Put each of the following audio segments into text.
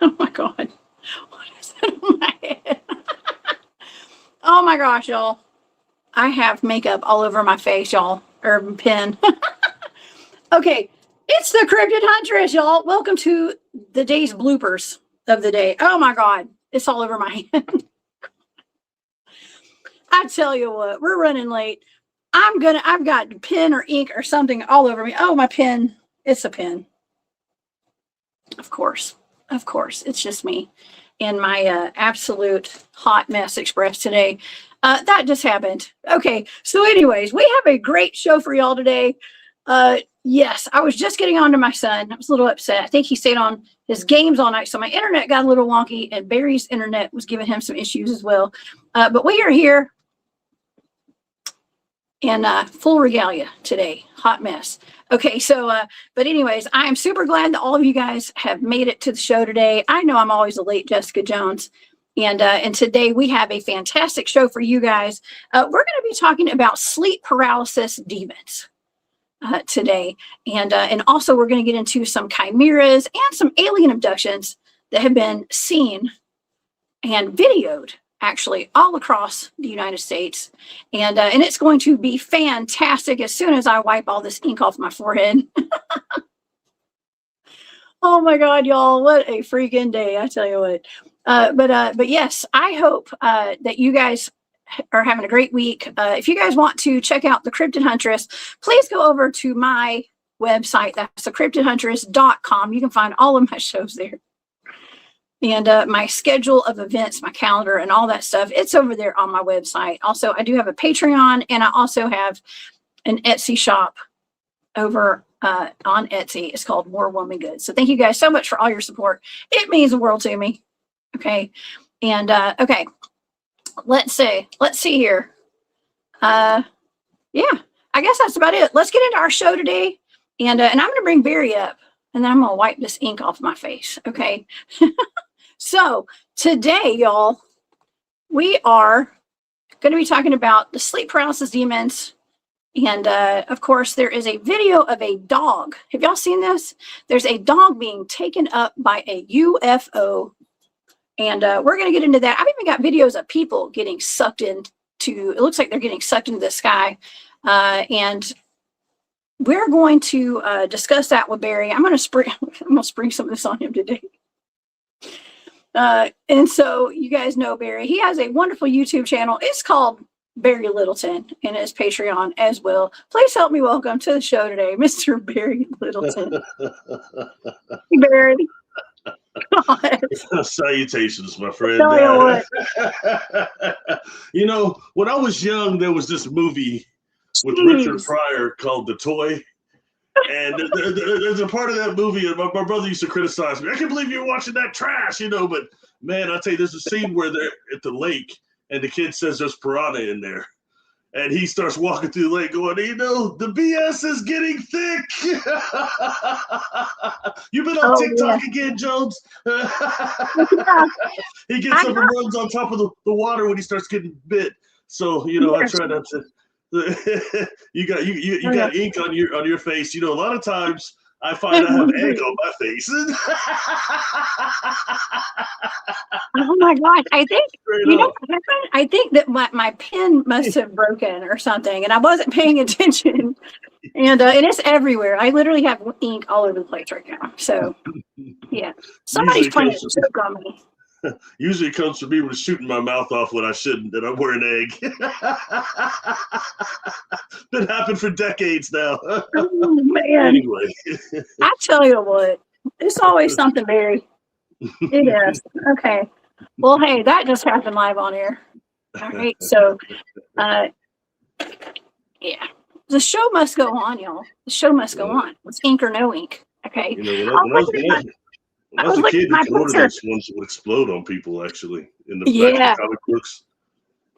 Oh my God. What is that on my head? Oh my gosh, y'all. I have makeup all over my face, y'all. Or pen. Okay. It's the Cryptid Huntress, y'all. Welcome to the day's bloopers of the day. Oh my God. It's all over my hand. I tell you what, we're running late. I've got pen or ink or something all over me. Oh, my pen. It's a pen. Of course. Of course. It's just me and my absolute hot mess express today. That just happened. Okay. So anyways, we have a great show for y'all today. Yes, I was just getting on to my son. I was a little upset. I think he stayed on his games all night. So my internet got a little wonky and Barry's internet was giving him some issues as well. But we are here in full regalia today. Hot mess. Okay, so, but anyways, I am super glad that all of you guys have made it to the show today. I know I'm always a late Jessica Jones. And today we have a fantastic show for you guys. We're going to be talking about sleep paralysis demons today. And also we're going to get into some chimeras and some alien abductions that have been seen and videoed actually all across the United States. And it's going to be fantastic as soon as I wipe all this ink off my forehead. Oh my God, y'all, what a freaking day. I tell you what. But yes, I hope that you guys are having a great week. If you guys want to check out the Cryptid Huntress, please go over to my website. That's thecryptidhuntress.com. You can find all of my shows there. And my schedule of events, my calendar, and all that stuff, it's over there on my website. Also, I do have a Patreon, and I also have an Etsy shop over on Etsy. It's called More Woman Good. So thank you guys so much for all your support. It means the world to me. Okay. And okay, let's see here. Yeah, I guess that's about it. Let's get into our show today. And I'm going to bring Barry up, and then I'm going to wipe this ink off my face. Okay. So today, y'all, we are going to be talking about the sleep paralysis demons. And of course, there is a video of a dog. Have y'all seen this? There's a dog being taken up by a UFO. And we're going to get into that. I've even got videos of people getting sucked into, it looks like they're getting sucked into the sky. And we're going to discuss that with Barry. I'm going to spring some of this on him today. And so you guys know Barry. He has a wonderful YouTube channel. It's called Barry Littleton, and his Patreon as well. Please help me welcome to the show today, Mr. Barry Littleton. Hey, Barry. Salutations, my friend. You know, when I was young, there was this movie with Richard Pryor called The Toy. And there's a part of that movie, and my brother used to criticize me. I can't believe you're watching that trash, you know. But man, I'll tell you, there's a scene where they're at the lake, and the kid says there's piranha in there. And he starts walking through the lake going, you know, the BS is getting thick. You've been on TikTok again, Jones. He gets up and runs on top of the water when he starts getting bit. So, you know, I try not to. you got ink on your face. You know, a lot of times I find I have egg on my face. Oh my gosh! I think I think that my pen must have broken or something, and I wasn't paying attention. And it's everywhere. I literally have ink all over the place right now. So yeah, somebody's playing a joke on me. Usually it comes from me when shooting my mouth off when I shouldn't, and I wear an egg. Been happening for decades now. Oh, man. Anyway. I tell you what, it's always something, Barry. It is. Okay. Well, hey, that just happened live on air. All right. So, yeah. The show must go on, y'all. The show must go on. It's ink or no ink. Okay. You know, when I was a kid, the Commodores ones would explode on people, actually, in the actual comic books.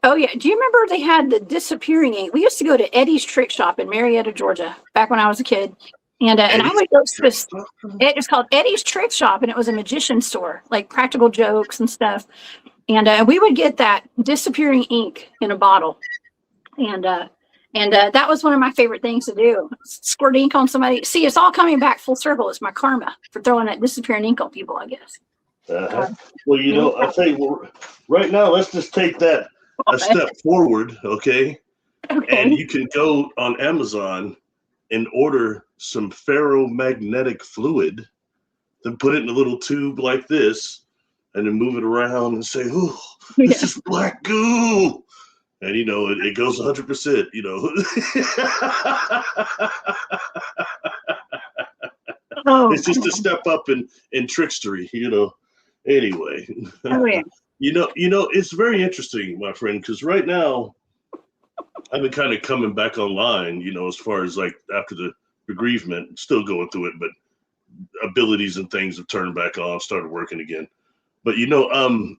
Oh, yeah. Do you remember they had the disappearing ink? We used to go to Eddie's Trick Shop in Marietta, Georgia, back when I was a kid. And I would go to this, it was called Eddie's Trick Shop, and it was a magician store, like practical jokes and stuff. And we would get that disappearing ink in a bottle. And that was one of my favorite things to do. Squirt ink on somebody. See, it's all coming back full circle. It's my karma for throwing that disappearing ink on people, I guess. Well, you know, I tell you, right now, let's just take that a step forward, okay? And you can go on Amazon and order some ferromagnetic fluid, then put it in a little tube like this, and then move it around and say, "Oh, this is black goo." And, you know, it goes 100%, you know. It's just a step up in trickstery, you know. Anyway, you know, it's very interesting, my friend, because right now I've been kind of coming back online, you know, as far as like after the bereavement, still going through it, but abilities and things have turned back on, started working again. But, you know, I'm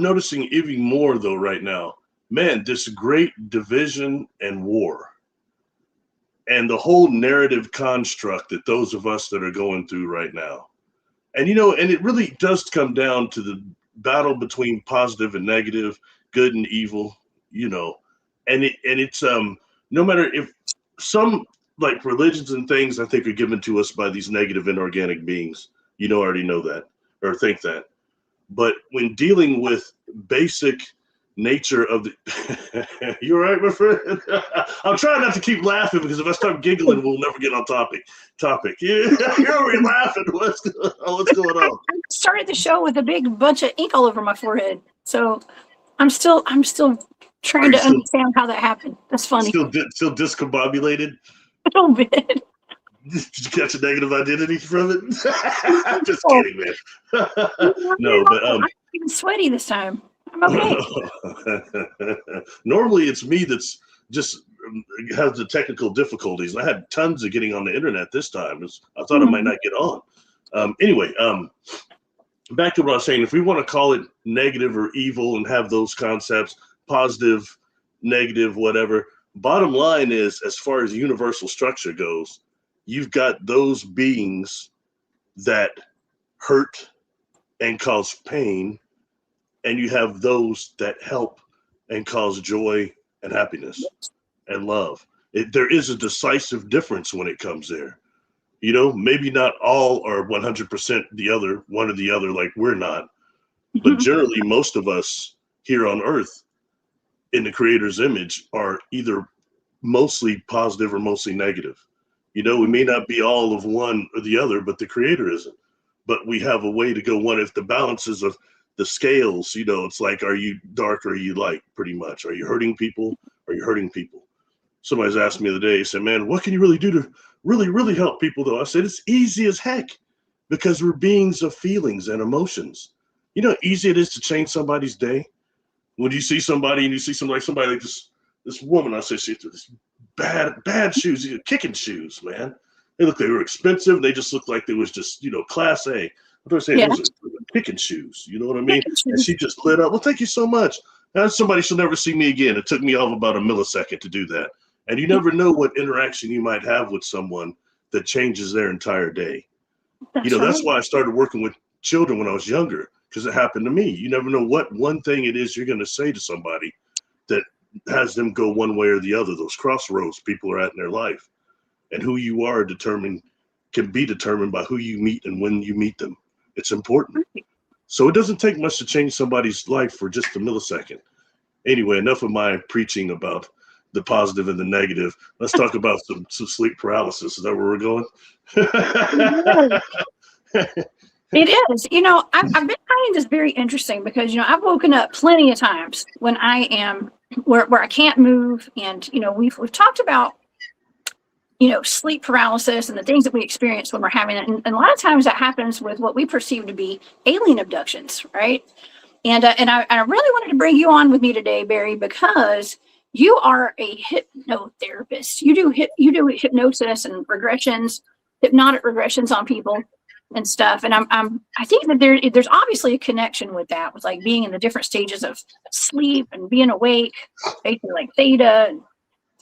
noticing even more though right now, man, this great division and war and the whole narrative construct that those of us that are going through right now. And, you know, and it really does come down to the battle between positive and negative, good and evil, you know, and it's no matter if some like religions and things I think are given to us by these negative inorganic beings, you know, I already know that or think that. But when dealing with basic nature of the, you're right, my friend. I'm trying not to keep laughing because if I start giggling, we'll never get on topic. You're already laughing. What's going on? I started the show with a big bunch of ink all over my forehead, so I'm still trying to understand how that happened. That's funny. Still discombobulated. A little bit. Did you catch a negative identity from it? I'm just kidding, man. No, but I'm even sweaty this time. I'm okay. Normally, it's me that's just has the technical difficulties. I had tons of getting on the internet this time. I thought I might not get on. Anyway, back to what I was saying. If we want to call it negative or evil and have those concepts, positive, negative, whatever. Bottom line is, as far as universal structure goes, you've got those beings that hurt and cause pain, and you have those that help and cause joy and happiness and love. There is a decisive difference when it comes there. You know, maybe not all are 100% the other, one or the other, like we're not, but generally most of us here on Earth in the Creator's image are either mostly positive or mostly negative. You know, we may not be all of one or the other, but the Creator isn't. But we have a way to go one. If the balances of the scales, you know, it's like, are you dark or are you light, pretty much? Are you hurting people? Are you hurting people? Somebody's asked me the other day, he said, man, what can you really do to really, really help people though? I said, it's easy as heck because we're beings of feelings and emotions. You know how easy it is to change somebody's day? When you see somebody and you see somebody like this woman, I say, she threw this bad shoes, kicking shoes, man. They look like they were expensive. They just looked like they was just, you know, class A. What do I say? Those are kicking shoes. You know what I mean? And she just lit up. Well, thank you so much. That's somebody she'll never see me again. It took me off about a millisecond to do that. And you never know what interaction you might have with someone that changes their entire day. That's why I started working with children when I was younger, because it happened to me. You never know what one thing it is you're going to say to somebody that has them go one way or the other. Those crossroads people are at in their life, and who you are can be determined by who you meet and when you meet them. It's important. So it doesn't take much to change somebody's life for just a millisecond. Anyway, enough of my preaching about the positive and the negative. Let's talk about some sleep paralysis. Is that where we're going? It is. I've been finding this very interesting because, I've woken up plenty of times when I am where I can't move. And, we've talked about, sleep paralysis and the things that we experience when we're having it. And a lot of times that happens with what we perceive to be alien abductions, right? And I really wanted to bring you on with me today, Barry, because you are a hypnotherapist. You do hypnosis and hypnotic regressions on people and stuff. And I think that there's obviously a connection with that, with like being in the different stages of sleep and being awake, basically like theta and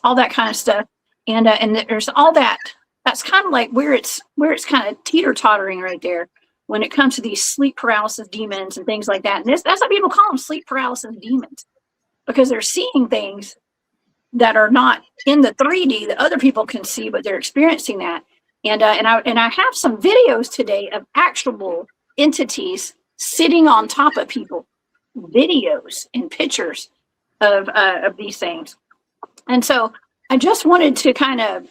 all that kind of stuff. And there's all that. That's kind of like where it's kind of teeter-tottering right there when it comes to these sleep paralysis demons and things like that. And that's why people call them sleep paralysis demons, because they're seeing things that are not in the 3D that other people can see, but they're experiencing that. And I have some videos today of actual entities sitting on top of people, videos and pictures of these things. And so I just wanted to kind of,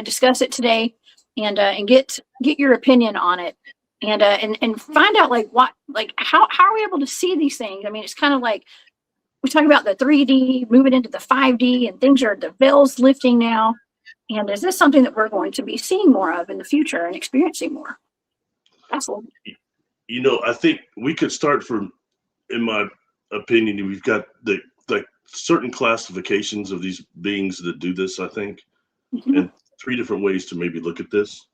discuss it today and get your opinion on it and find out how are we able to see these things? I mean, it's kind of like we talk about the 3D moving into the 5D and the veil's lifting now. And is this something that we're going to be seeing more of in the future and experiencing more? Absolutely. I think we could start from, in my opinion, we've got the certain classifications of these beings that do this, I think, and 3 different ways to maybe look at this.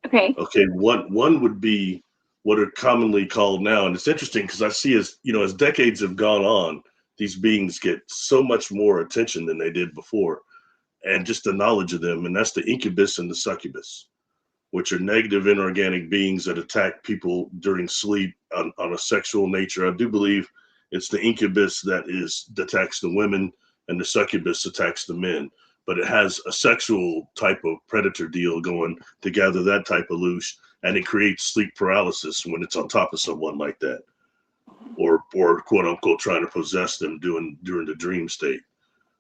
Okay. One would be what are commonly called now, and it's interesting because I see as decades have gone on, these beings get so much more attention than they did before. And just the knowledge of them, and that's the incubus and the succubus, which are negative inorganic beings that attack people during sleep on a sexual nature. I do believe it's the incubus that attacks the women, and the succubus attacks the men. But it has a sexual type of predator deal going to gather that type of loose, and it creates sleep paralysis when it's on top of someone like that, or quote unquote trying to possess them during the dream state.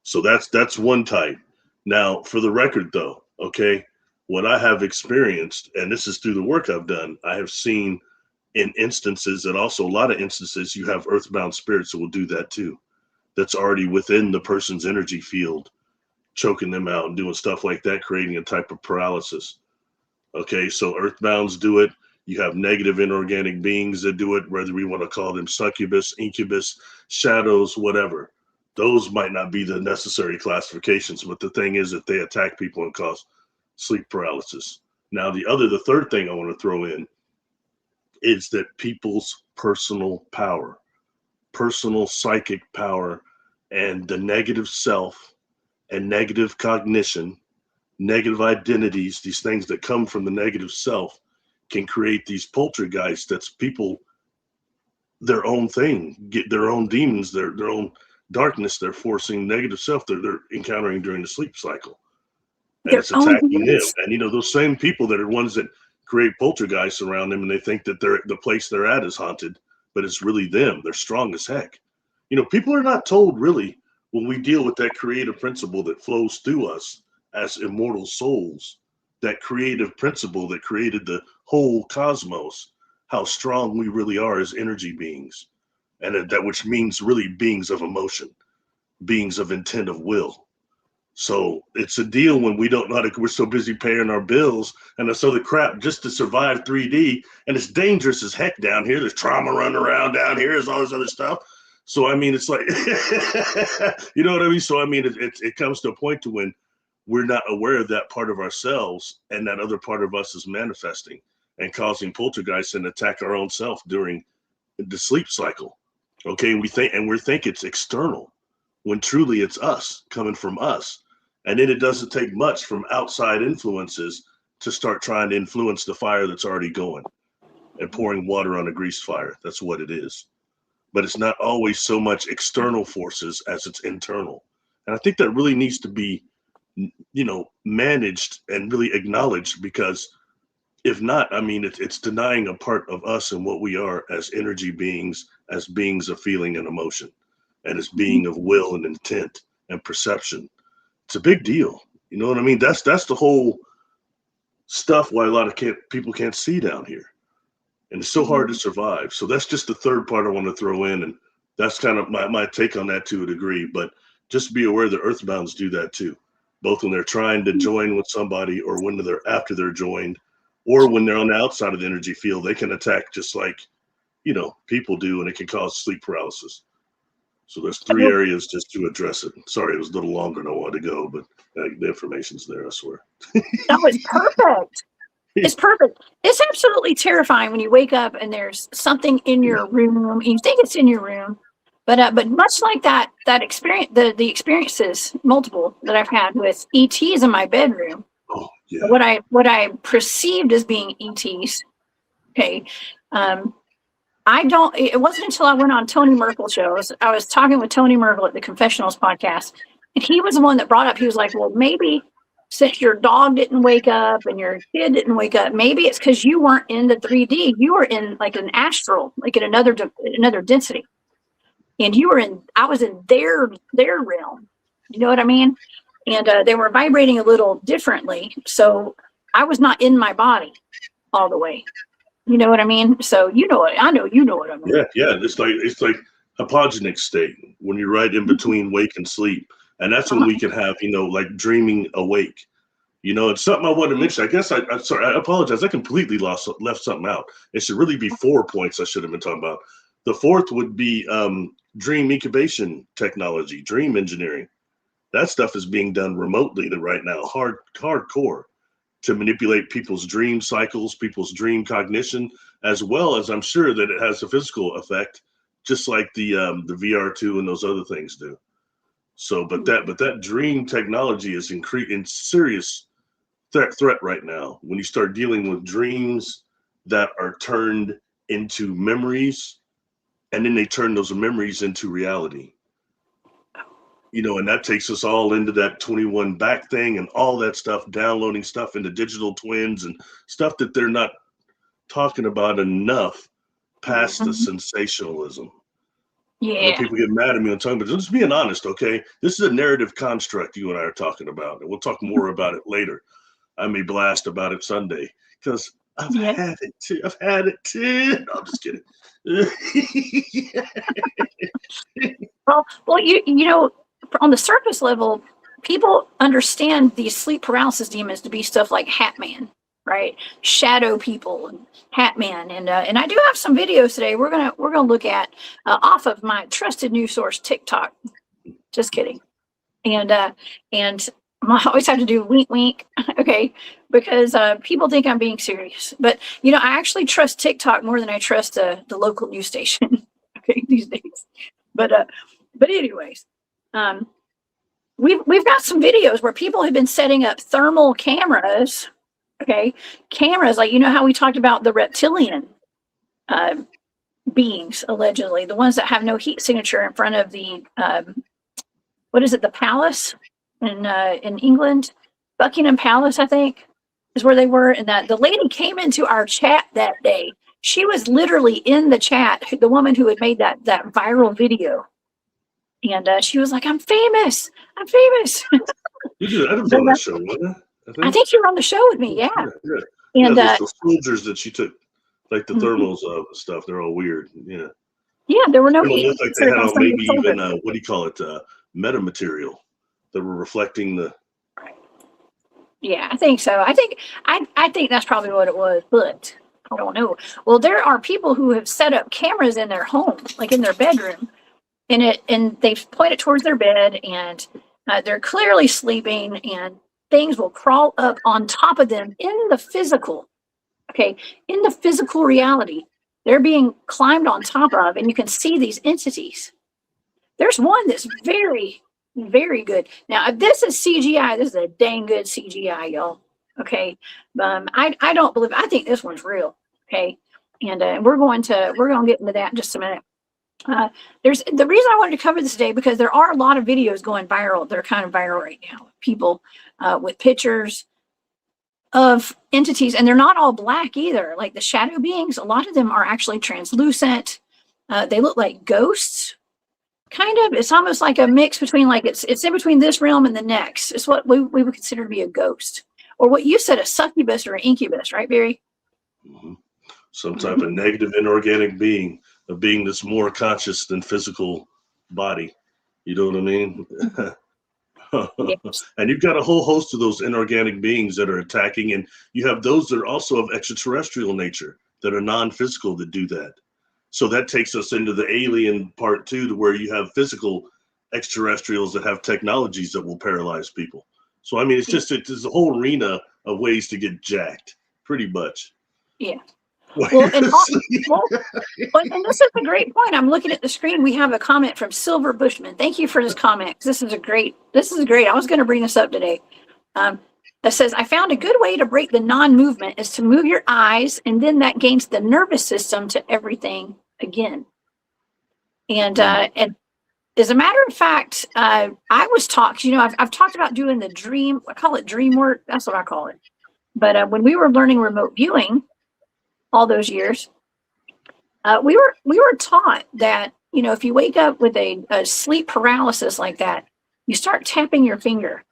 So that's one type. Now, for the record, though, okay, what I have experienced, and this is through the work I've done, I have seen in instances, and also a lot of instances, you have earthbound spirits that will do that too. That's already within the person's energy field, choking them out and doing stuff like that, creating a type of paralysis. Okay, so earthbounds do it. You have negative inorganic beings that do it, whether we want to call them succubus, incubus, shadows, whatever. Those might not be the necessary classifications, but the thing is that they attack people and cause sleep paralysis. Now, the third thing I want to throw in is that people's personal power, personal psychic power, and the negative self and negative cognition, negative identities, these things that come from the negative self can create these poltergeists that's people, their own thing, get their own demons, their own darkness they're forcing, negative self they're encountering during the sleep cycle, and it's attacking them. And those same people that are ones that create poltergeists around them, and they think that the place they're at is haunted, but it's really them. They're strong as heck. People are not told really, when we deal with that creative principle that flows through us as immortal souls, that creative principle that created the whole cosmos, how strong we really are as energy beings. And that which means really beings of emotion, beings of intent of will. So it's a deal when we don't know how to, we're so busy paying our bills and this other crap just to survive 3D. And it's dangerous as heck down here. There's trauma running around down here. There's all this other stuff. So, I mean, it's like, you know what I mean? So, I mean, it comes to a point to when we're not aware of that part of ourselves, and that other part of us is manifesting and causing poltergeists and attack our own self during the sleep cycle. Okay, we think it's external when truly it's us, coming from us. And then it doesn't take much from outside influences to start trying to influence the fire that's already going, and pouring water on a grease fire. That's what it is. But it's not always so much external forces as it's internal. And I think that really needs to be, managed and really acknowledged, because if not, I mean, it's denying a part of us and what we are as energy beings, as beings of feeling and emotion, and as being of will and intent and perception. It's a big deal. You know what I mean? That's the whole stuff why a lot of people can't see down here. And it's so hard to survive. So that's just the third part I want to throw in. And that's kind of my take on that to a degree. But just be aware that Earthbounds do that too, both when they're trying to join with somebody or when they're after they're joined, or when they're on the outside of the energy field, they can attack just like, you know, people do, and it can cause sleep paralysis. So there's 3 areas just to address it. Sorry, it was a little longer than I wanted to go, but the information's there, I swear. That was perfect. It's perfect. It's absolutely terrifying when you wake up and there's something in your room and you think it's in your room. But much like that experience, the experiences, multiple that I've had with ETs in my bedroom. Oh, yeah. What I perceived as being ETs. Okay. It wasn't until I went on Tony Merkel's show. I was talking with Tony Merkel at the Confessionals podcast, and he was the one that brought up, he was like, well, maybe since your dog didn't wake up and your kid didn't wake up, maybe it's because you weren't in the 3D. You were in like an astral, like in another density. And I was in their realm. You know what I mean? And they were vibrating a little differently. So I was not in my body all the way. You know what I mean? So I know you know what I mean. Yeah. It's like hypogenic state when you're right in between wake and sleep. And that's when we can have, you know, like dreaming awake. You know, it's something I wanted to mention. I guess I'm sorry, I apologize. I completely left something out. It should really be 4 points I should have been talking about. The fourth would be dream incubation technology, dream engineering. That stuff is being done remotely right now, hardcore, to manipulate people's dream cycles, people's dream cognition, as well as I'm sure that it has a physical effect, just like the VR2 and those other things do. So, but that dream technology is in serious threat right now. When you start dealing with dreams that are turned into memories, and then they turn those memories into reality. You know, and that takes us all into that 21 back thing and all that stuff, downloading stuff into digital twins and stuff that they're not talking about enough past the sensationalism. Yeah. People get mad at me on talking, but just being honest, okay? This is a narrative construct you and I are talking about, and we'll talk more about it later. I may blast about it Sunday because I've had it too. No, I'm just kidding. Well, you know, on the surface level, people understand these sleep paralysis demons to be stuff like Hat Man, right? Shadow people and Hat Man, and I do have some videos today. We're gonna look at off of my trusted news source TikTok. Just kidding, and I always have to do wink, wink, okay, because people think I'm being serious. But you know, I actually trust TikTok more than I trust the local news station, okay, these days. But anyways, we've got some videos where people have been setting up thermal cameras. Okay, cameras, like, you know how we talked about the reptilian beings, allegedly, the ones that have no heat signature in front of the what is it, the palace in England, Buckingham Palace, I think, is where they were. And that the lady came into our chat that day. She was literally in the chat, the woman who had made that viral video, and she was like, "I'm famous. I'm famous." I was on that show, wasn't I think you were on the show with me, yeah. And those soldiers that she took, like the thermals stuff, they're all weird. Yeah, there were no. It looked like they had on maybe even what do you call it, metamaterial that were reflecting the. Yeah, I think so. I think that's probably what it was, but I don't know. Well, there are people who have set up cameras in their home, like in their bedroom, and they've pointed towards their bed, and they're clearly sleeping, and things will crawl up on top of them in the physical. Okay, in the physical reality, they're being climbed on top of, and you can see these entities. There's one that's very, very good. Now, if this is CGI, this is a dang good CGI, y'all. Okay, I don't believe. I think this one's real. Okay, and we're going to get into that in just a minute. There's the reason I wanted to cover this today, because there are a lot of videos going viral. They're kind of viral right now. People with pictures of entities, and they're not all black either. Like the shadow beings, a lot of them are actually translucent. They look like ghosts. Kind of, it's almost like a mix between, like, it's in between this realm and the next. It's what we would consider to be a ghost. or what you said, a succubus or an incubus, right, Barry? Mm-hmm. Some type of negative inorganic being, a being that's more conscious than physical body. You know what I mean? Yes. And you've got a whole host of those inorganic beings that are attacking, and you have those that are also of extraterrestrial nature that are non-physical that do that. So that takes us into the alien part too, to where you have physical extraterrestrials that have technologies that will paralyze people. So I mean, it's a whole arena of ways to get jacked, pretty much. Yeah. Well, and this is a great point. I'm looking at the screen. We have a comment from Silver Bushman. Thank you for this comment. This is great. I was going to bring this up today. That says, I found a good way to break the non-movement is to move your eyes, and then that gains the nervous system to everything again. And as a matter of fact, I was taught, I've talked about doing the dream, I call it dream work. That's what I call it. But when we were learning remote viewing all those years, we were taught that, if you wake up with a sleep paralysis like that, you start tapping your finger.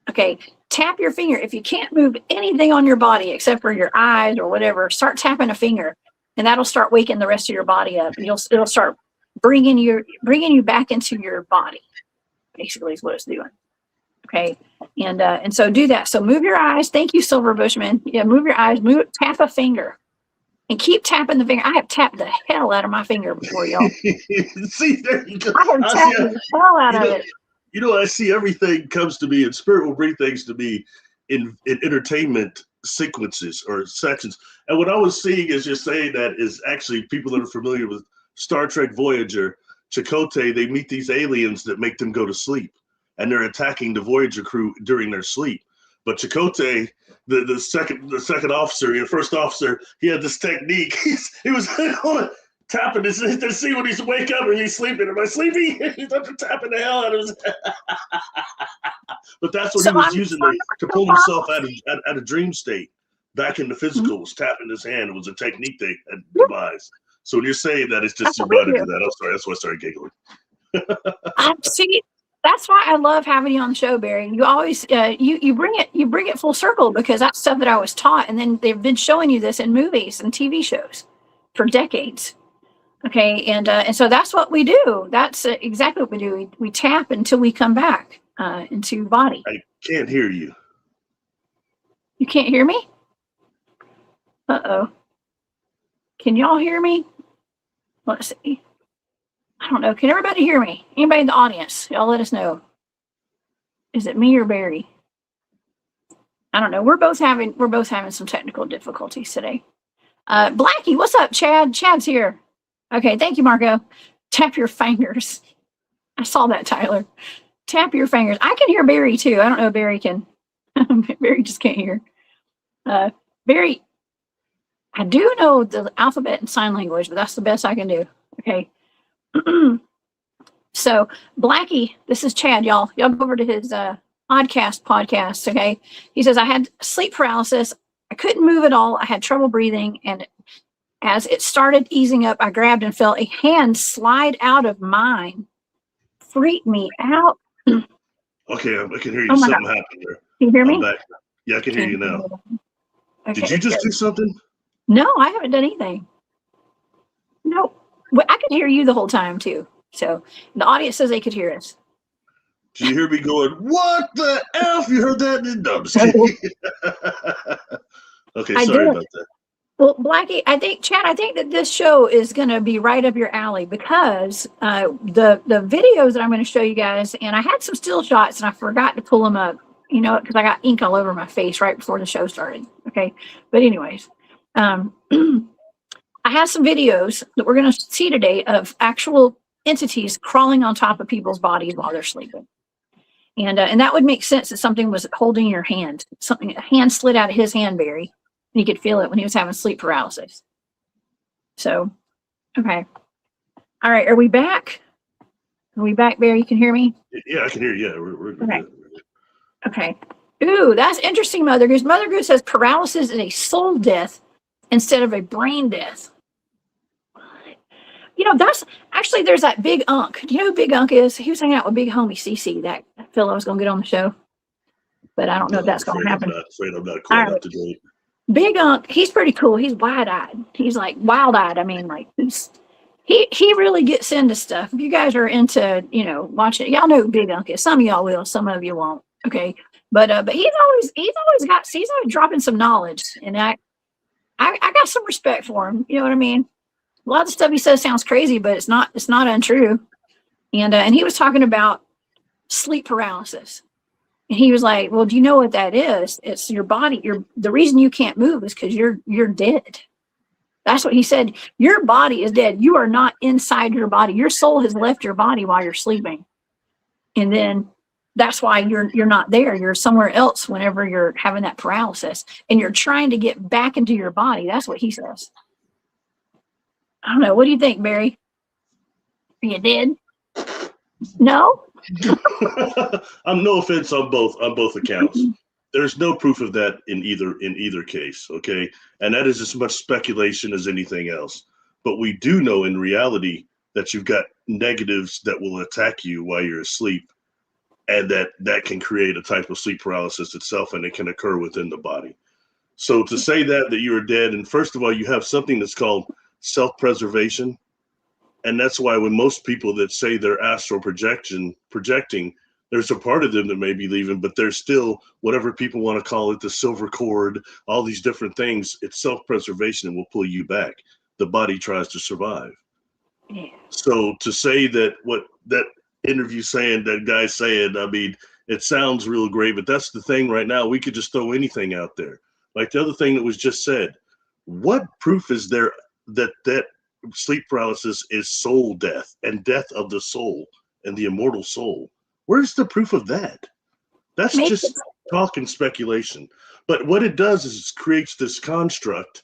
Okay, tap your finger. If you can't move anything on your body except for your eyes or whatever, start tapping a finger, and that'll start waking the rest of your body up. It'll start bringing you back into your body. Basically, is what it's doing. Okay, and so do that. So move your eyes. Thank you, Silver Bushman. Yeah, move your eyes. Tap a finger. And keep tapping the finger. I have tapped the hell out of my finger before, y'all. See, there you go. I have tapped the hell out of it. I see everything comes to me, and spirit will bring things to me in entertainment sequences or sections. And what I was seeing as you're saying that is actually people that are familiar with Star Trek Voyager, Chakotay, they meet these aliens that make them go to sleep, and they're attacking the Voyager crew during their sleep. But Chakotay, the second officer, the first officer, he had this technique. He was tapping to see when he's wake up or he's sleeping. Am I sleepy? He's up to tapping the hell out of his. But that's what he was using to pull himself out of dream state back into physical. Was tapping his hand. It was a technique they had devised. So when you're saying that, it's just right into that. I'm sorry. That's why I started giggling. See. That's why I love having you on the show, Barry. You always you bring it full circle, because that's stuff that I was taught, and then they've been showing you this in movies and TV shows for decades. Okay, and so that's what we do. That's exactly what we do. We tap until we come back into body. I can't hear you. You can't hear me? Uh-oh. Can y'all hear me? Let's see. I don't know. Can everybody hear me? Anybody in the audience? Y'all let us know. Is it me or Barry? I don't know. We're both having some technical difficulties today. Blackie, what's up, Chad? Chad's here. Okay, thank you, Marco. Tap your fingers. I saw that, Tyler. Tap your fingers. I can hear Barry too. I don't know if Barry can. Barry just can't hear. Barry, I do know the alphabet and sign language, but that's the best I can do. Okay. So Blackie, this is Chad, y'all go over to his Oddcast podcast. Okay, he says, I had sleep paralysis, I couldn't move at all, I had trouble breathing, and as it started easing up, I grabbed and felt a hand slide out of mine. Freaked me out. Okay, I can hear you. Something happened there. Can you hear me? Back. Yeah, I can hear you now. Okay, did you just do something? No, I haven't done anything. No. Well, I could hear you the whole time too. So the audience says they could hear us. Did you hear me going, what the F? You heard that? No, I'm just kidding. Okay, sorry about that. Well, Blackie, Chad, I think that this show is going to be right up your alley, because the videos that I'm going to show you guys, and I had some still shots and I forgot to pull them up, because I got ink all over my face right before the show started. Okay. But anyways, I have some videos that we're going to see today of actual entities crawling on top of people's bodies while they're sleeping. And that would make sense that something was holding your hand. A hand slid out of his hand, Barry. And he could feel it when he was having sleep paralysis. So, okay. All right. Are we back? Are we back, Barry? You can hear me? Yeah, I can hear you. Yeah, we're okay. Good. Okay. Ooh, that's interesting, Mother Goose. Mother Goose says paralysis is a soul death instead of a brain death. That's actually, there's that Big Unk. Do you know who Big Unk is? He was hanging out with Big Homie CC, that fellow I was going to get on the show. but I don't know if that's going to happen. I'm not quite up to date. Big Unk, he's pretty cool. He's wide-eyed. He's like wild-eyed. I mean, like he really gets into stuff. If you guys are into, watching, y'all know who Big Unk is. Some of y'all will, some of you won't. Okay, but he's always dropping some knowledge, and I got some respect for him. You know what I mean? A lot of the stuff he says sounds crazy, but it's not untrue. And he was talking about sleep paralysis. And he was like, well, do you know what that is? It's your body. The reason you can't move is because you're dead. That's what he said. Your body is dead. You are not inside your body. Your soul has left your body while you're sleeping. And then that's why you're not there. You're somewhere else whenever you're having that paralysis. And you're trying to get back into your body. That's what he says. I don't know. What do you think, Barry? Are you dead? No? I'm no offense on both accounts. There's no proof of that in either case, okay? And that is as much speculation as anything else. But we do know in reality that you've got negatives that will attack you while you're asleep, and that can create a type of sleep paralysis itself, and it can occur within the body. So to say that you are dead, and first of all, you have something that's called self-preservation. And that's why when most people that say they're astral projecting, there's a part of them that may be leaving, but there's still whatever people want to call it, the silver cord, all these different things. It's self-preservation and will pull you back. The body tries to survive. Yeah. So to say that what that interview saying, that guy saying, I mean, it sounds real great, but that's the thing right now. We could just throw anything out there. Like the other thing that was just said, what proof is there that sleep paralysis is soul death and death of the soul and the immortal soul? Where's the proof of that? That's just talk and speculation. But what it does is it creates this construct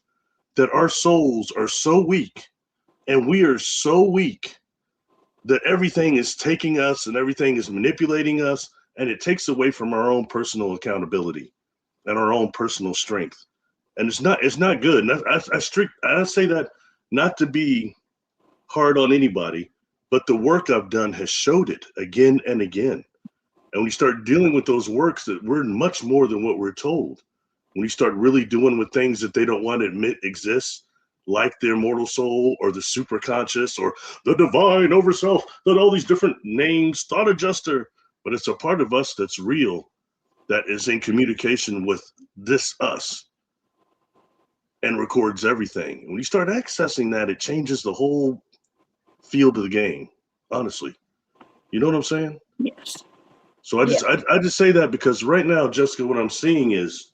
that our souls are so weak and we are so weak that everything is taking us and everything is manipulating us, and it takes away from our own personal accountability and our own personal strength. And it's not good. And I say that not to be hard on anybody, but the work I've done has showed it again and again. And when you start dealing with those works, that we're much more than what we're told. When you start really doing with things that they don't want to admit exist, like the immortal soul or the superconscious or the divine overself, that all these different names, thought adjuster, but it's a part of us that's real, that is in communication with this us, and records everything. When you start accessing that, it changes the whole field of the game, honestly. You know what I'm saying? Yes. So I just say that because right now, Jessica, what I'm seeing is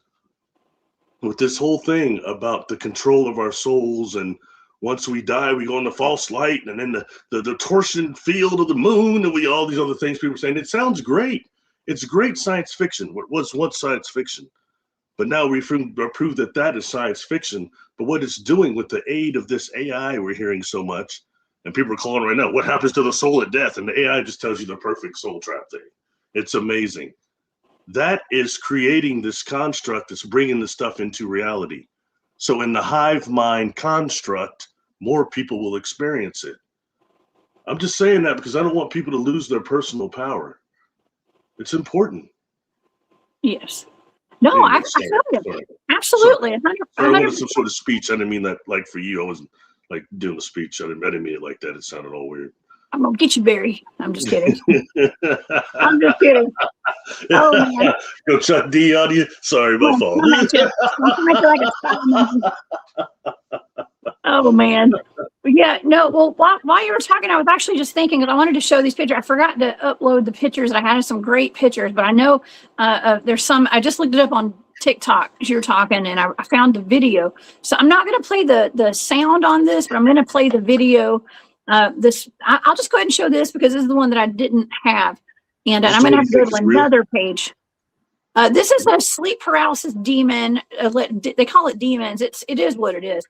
with this whole thing about the control of our souls, and once we die, we go in the false light, and then the torsion field of the moon, and all these other things people are saying. It sounds great. It's great science fiction. What was once science fiction? But now we prove that is science fiction. But what it's doing with the aid of this AI we're hearing so much, and people are calling right now, what happens to the soul at death? And the AI just tells you the perfect soul trap thing. It's amazing. That is creating this construct that's bringing the stuff into reality. So in the hive mind construct, more people will experience it. I'm just saying that because I don't want people to lose their personal power. It's important. Yes. No, I feel it. Absolutely. I wanted some sort of speech. I didn't mean that like for you. I wasn't like doing a speech. I didn't mean it like that. It sounded all weird. I'm going to get you, Barry. I'm just kidding. I'm just kidding. Oh, man. Go Chuck D on you. Sorry, my fault. Oh, man. Yeah, no, well, while you were talking, I was actually just thinking, because I wanted to show these pictures. I forgot to upload the pictures. I had some great pictures, but I know there's some, I just looked it up on TikTok as you were talking, and I found the video. So I'm not going to play the sound on this, but I'm going to play the video. I'll just go ahead and show this because this is the one that I didn't have. And I'm going to have to go to another page. This is a sleep paralysis demon. They call it demons. It is what it is.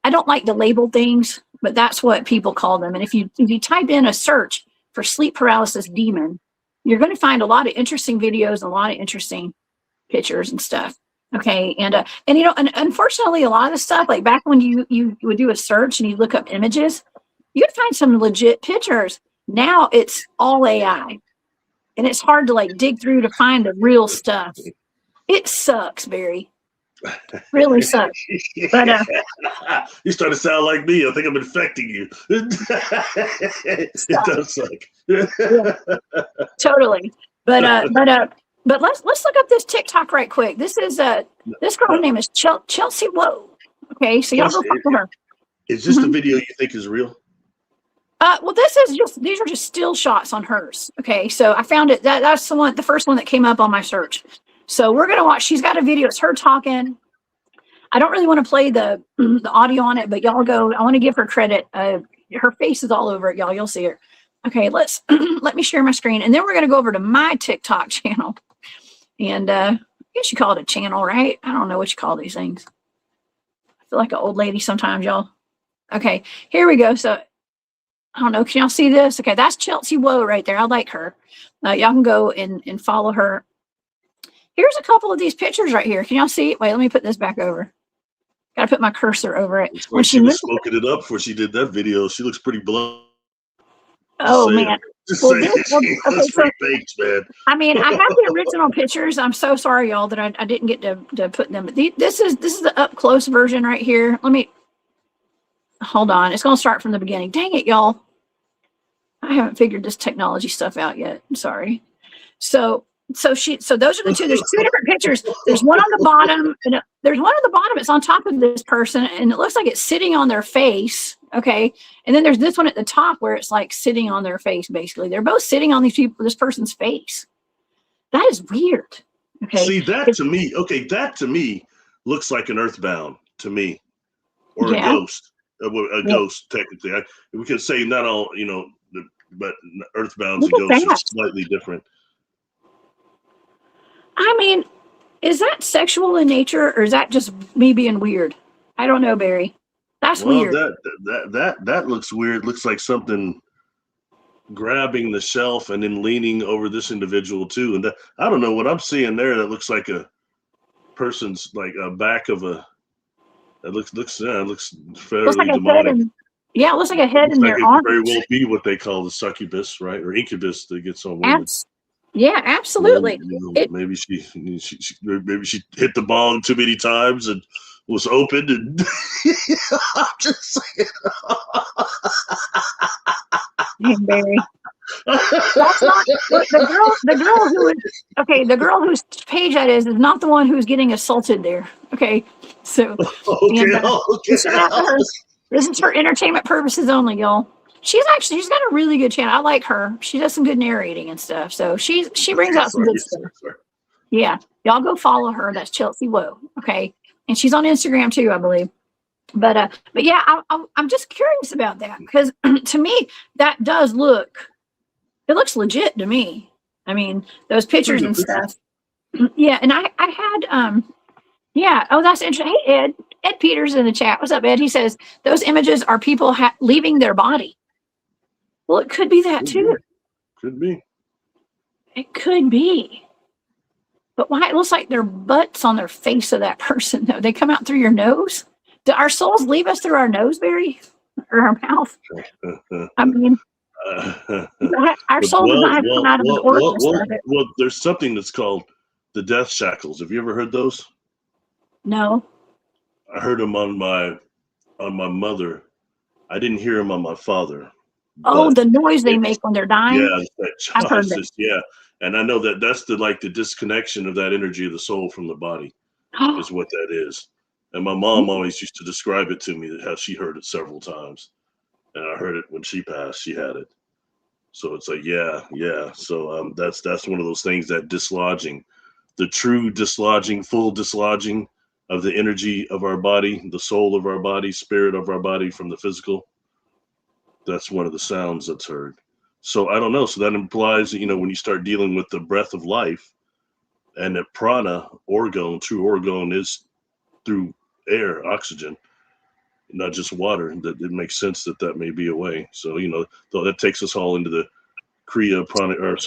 I don't like to label things, but that's what people call them. And if you type in a search for sleep paralysis demon, you're going to find a lot of interesting videos and a lot of interesting pictures and stuff. Okay. And unfortunately, a lot of the stuff, like back when you would do a search and you look up images, you'd find some legit pictures. Now it's all AI. and it's hard to like dig through to find the real stuff. It sucks, Barry. Really sucks. But you start to sound like me. I think I'm infecting you. It does suck. Yeah, totally. But let's look up this TikTok right quick. This is this girl's name is Chelsea Whoa. Okay, so y'all go follow her. Is this the video you think is real? Well, these are just still shots on hers. Okay, so I found it. That's the first one that came up on my search. So we're gonna watch. She's got a video. It's her talking. I don't really want to play the audio on it, but y'all go. I want to give her credit. Her face is all over it, y'all. You'll see her. Okay, let's let me share my screen, and then we're gonna go over to my TikTok channel. And I guess you call it a channel, right? I don't know what you call these things. I feel like an old lady sometimes, y'all. Okay, here we go. So I don't know. Can y'all see this? Okay, that's Chelsea Whoa right there. I like her. Y'all can go and follow her. Here's a couple of these pictures right here. Can y'all see? Wait, let me put this back over. Got to put my cursor over it. When she was smoking it up before she did that video, she looks pretty blown. Oh, man. Well, that's pretty baked, man. I mean, I have the original pictures. I'm so sorry, y'all, that I didn't get to put them. But this is the up close version right here. Let me hold on. It's going to start from the beginning. Dang it, y'all. I haven't figured this technology stuff out yet. I'm sorry. So those are the two. There's two different pictures. There's one on the bottom, and there's one on the bottom. It's on top of this person, and it looks like it's sitting on their face. Okay, and then there's this one at the top where it's like sitting on their face. Basically, they're both sitting on this person's face. That is weird. Okay, see that to me. Okay, that to me looks like an earthbound to me, or a ghost. A ghost, technically. We could say not all, but earthbounds and ghosts are slightly different. I mean, is that sexual in nature, or is that just me being weird? I don't know, Barry. That's weird. That looks weird. Looks like something grabbing the shelf and then leaning over this individual too. And I don't know what I'm seeing there. That looks like a person's like a back of a. It looks fairly like demonic. It looks like a head in their arm. Very well be what they call the succubus, right, or incubus that gets on women. Yeah, absolutely. Maybe she hit the bong too many times and was opened, and I'm just saying. Hey, Barry. That's not the girl whose page that is not the one who's getting assaulted there. Okay, so this is for entertainment purposes only, y'all. She's got a really good channel. I like her. She does some good narrating and stuff. So she brings out some good stuff. Yeah, y'all go follow her. That's Chelsea Whoa. Okay, and she's on Instagram too, I believe. But yeah, I'm just curious about that because to me that does look. It looks legit to me. I mean, those pictures and stuff. Yeah, and I had yeah. Oh, that's interesting. Hey, Ed Peters in the chat. What's up, Ed? He says those images are people leaving their body. Well, it could be that too. Could be. It could be. But why? It looks like their butts on their face of that person, though. They come out through your nose. Do our souls leave us through our nose, Barry? Or our mouth? I mean, our soul does not have to come out of an orifice. Well, there's something that's called the death shackles. Have you ever heard those? No. I heard them on my mother. I didn't hear them on my father. Oh, the noise they make when they're dying. Yeah, I've heard that. Yeah, and I know that's the disconnection of that energy of the soul from the body is what that is. And my mom always used to describe it to me how she heard it several times, and I heard it when she passed. She had it, so it's like yeah. So that's one of those things, that dislodging, the true dislodging, full dislodging of the energy of our body, the soul of our body, spirit of our body from the physical. That's one of the sounds that's heard. So I don't know. So that implies, when you start dealing with the breath of life, and that prana, true orgone is through air, oxygen, not just water, that it makes sense that may be a way. So, that takes us all into the pranayama,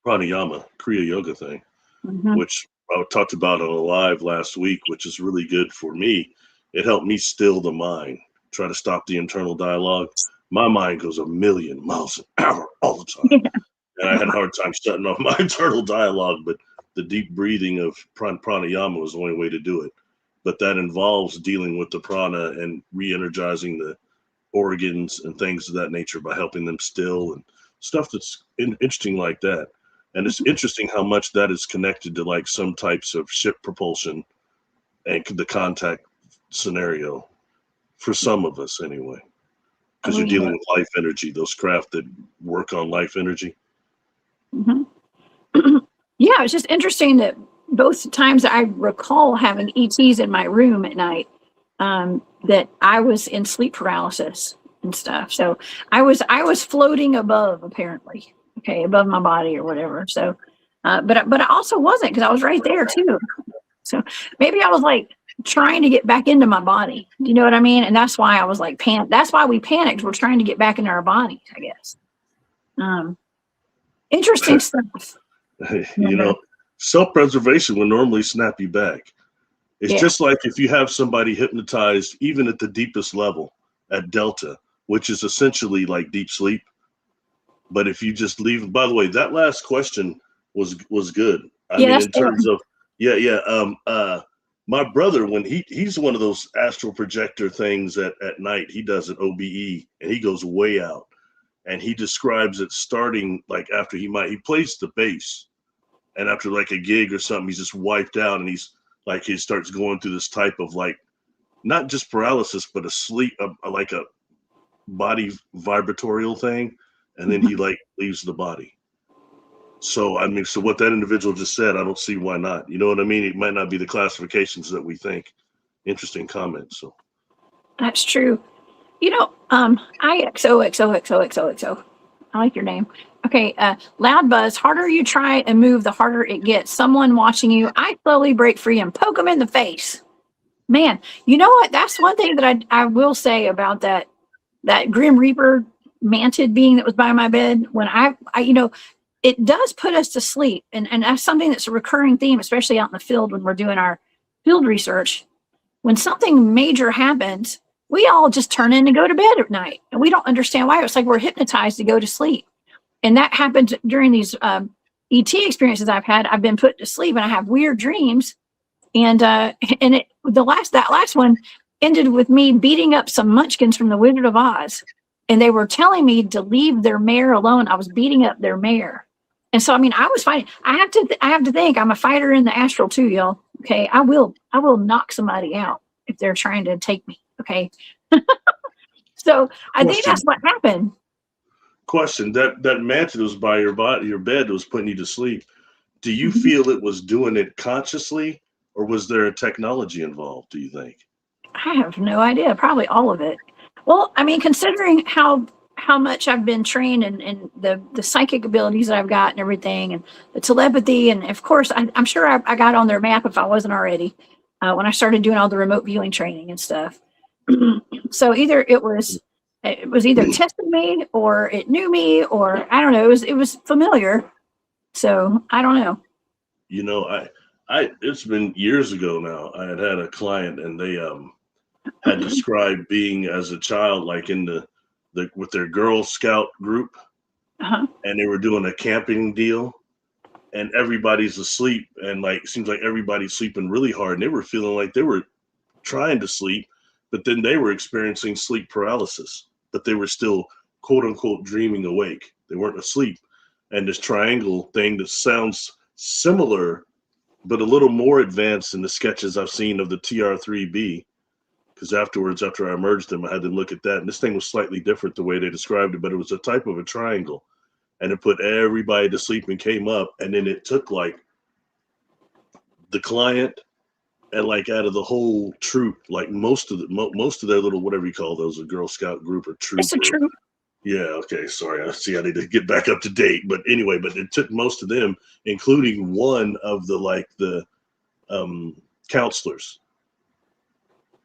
Kriya yoga thing, which I talked about on a live last week, which is really good for me. It helped me still the mind, try to stop the internal dialogue. My mind goes a million miles an hour all the time. Yeah. And I had a hard time shutting off my internal dialogue, but the deep breathing of pranayama was the only way to do it. But that involves dealing with the prana and re-energizing the organs and things of that nature by helping them still and stuff that's interesting like that. And it's interesting how much that is connected to like some types of ship propulsion and the contact scenario for some of us anyway, because you're dealing with life energy, those craft that work on life energy. Yeah, it's just interesting that both times I recall having ETs in my room at night, that I was in sleep paralysis and stuff. So I was floating above, apparently, above my body or whatever. So, but I also wasn't, because I was right there too. So maybe I was like trying to get back into my body. Do you know what I mean? And that's why I was like that's why we panicked. We're trying to get back into our bodies, I guess. Interesting stuff. You know, self-preservation will normally snap you back. It's just like if you have somebody hypnotized, even at the deepest level at Delta, which is essentially like deep sleep. But if you just leave, by the way, that last question was good. I mean, in terms of, my brother, when he's one of those astral projector things at night, he does an OBE and he goes way out, and he describes it starting like after he plays the bass, and after like a gig or something, he's just wiped out, and he's like, he starts going through this type of like, not just paralysis, but a sleep, like a body vibratorial thing. And then he like leaves the body. So, I mean, so what that individual just said, I don't see why not. You know what I mean? It might not be the classifications that we think. Interesting comment. So that's true. You know, IXOXOXOXOXO. I like your name. Okay, loud buzz. Harder you try and move, the harder it gets. Someone watching you. I slowly break free and poke them in the face. Man, you know what? That's one thing that I will say about that Grim Reaper manted being that was by my bed. When I you know, it does put us to sleep, and that's something that's a recurring theme, especially out in the field when we're doing our field research. When something major happens, we all just turn in and go to bed at night, and we don't understand why. It's like we're hypnotized to go to sleep. And that happens during these ET experiences I've had. I've been put to sleep and I have weird dreams. And that last one ended with me beating up some munchkins from the Wizard of Oz. And they were telling me to leave their mare alone. I was beating up their mare. And so, I mean, I was fighting. I have to think I'm a fighter in the astral too, y'all. Okay. I will knock somebody out if they're trying to take me. Okay. So I think that's what happened. Question, that mantle that was by your bed that was putting you to sleep, do you feel it was doing it consciously, or was there a technology involved, do you think? I have no idea. Probably all of it. Well, I mean, considering how much I've been trained and the psychic abilities that I've got and everything, and the telepathy, and of course I'm sure I got on their map if I wasn't already, when I started doing all the remote viewing training and stuff. So either it was either testing me, or it knew me, or I don't know. It was familiar. So I don't know. You know, it's been years ago now. I had a client, and they had described being as a child, like in the with their Girl Scout group, and they were doing a camping deal, and everybody's asleep, and like seems like everybody's sleeping really hard, and they were feeling like they were trying to sleep, but then they were experiencing sleep paralysis, but they were still quote unquote dreaming awake. They weren't asleep. And this triangle thing that sounds similar, but a little more advanced in the sketches I've seen of the TR3B, because afterwards, after I merged them, I had to look at that. And this thing was slightly different the way they described it, but it was a type of a triangle. And it put everybody to sleep and came up. And then it took like the client, and like out of the whole troop, like most of their little, whatever you call those, a Girl Scout group or troop. It's a troop. Yeah. Okay. Sorry. I see. I need to get back up to date. But anyway, but it took most of them, including one of the counselors.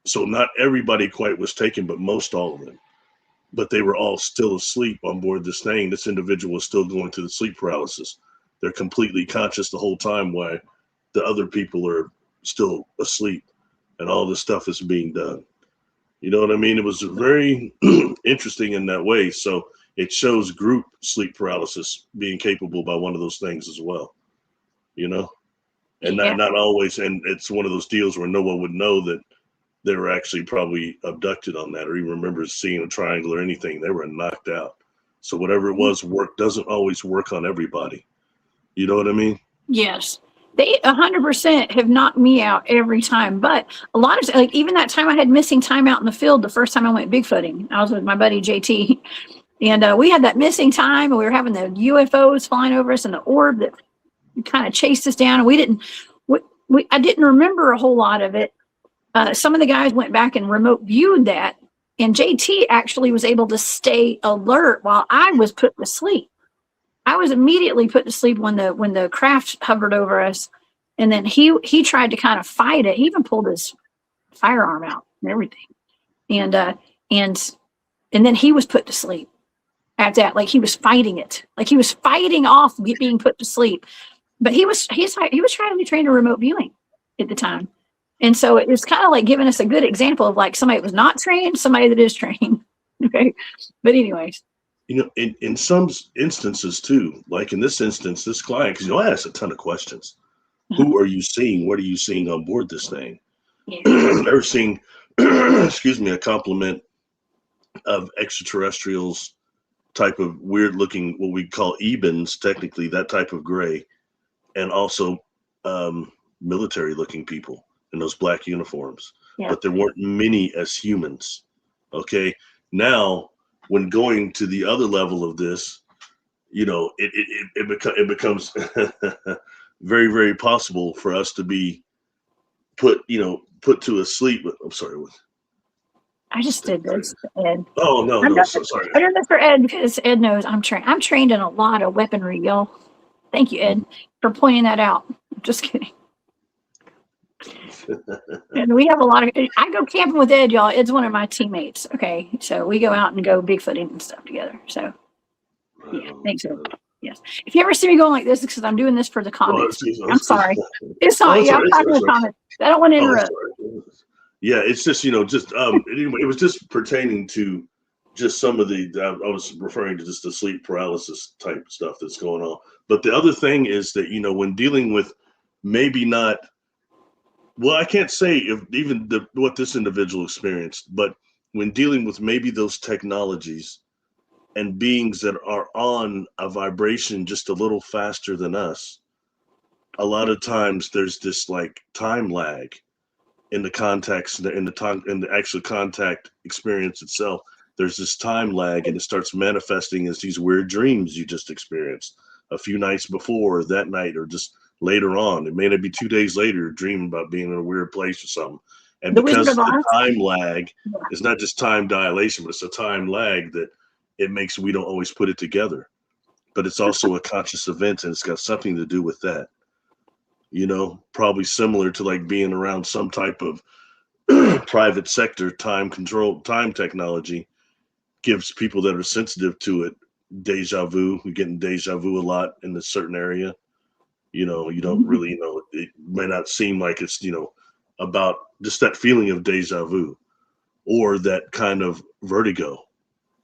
So not everybody quite was taken, but most all of them. But they were all still asleep on board this thing. This individual was still going through the sleep paralysis. They're completely conscious the whole time, while the other people are still asleep, and all this stuff is being done. You know what I mean? It was very interesting in that way. So it shows group sleep paralysis being capable by one of those things as well, you know, and not always. And it's one of those deals where no one would know that they were actually probably abducted on that, or even remember seeing a triangle or anything. They were knocked out. So whatever it was, doesn't always work on everybody. You know what I mean? Yes. They 100% have knocked me out every time. But a lot of, like, even that time I had missing time out in the field, the first time I went Bigfooting, I was with my buddy JT. And we had that missing time, and we were having the UFOs flying over us and the orb that kind of chased us down. And I didn't remember a whole lot of it. Some of the guys went back and remote viewed that. And JT actually was able to stay alert while I was put to sleep. I was immediately put to sleep when the craft hovered over us, and then he tried to kind of fight it. He even pulled his firearm out and everything, and then he was put to sleep at that. Like, he was fighting it, like he was fighting off being put to sleep. But he was trying to be trained in remote viewing at the time, and so it was kind of like giving us a good example of like somebody that was not trained, somebody that is trained. Okay, but anyways. You know, in some instances too, like in this instance, this client, because I asked a ton of questions. Who are you seeing? What are you seeing on board this thing? Yeah. Ever seen, excuse me, a complement of extraterrestrials, type of weird looking, what we call ebens, technically that type of gray, and also military looking people in those black uniforms. Yeah. But there weren't many as humans. Okay, now, when going to the other level of this, you know, it becomes very, very possible for us to be put to a sleep. I'm sorry. I just did this, Ed. Oh no, sorry. I did this for Ed because Ed knows I'm trained. I'm trained in a lot of weaponry, y'all. Thank you, Ed, for pointing that out. I'm just kidding. And we have a lot of, I go camping with Ed, y'all. Ed's one of my teammates. Okay, so we go out and go Bigfooting and stuff together. So yeah, thanks, Ed. Yes. If you ever see me going like this, it's because I'm doing this for the comments. I'm sorry. It's not. Yeah, I'm talking to comments. I don't want to interrupt. Yeah, it's just it was just pertaining to just some of the. I was referring to just the sleep paralysis type stuff that's going on. But the other thing is that when dealing with maybe not. Well, I can't say if even what this individual experienced, but when dealing with maybe those technologies and beings that are on a vibration just a little faster than us, a lot of times there's this like time lag in the context, in the actual contact experience itself. There's this time lag, and it starts manifesting as these weird dreams you just experienced a few nights before, or that night, or just later on. It may not be 2 days later, dreaming about being in a weird place or something. And because the time lag is not just time dilation, but it's a time lag that it makes we don't always put it together. But it's also a conscious event, and it's got something to do with that. Probably similar to like being around some type of private sector time technology gives people that are sensitive to it deja vu. We're getting deja vu a lot in a certain area. You don't really, it may not seem like it's, about just that feeling of deja vu or that kind of vertigo.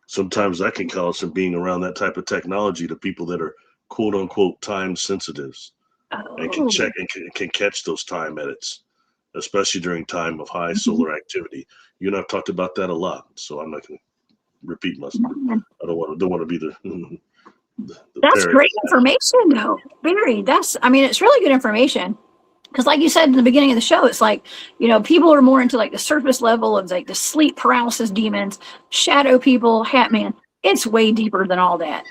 Sometimes that can cause some being around that type of technology to people that are quote unquote time sensitives and can check and can catch those time edits, especially during time of high solar activity. You and I've talked about that a lot, so I'm not going to repeat myself. I don't want to be the that's great information, though, Barry. It's really good information, because like you said in the beginning of the show, it's like, people are more into like the surface level of like the sleep paralysis demons, shadow people, Hat Man. It's way deeper than all that.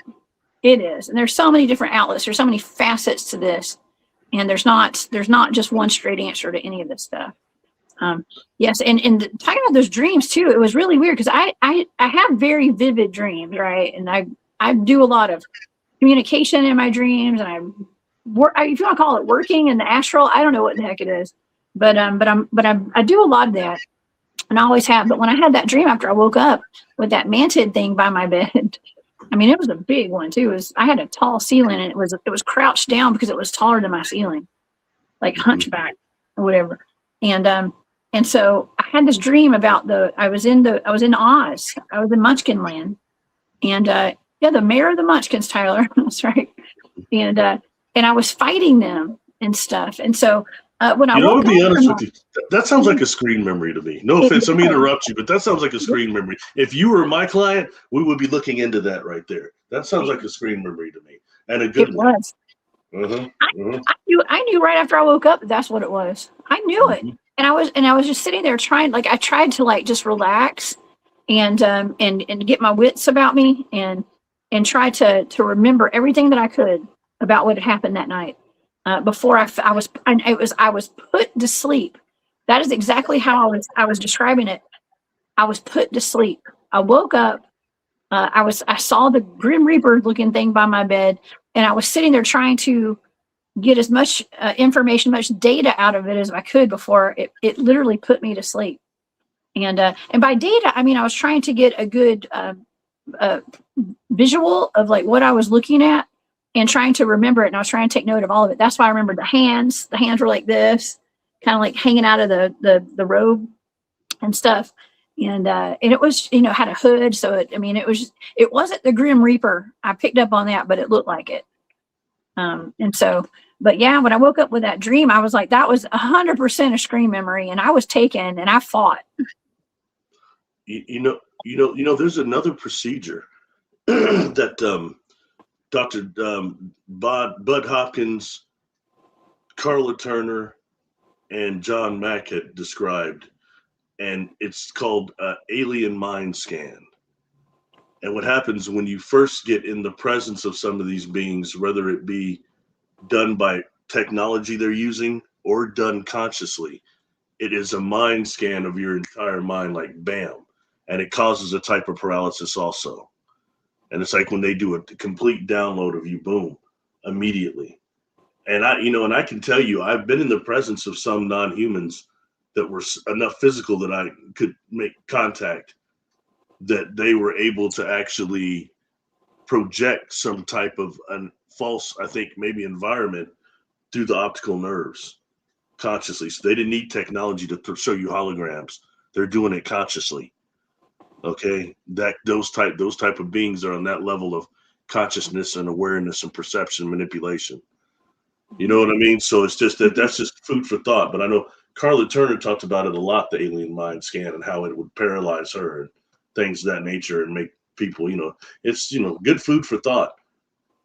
It is, and there's so many different outlets. There's so many facets to this, and there's not just one straight answer to any of this stuff. Yes, and talking about those dreams too, it was really weird because I have very vivid dreams, right? And I do a lot of communication in my dreams, and if you want to call it working in the astral, I don't know what the heck it is, but I do a lot of that, and I always have. But when I had that dream after I woke up with that mantid thing by my bed, it was a big one too. I had a tall ceiling, and it was crouched down because it was taller than my ceiling, like hunchback or whatever. And so I had this dream about I was in Oz. I was in Munchkin Land. And Yeah, the mayor of the Munchkins, Tyler. That's right. And I was fighting them and stuff. And so when I I'm woke gonna be up honest from with you. That sounds like a screen memory to me. No it offense, let me does. interrupt you, but that sounds like a screen memory. If you were my client, we would be looking into that right there. That sounds like a screen memory to me, and a good It one. was. I knew right after I woke up that's what it was. I knew it. And I was just sitting there trying, like I tried to like just relax and get my wits about me and try to remember everything that I could about what had happened that night. Before I was put to sleep. That is exactly how I was describing it. I was put to sleep. I woke up. I saw the Grim Reaper looking thing by my bed, and I was sitting there trying to get as much information, much data out of it as I could before it literally put me to sleep. And by data, I mean I was trying to get a good visual of like what I was looking at and trying to remember it. And I was trying to take note of all of it. That's why I remembered the hands. The hands were like this, kind of like hanging out of the robe and stuff. And it was, had a hood. So it wasn't the Grim Reaper. I picked up on that, but it looked like it. But yeah, when I woke up with that dream, I was like, that was 100% a screen memory. And I was taken and I fought. There's another procedure that Dr. Bud Hopkins, Carla Turner, and John Mack had described, and it's called alien mind scan. And what happens when you first get in the presence of some of these beings, whether it be done by technology they're using or done consciously, it is a mind scan of your entire mind, like bam. And it causes a type of paralysis also. And it's like when they do a complete download of you, boom, immediately. And I can tell you, I've been in the presence of some non-humans that were enough physical that I could make contact, that they were able to actually project some type of false, I think maybe environment through the optical nerves consciously. So they didn't need technology to show you holograms. They're doing it consciously. Okay, that those type of beings are on that level of consciousness and awareness and perception manipulation. You know what I mean? So it's just that's just food for thought. But I know Carla Turner talked about it a lot, the alien mind scan, and how it would paralyze her and things of that nature and make people, it's good food for thought.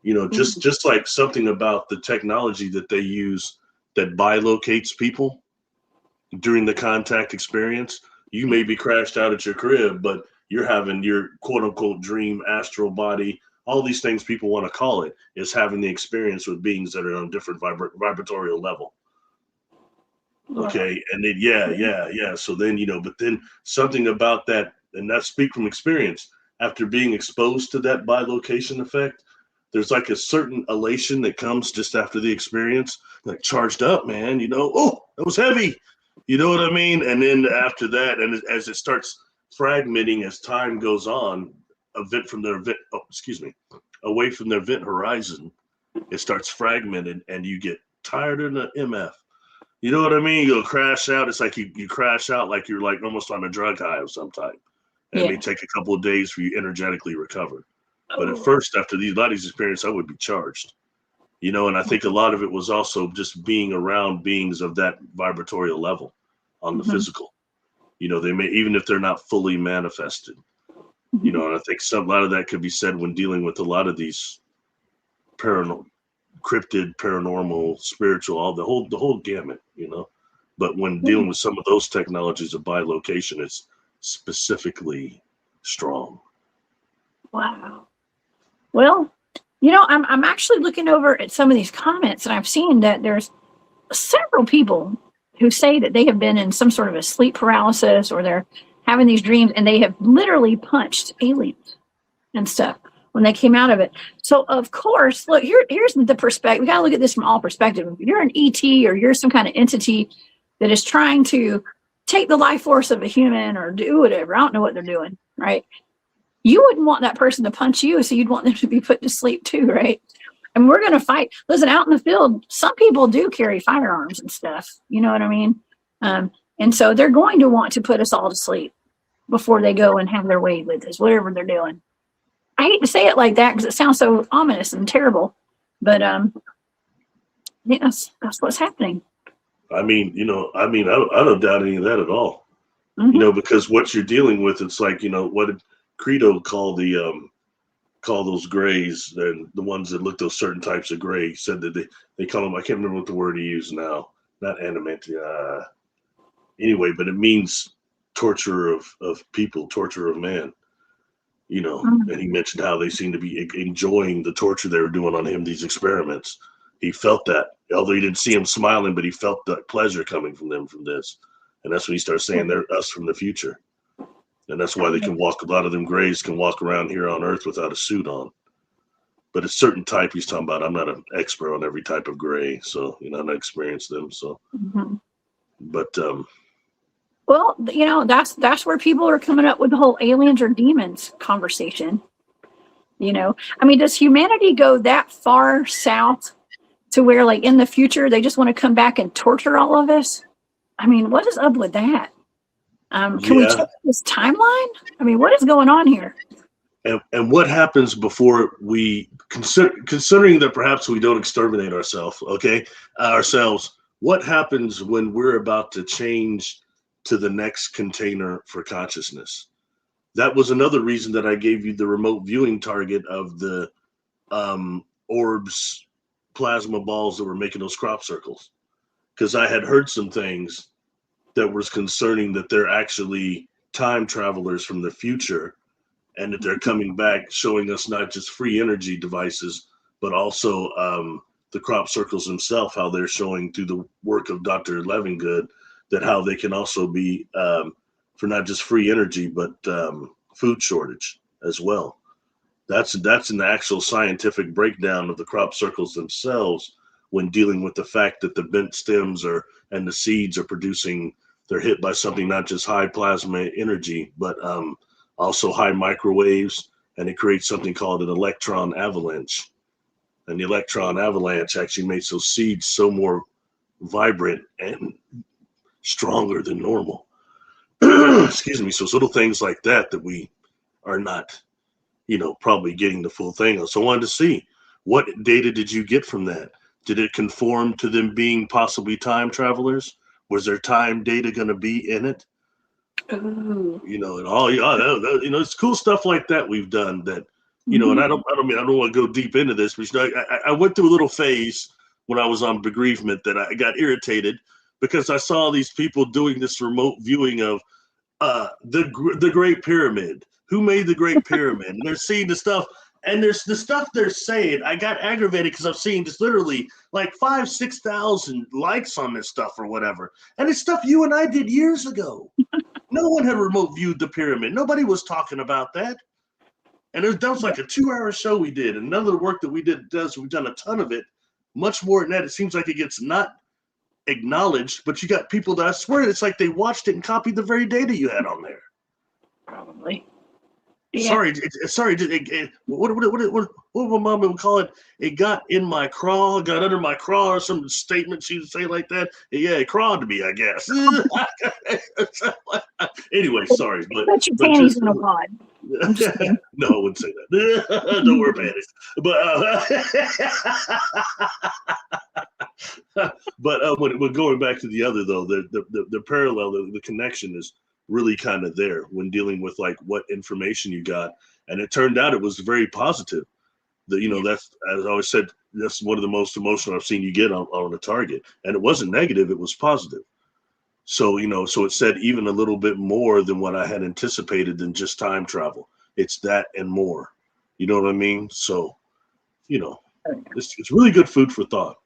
Just like something about the technology that they use that bilocates people during the contact experience. You may be crashed out at your crib, but you're having your quote unquote dream astral body. All these things people want to call it is having the experience with beings that are on a different vibratorial level. Okay. And then, yeah. So then, but then something about that, and that speak from experience, after being exposed to that bilocation effect, there's like a certain elation that comes just after the experience, like charged up, man, oh, that was heavy. You know what I mean? And then after that, and as it starts fragmenting as time goes on, away from their vent horizon, it starts fragmented and you get tired of the MF. You know what I mean? You'll crash out. It's like you crash out like you're like almost on a drug high of some type. And it may take a couple of days for you energetically recover. But at first, after a lot of these experiences, I would be charged. And I think a lot of it was also just being around beings of that vibratorial level on the physical. They may, even if they're not fully manifested, and I think a lot of that could be said when dealing with a lot of these cryptid, paranormal, spiritual, all the whole gamut, but when dealing with some of those technologies of bilocation, it's specifically strong. Wow. Well, I'm actually looking over at some of these comments and I've seen that there's several people who say that they have been in some sort of a sleep paralysis or they're having these dreams and they have literally punched aliens and stuff when they came out of it. So of course, look, here's the perspective. We got to look at this from all perspectives. If you're an ET or you're some kind of entity that is trying to take the life force of a human or do whatever, I don't know what they're doing, right? You wouldn't want that person to punch you, so you'd want them to be put to sleep too, right? And we're going to fight. Listen, out in the field, some people do carry firearms and stuff. You know what I mean? And so they're going to want to put us all to sleep before they go and have their way with us, whatever they're doing. I hate to say it like that because it sounds so ominous and terrible, but I think that's what's happening. I mean, I don't doubt any of that at all. Mm-hmm. Because what you're dealing with, it's like, what did Credo call those grays, and the ones that look those certain types of gray, said that they call them, I can't remember what the word he used now, not animate. Anyway, but it means torture of people, torture of man. Mm-hmm. And he mentioned how they seem to be enjoying the torture they were doing on him, these experiments. He felt that, although he didn't see him smiling, but he felt that pleasure coming from them from this. And that's when he starts saying they're us from the future. And that's why they can walk, a lot of them grays can walk around here on Earth without a suit on. But a certain type he's talking about. I'm not an expert on every type of gray, so I'm not experienced them. So, but well, that's where people are coming up with the whole aliens or demons conversation. I mean, does humanity go that far south to where, like, in the future they just want to come back and torture all of us? I mean, what is up with that? Can we check this timeline? I mean, what is going on here? And what happens before we considering that perhaps we don't exterminate ourselves? What happens when we're about to change to the next container for consciousness? That was another reason that I gave you the remote viewing target of the orbs, plasma balls that were making those crop circles, because I had heard some things that was concerning that they're actually time travelers from the future, and that they're coming back showing us not just free energy devices, but also the crop circles themselves, how they're showing through the work of Dr. Levingood that how they can also be for not just free energy, but food shortage as well. That's an actual scientific breakdown of the crop circles themselves when dealing with the fact that the bent stems and the seeds are producing, they're hit by something not just high plasma energy, but also high microwaves, and it creates something called an electron avalanche. And the electron avalanche actually makes those seeds so more vibrant and stronger than normal. Excuse me. So it's little things like that we are not, probably getting the full thing of. So I wanted to see, what data did you get from that? Did it conform to them being possibly time travelers? Was there time data going to be in it? Ooh. And all, it's cool stuff like that we've done that, and I don't want to go deep into this, but I went through a little phase when I was on bereavement that I got irritated because I saw these people doing this remote viewing of the Great Pyramid. Who made the Great Pyramid? And they're seeing the stuff, and there's the stuff they're saying. I got aggravated because I'm seeing just literally like 6,000 likes on this stuff or whatever, and it's stuff you and I did years ago. No one had remote viewed the pyramid. Nobody was talking about that. And that was like a 2-hour show we did. And none of the work that we did we've done a ton of it, much more than that. It seems like it gets not acknowledged, but you got people that I swear it's like they watched it and copied the very data you had on there. Probably. Yeah. Sorry. What my mom would call it? It got in my craw, got under my craw, or some statement she would say like that. Yeah, it crawled me, I guess. Anyway, sorry, but your panties in a wad. I'm just kidding. No, I wouldn't say that. Don't wear panties. But when going back to the other though, the parallel, the connection is really kind of there when dealing with like what information you got, and it turned out it was very positive. That's, as I always said, that's one of the most emotional I've seen you get on a target, and it wasn't negative, it was positive. So so it said even a little bit more than what I had anticipated than just time travel. It's that and more. You know what I mean? So it's really good food for thought.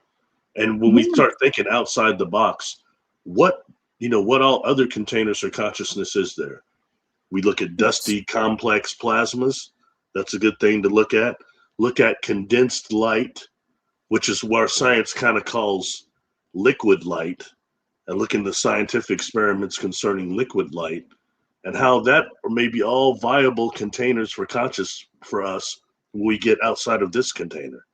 And when we start thinking outside the box, what all other containers for consciousness is there? We look at dusty, complex plasmas. That's a good thing to look at. Look at condensed light, which is what science kind of calls liquid light, and look into scientific experiments concerning liquid light and how that are maybe all viable containers for conscious for us when we get outside of this container,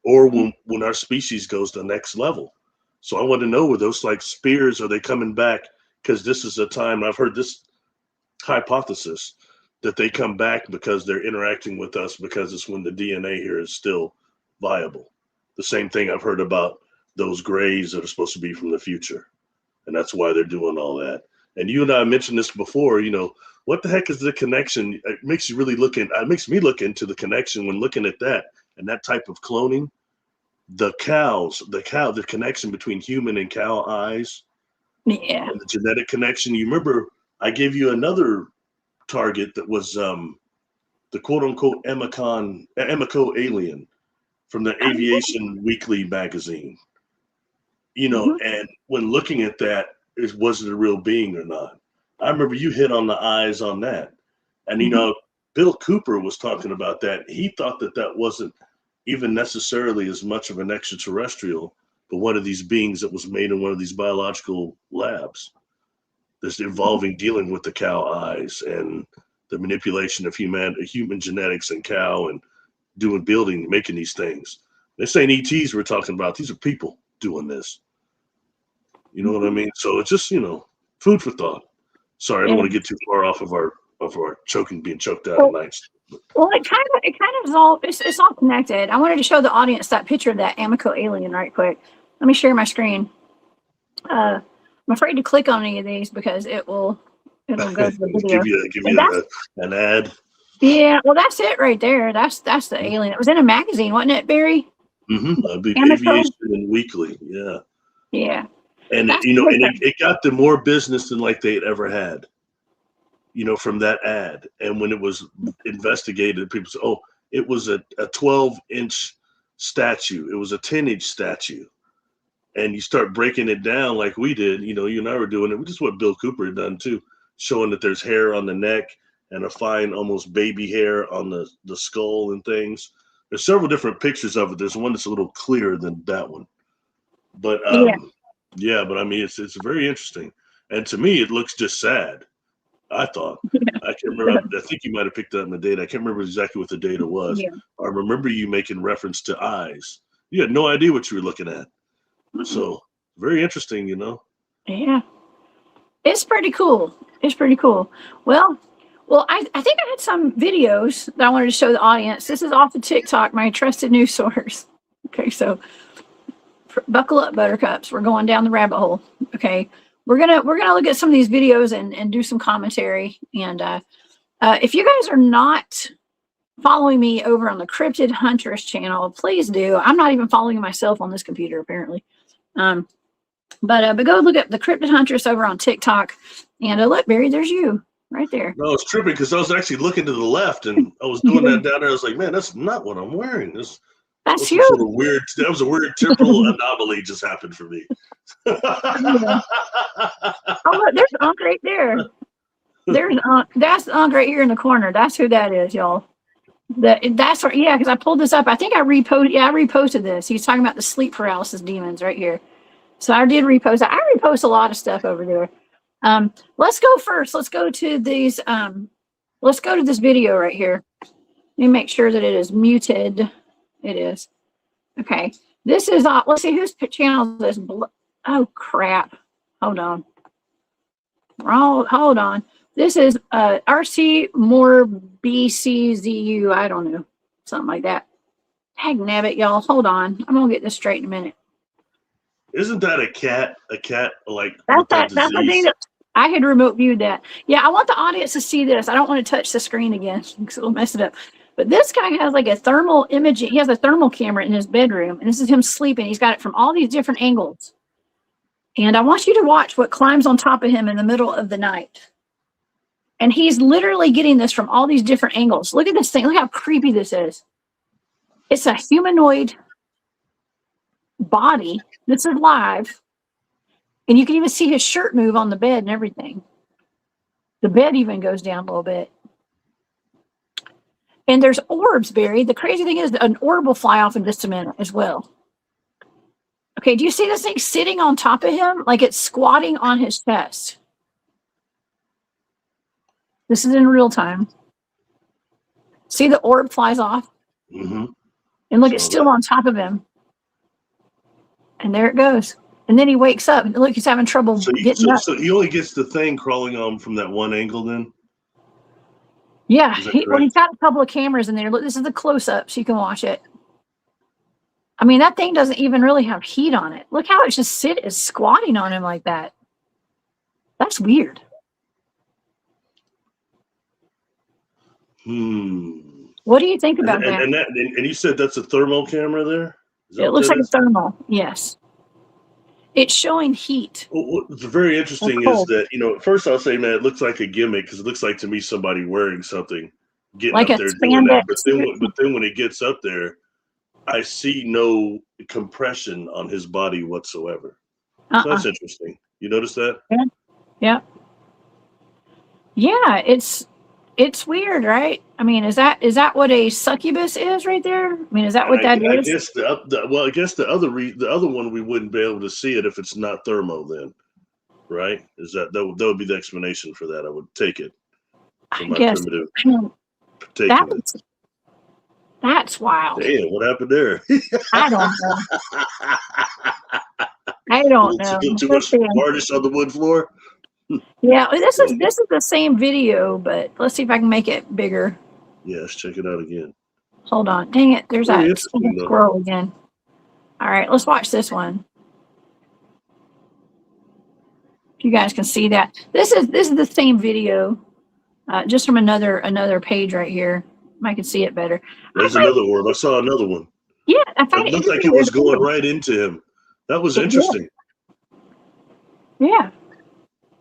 or when our species goes to the next level. So I want to know, were those like spears? Are they coming back? Because this is a time, I've heard this hypothesis, that they come back because they're interacting with us because it's when the DNA here is still viable. The same thing I've heard about those grays that are supposed to be from the future. And that's why they're doing all that. And you and I mentioned this before, you know, what the heck is the connection? It makes you really look it makes me look into the connection when looking at that and that type of cloning. The connection between human and cow eyes. Yeah. And the genetic connection. You remember I gave you another target that was the quote unquote Emiko alien from the Aviation Weekly magazine. You know, and when looking at that, was it a real being or not? I remember you hit on the eyes on that. And, you know, Bill Cooper was talking about that. He thought that that wasn't even necessarily as much of an extraterrestrial, but one of these beings that was made in one of these biological labs. This evolving dealing with the cow eyes and the manipulation of human genetics and cow and making these things. This ain't ETs we're talking about. These are people doing this. You know what I mean? So it's just, you know, food for thought. Sorry, I don't want to get too far off of our being choked out at night. Well, it kind of is all it's all connected. I wanted to show the audience that picture of that Emiko alien right quick. Let me share my screen. I'm afraid to click on any of these because it'll go to the video. give you an ad. Yeah, well, that's it right there. That's the alien. It was in a magazine, wasn't it, Barry? Aviation Weekly. Yeah. Yeah. And it got them more business than like they'd ever had. You know, from that ad. And when it was investigated, people said, oh, it was a 12-inch statue. It was a 10-inch statue. And you start breaking it down like we did, you know, you and I were doing it, which is what Bill Cooper had done too, showing that there's hair on the neck and a fine, almost baby hair on the skull and things. There's several different pictures of it. There's one that's a little clearer than that one. But yeah, but I mean, it's very interesting. And to me, it looks just sad. I thought. I can't remember. I think you might have picked up the data. I can't remember exactly what the data was. Yeah. I remember you making reference to eyes. You had no idea what you were looking at. So very interesting, you know. Yeah. It's pretty cool. It's pretty cool. Well, I think I had some videos that I wanted to show the audience. This is off of TikTok, my trusted news source. Okay, so buckle up, buttercups. We're going down the rabbit hole. Okay. We're gonna look at some of these videos and do some commentary. And if you guys are not following me over on the Cryptid Huntress channel, please do. I'm not even following myself on this computer apparently. But go look at the Cryptid Huntress over on TikTok. And look, Barry, there's you right there. No, it's tripping because I was actually looking to the left and I was doing that down there. I was like, man, that's not what I'm wearing. That's you. Sort of weird. That was a weird temporal anomaly just happened for me. Oh, look, there's Unc right there. There's Unc. That's Unc right here in the corner. That's who that is, y'all. That's what, yeah, because I pulled this up. I think I reposted this. He's talking about the sleep paralysis demons right here. So I did repost that. I repost a lot of stuff over there. Let's go first. Let's go to these. Let's go to this video right here. Let me make sure that it is muted. It is. Okay. This is, let's see whose channel is this. Oh, crap. Hold on. Hold on. This is RC more BCZU. I don't know. Something like that. Heck nabbit, y'all. Hold on. I'm going to get this straight in a minute. Isn't that a cat? A cat like that's the thing that I had remote viewed that. Yeah, I want the audience to see this. I don't want to touch the screen again because it'll mess it up. But this guy has like a thermal imaging. He has a thermal camera in his bedroom, and this is him sleeping. He's got it from all these different angles. And I want you to watch what climbs on top of him in the middle of the night. And he's literally getting this from all these different angles. Look at this thing. Look how creepy this is. It's a humanoid body. This is live. And you can even see his shirt move on the bed and everything. The bed even goes down a little bit. And there's orbs, Barry. The crazy thing is an orb will fly off in just a minute as well. Okay, do you see this thing sitting on top of him? Like it's squatting on his chest. This is in real time. See the orb flies off? Mm-hmm. And look, it's still on top of him. And there it goes. And then he wakes up and look, he's having trouble getting up. So he only gets the thing crawling on from that one angle then? Yeah, Is that well, correct? he's got a couple of cameras in there. Look, this is the close-up, so you can watch it. I mean, that thing doesn't even really have heat on it. Look how it's just is squatting on him like that. That's weird. What do you think about that? And you said that's a thermal camera there? It looks like a thermal. Yes. It's showing heat. Well, what's very interesting is that, at first I'll say, man, it looks like a gimmick because it looks like to me somebody wearing something, getting like up there doing that. But then when it gets up there, I see no compression on his body whatsoever. So that's interesting. You notice that? Yeah. Yeah, it's weird, right? I mean, is that what a succubus is right there? I mean, is that what that is? I guess the other one we wouldn't be able to see it if it's not thermo then, right? That would be the explanation for that. I would take it. I guess. That's wild. Damn, what happened there? I don't know. I don't know. Too much varnish on the wood floor. Yeah, this is the same video, but let's see if I can make it bigger. Yeah, let's check it out again. Hold on. Dang it. There's that squirrel again. All right, let's watch this one. If you guys can see that. This is the same video, just from another page right here. I can see it better. There's another orb. I saw another one. Yeah, I find it looked like it was going right into him. That was interesting. Yeah.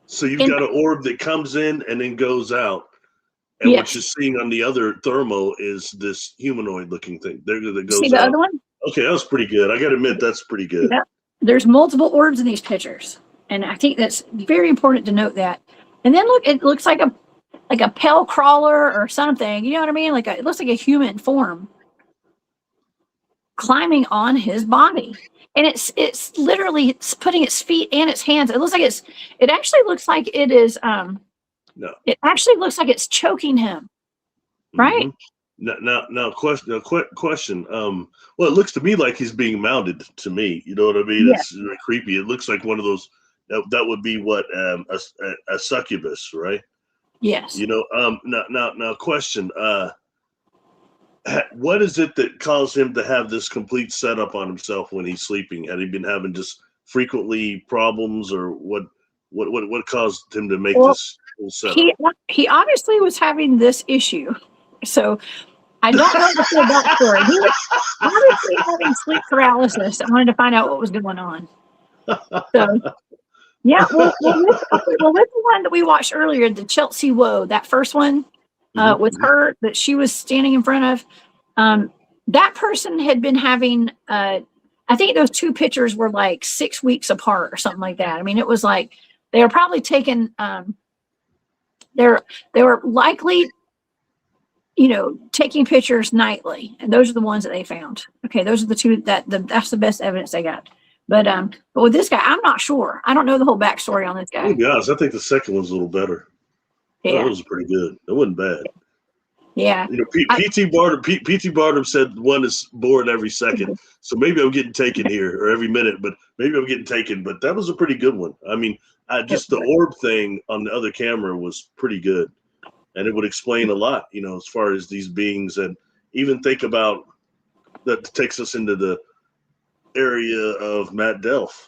So you've got an orb that comes in and then goes out. And what you're seeing on the other thermo is this humanoid-looking thing. That goes see the other one? Okay, that was pretty good. I got to admit, that's pretty good. Yeah. There's multiple orbs in these pictures. And I think that's very important to note that. And then look, it looks like a pale crawler or something. You know what I mean? It looks like a human form climbing on his body. And it's literally putting its feet and its hands. It looks like it actually looks like it is no. It actually looks like it's choking him. Right? Now question. Well, it looks to me like he's being mounted to me. You know what I mean? Yeah. It's really creepy. It looks like one of those that would be what a succubus, right? Yes. Now question. What is it that caused him to have this complete setup on himself when he's sleeping? Had he been having just frequently problems, or what caused him to make this whole setup? He obviously was having this issue, so I don't know the full backstory. He was obviously having sleep paralysis. I wanted to find out what was going on. So, yeah. Well, with the one that we watched earlier, the Chelsea Woe, that first one. With her that she was standing in front of, that person had been having, I think those two pictures were like 6 weeks apart or something like that. I mean, it was like, they were probably taken, they were likely, taking pictures nightly. And those are the ones that they found. Okay. Those are the two that's the best evidence they got. But with this guy, I'm not sure. I don't know the whole backstory on this guy. To be honest, I think the second one's a little better. Yeah. That was pretty good. It wasn't bad. Yeah. P.T. Barnum said one is born every second. So maybe I'm getting taken here, or every minute, but maybe I'm getting taken. But that was a pretty good one. I mean, just the orb thing on the other camera was pretty good. And it would explain a lot, as far as these beings. And even think about, that takes us into the area of Matt Delph,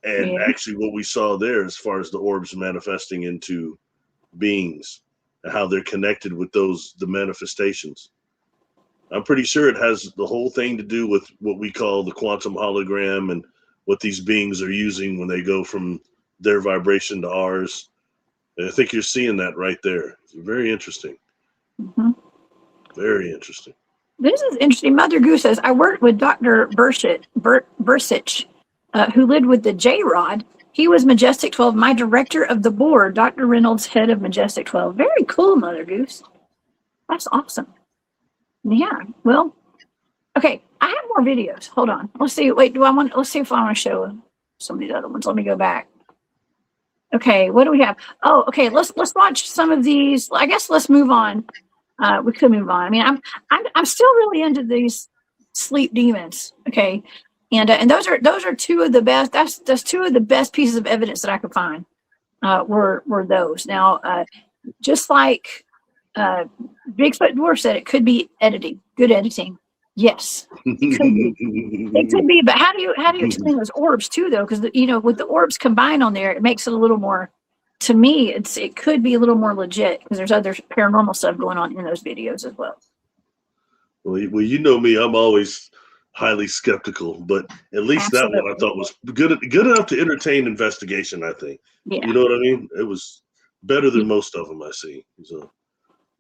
and actually what we saw there as far as the orbs manifesting into beings and how they're connected with the manifestations. I'm pretty sure it has the whole thing to do with what we call the quantum hologram and what these beings are using when they go from their vibration to ours. And I think you're seeing that right there. It's very interesting. Mm-hmm. Very interesting. This is interesting. Mother Goose says, I worked with Dr. Bursich, who lived with the J-Rod. He was Majestic 12, my director of the board, Dr. Reynolds, head of Majestic 12. Very cool, Mother Goose. That's awesome. Yeah, well, okay, I have more videos. Hold on. Let's see. Wait, let's see if I want to show some of these other ones. Let me go back. Okay, what do we have? Oh, okay, let's watch some of these. I guess let's move on. We could move on. I mean, I'm still really into these sleep demons. Okay. And those are two of the best. That's two of the best pieces of evidence that I could find. Were those now? Just like Bigfoot Dwarf said it could be editing, good editing. Yes, it could be. It could be, but how do you explain those orbs too, though? Because with the orbs combined on there, it makes it a little more. To me, it could be a little more legit because there's other paranormal stuff going on in those videos as well. Well, you know me, I'm always highly skeptical, but at least Absolutely. That one I thought was good enough to entertain investigation. I think. Yeah. You know what I mean? It was better than most of them I see. So,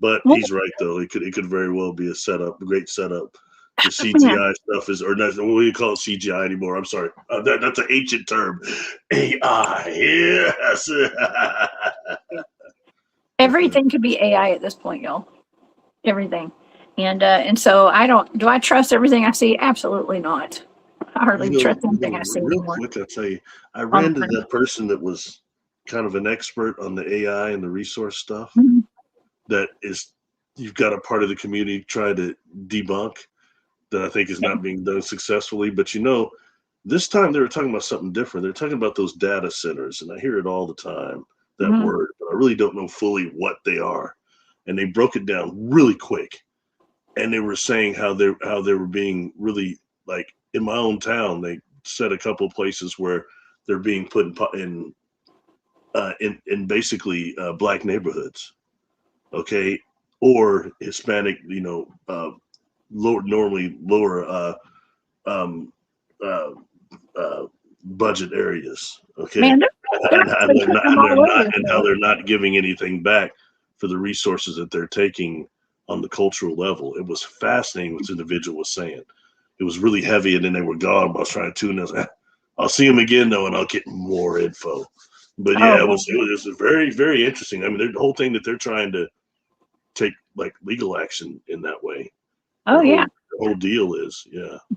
but he's right though. It could very well be a great setup. The CGI stuff is, or not, what do you call it CGI anymore? I'm sorry. That's an ancient term. AI. Yes. Everything could be AI at this point, y'all. Everything. And so do I trust everything I see? Absolutely not. I hardly trust anything I see real anymore. Quick, I'll tell you, I ran into that person that was kind of an expert on the AI and the resource stuff. Mm-hmm. That is, you've got a part of the community trying to debunk that I think is not being done successfully. But this time they were talking about something different. They're talking about those data centers, and I hear it all the time, that word, but I really don't know fully what they are. And they broke it down really quick. And they were saying how they were being really, like, in my own town, they said a couple of places where they're being put in basically black neighborhoods, okay, or Hispanic, normally lower budget areas, okay. Man, and how they're not giving anything back for the resources that they're taking on the cultural level. It was fascinating what the individual was saying. It was really heavy, and then they were gone. I was trying to tune in. I'll see them again though, and I'll get more info. But yeah, it was very, very interesting. I mean, the whole thing that they're trying to take like legal action in that way. The whole deal is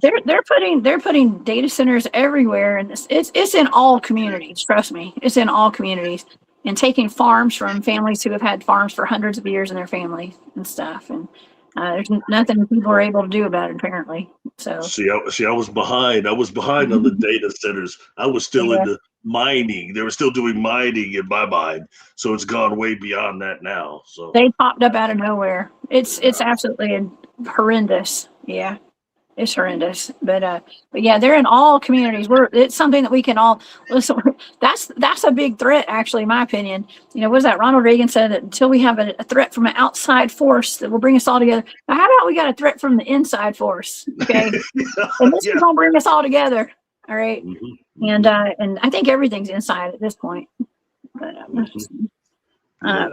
they're putting data centers everywhere, and it's in all communities. Trust me, it's in all communities, and taking farms from families who have had farms for hundreds of years in their family and stuff. And there's nothing people are able to do about it apparently. So I was behind. On the data centers. I was still into mining. They were still doing mining in my mind. So it's gone way beyond that now. So they popped up out of nowhere. It's absolutely horrendous. Yeah, it's horrendous. But yeah, they're in all communities. It's something that we can all listen. That's a big threat, actually, in my opinion. What was that? Ronald Reagan said that until we have a threat from an outside force that will bring us all together. Now, how about we got a threat from the inside force? Okay, and this is gonna bring us all together. All right, and I think everything's inside at this point. But I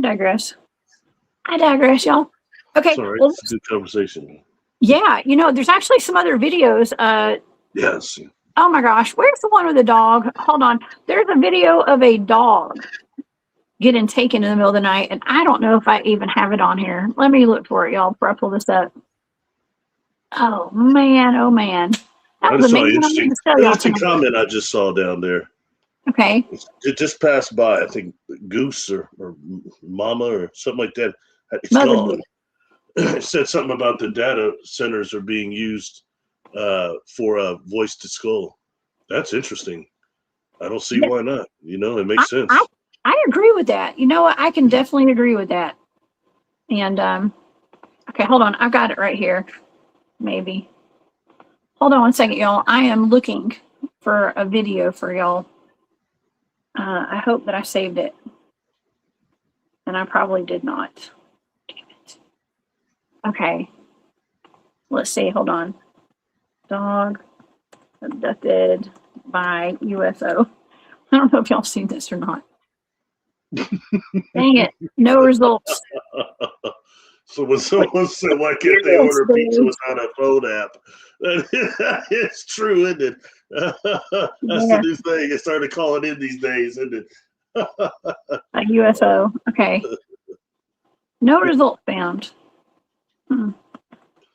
digress. Y'all. Okay, sorry, it's a good conversation. Yeah, there's actually some other videos. Yes. Oh my gosh, where's the one with the dog? Hold on. There's a video of a dog getting taken in the middle of the night, and I don't know if I even have it on here. Let me look for it, y'all, before I pull this up. Oh man. That was amazing. Interesting comment I just saw down there. Okay. It just passed by. I think Goose or Mama or something like that. It's gone. It said something about the data centers are being used for a voice to skull. That's interesting. I don't see why not. It makes sense. I agree with that. I can definitely agree with that. And okay, hold on. I've got it right here. Maybe. Hold on one second, y'all. I am looking for a video for y'all. I hope that I saved it. And I probably did not. Okay, let's see. Hold on. Dog abducted by UFO. I don't know if y'all seen this or not. Dang it. No results. So when someone said, why can't they order pizza without a phone app? It's true, isn't it? That's the new thing. It started calling in these days, isn't it? A UFO. Okay. No result found.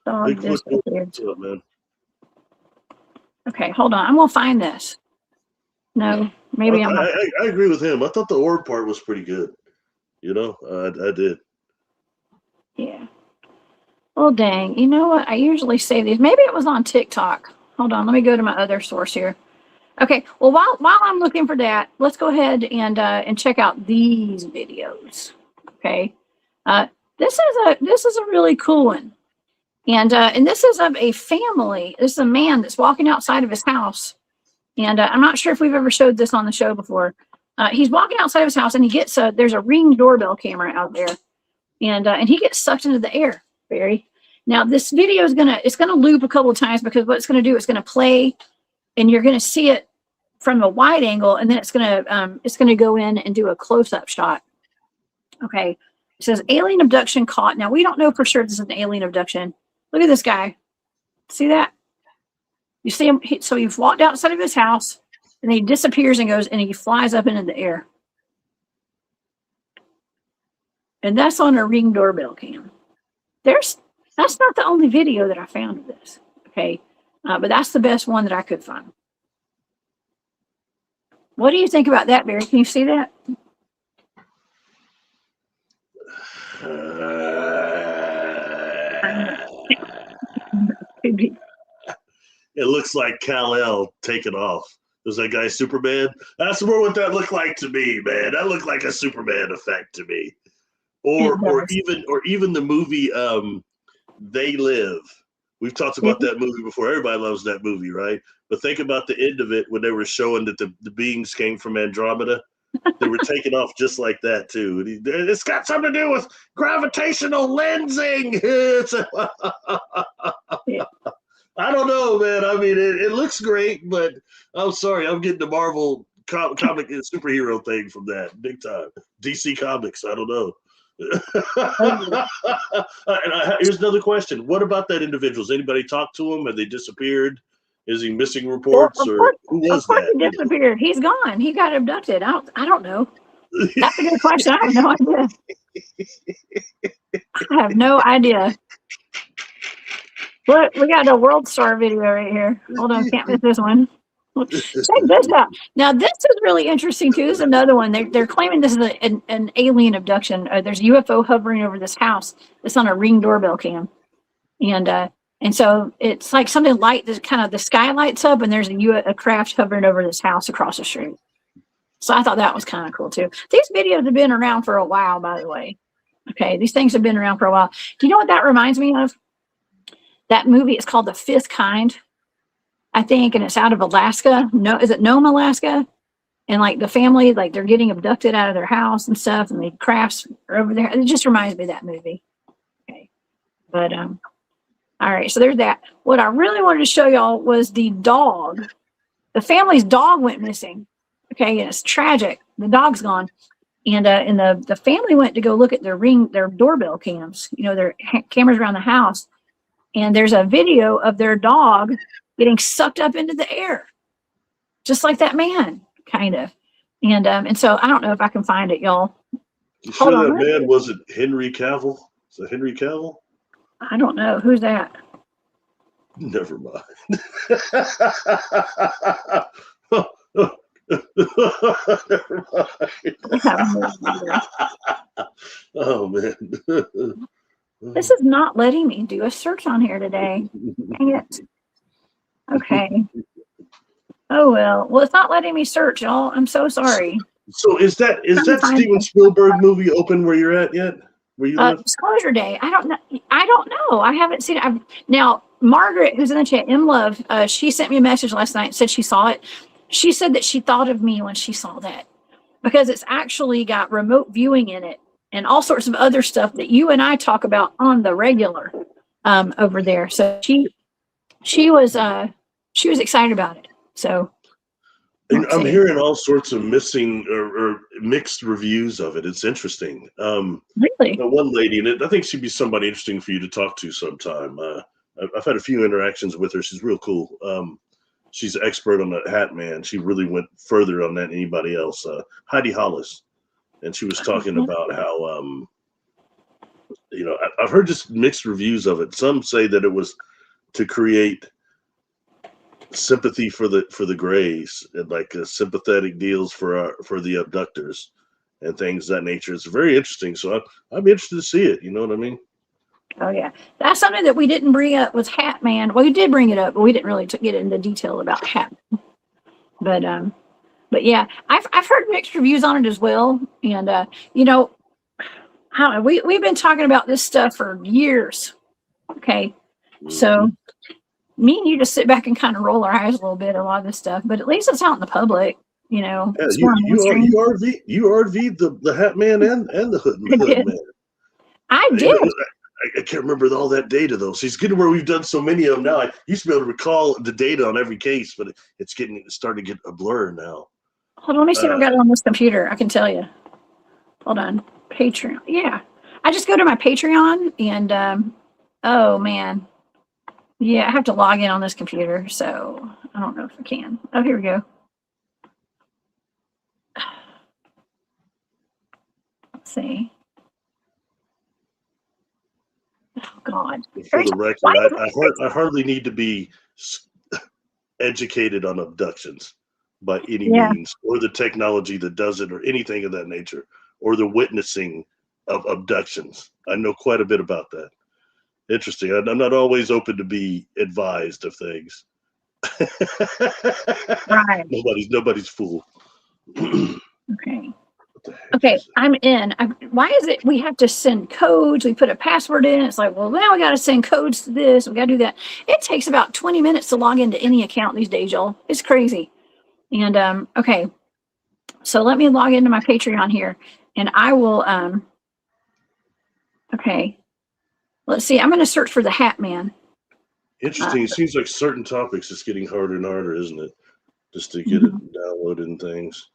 Dog disappeared. Okay, hold on. I'm gonna find this. No, maybe I'm not. I agree with him. I thought the orb part was pretty good. I did. Yeah. Well, dang. You know what? I usually save these. Maybe it was on TikTok. Hold on. Let me go to my other source here. Okay. Well, while I'm looking for that, let's go ahead and check out these videos. Okay. This is a really cool one. And this is of a family. This is a man that's walking outside of his house. And I'm not sure if we've ever showed this on the show before. He's walking outside of his house and he gets there's a Ring doorbell camera out there. And he gets sucked into the air, Barry. Now this video is gonna loop a couple of times because what it's gonna do, it's gonna play and you're gonna see it from a wide angle, and then it's gonna go in and do a close-up shot. Okay. It says alien abduction caught. Now we don't know for sure this is an alien abduction. Look at this guy. See that? You see him? So he's walked outside of his house, and then he disappears and goes, and he flies up into the air. And that's on a Ring doorbell cam. That's not the only video that I found of this. Okay, but that's the best one that I could find. What do you think about that, Barry? Can you see that? It looks like Kal-El taking off. Was that guy Superman? That's more what that looked like to me, man. That looked like a Superman effect to me. Or even the movie They Live. We've talked about that movie before. Everybody loves that movie, right? But think about the end of it when they were showing that the beings came from Andromeda. They were taking off just like that too. And it's got something to do with gravitational lensing. I don't know, man. I mean, it looks great, but I'm sorry. I'm getting the Marvel comic and superhero thing from that big time. DC Comics. I don't know. Here's another question. What about that individual? Has anybody talked to him? Have they disappeared? Is he missing reports, or who was that? He disappeared. He's gone. He got abducted. I don't know. That's a good question. I have no idea. I have no idea. Look, we got a World Star video right here. Hold on, can't miss this one. Check this out. Now, this is really interesting too. This is another one. They're claiming this is an alien abduction. There's a UFO hovering over this house. It's on a Ring doorbell cam, and so it's like something light. That kind of the sky lights up, and there's a craft hovering over this house across the street. So I thought that was kind of cool too. These videos have been around for a while, by the way. Okay, these things have been around for a while. Do you know what that reminds me of? That movie is called The Fifth Kind, I think, and it's out of Alaska. No, is it Nome, Alaska? And like the family, like they're getting abducted out of their house and stuff, and the crafts are over there. It just reminds me of that movie. Okay, but all right. So there's that. What I really wanted to show y'all was the dog. The family's dog went missing. Okay, and it's tragic. The dog's gone, and the family went to go look at their doorbell cams. You know, their cameras around the house. And there's a video of their dog getting sucked up into the air, just like that man, kind of. And so I don't know if I can find it, y'all. You sure that man wasn't Henry Cavill? Is it Henry Cavill? I don't know. Who's that? Never mind. Never mind. Oh, man. This is not letting me do a search on here today. Dang it. Okay. Oh, well, it's not letting me search, y'all. I'm so sorry. So is that Steven Spielberg movie open where you're at yet? Where you live? Disclosure Day. I don't know. I haven't seen it. Now, Margaret, who's in the chat, M Love, she sent me a message last night and said she saw it. She said that she thought of me when she saw that because it's actually got remote viewing in it and all sorts of other stuff that you and I talk about on the regular over there. So she was excited about it. So and I'm hearing all sorts of missing or mixed reviews of it. It's interesting. Really? One lady, and I think she'd be somebody interesting for you to talk to sometime. I've had a few interactions with her. She's real cool. She's an expert on the Hat Man. She really went further on that than anybody else. Heidi Hollis. And she was talking about how, I've heard just mixed reviews of it. Some say that it was to create sympathy for the Greys and like sympathetic deals for the abductors and things of that nature. It's very interesting. So I'd be interested to see it. You know what I mean? Oh yeah, that's something that we didn't bring up was Hat Man. Well, we did bring it up, but we didn't really get into detail about Hat. But yeah, I've heard mixed reviews on it as well, and we've been talking about this stuff for years. Okay. So me and you just sit back and kind of roll our eyes a little bit at a lot of this stuff, but at least it's out in the public, you know. Yeah, It's more mainstream. you RV'd the Hat Man and the Hood Man. I did. I can't remember all that data though. So it's getting where we've done so many of them now. I used to be able to recall the data on every case, but it's starting to get a blur now. Hold on, let me see what I got on this computer. I can tell you. Hold on. Patreon. Yeah. I just go to my Patreon and oh man. Yeah, I have to log in on this computer, so I don't know if I can. Oh, here we go. Let's see. Oh God. For the record, I hardly need to be educated on abductions by any means, or the technology that does it, or anything of that nature, or the witnessing of abductions. I know quite a bit about that. Interesting. I'm not always open to be advised of things. Right. Nobody's fool. Okay. Okay, I'm in. Why is it we have to send codes? We put a password in. It's like, well, now we got to send codes to this. We got to do that. It takes about 20 minutes to log into any account these days, y'all. It's crazy. And okay, so let me log into my Patreon here, and I will. Okay, let's see. I'm going to search for the Hat Man. Interesting. It seems like certain topics is getting harder and harder, isn't it? Just to get it downloaded and things.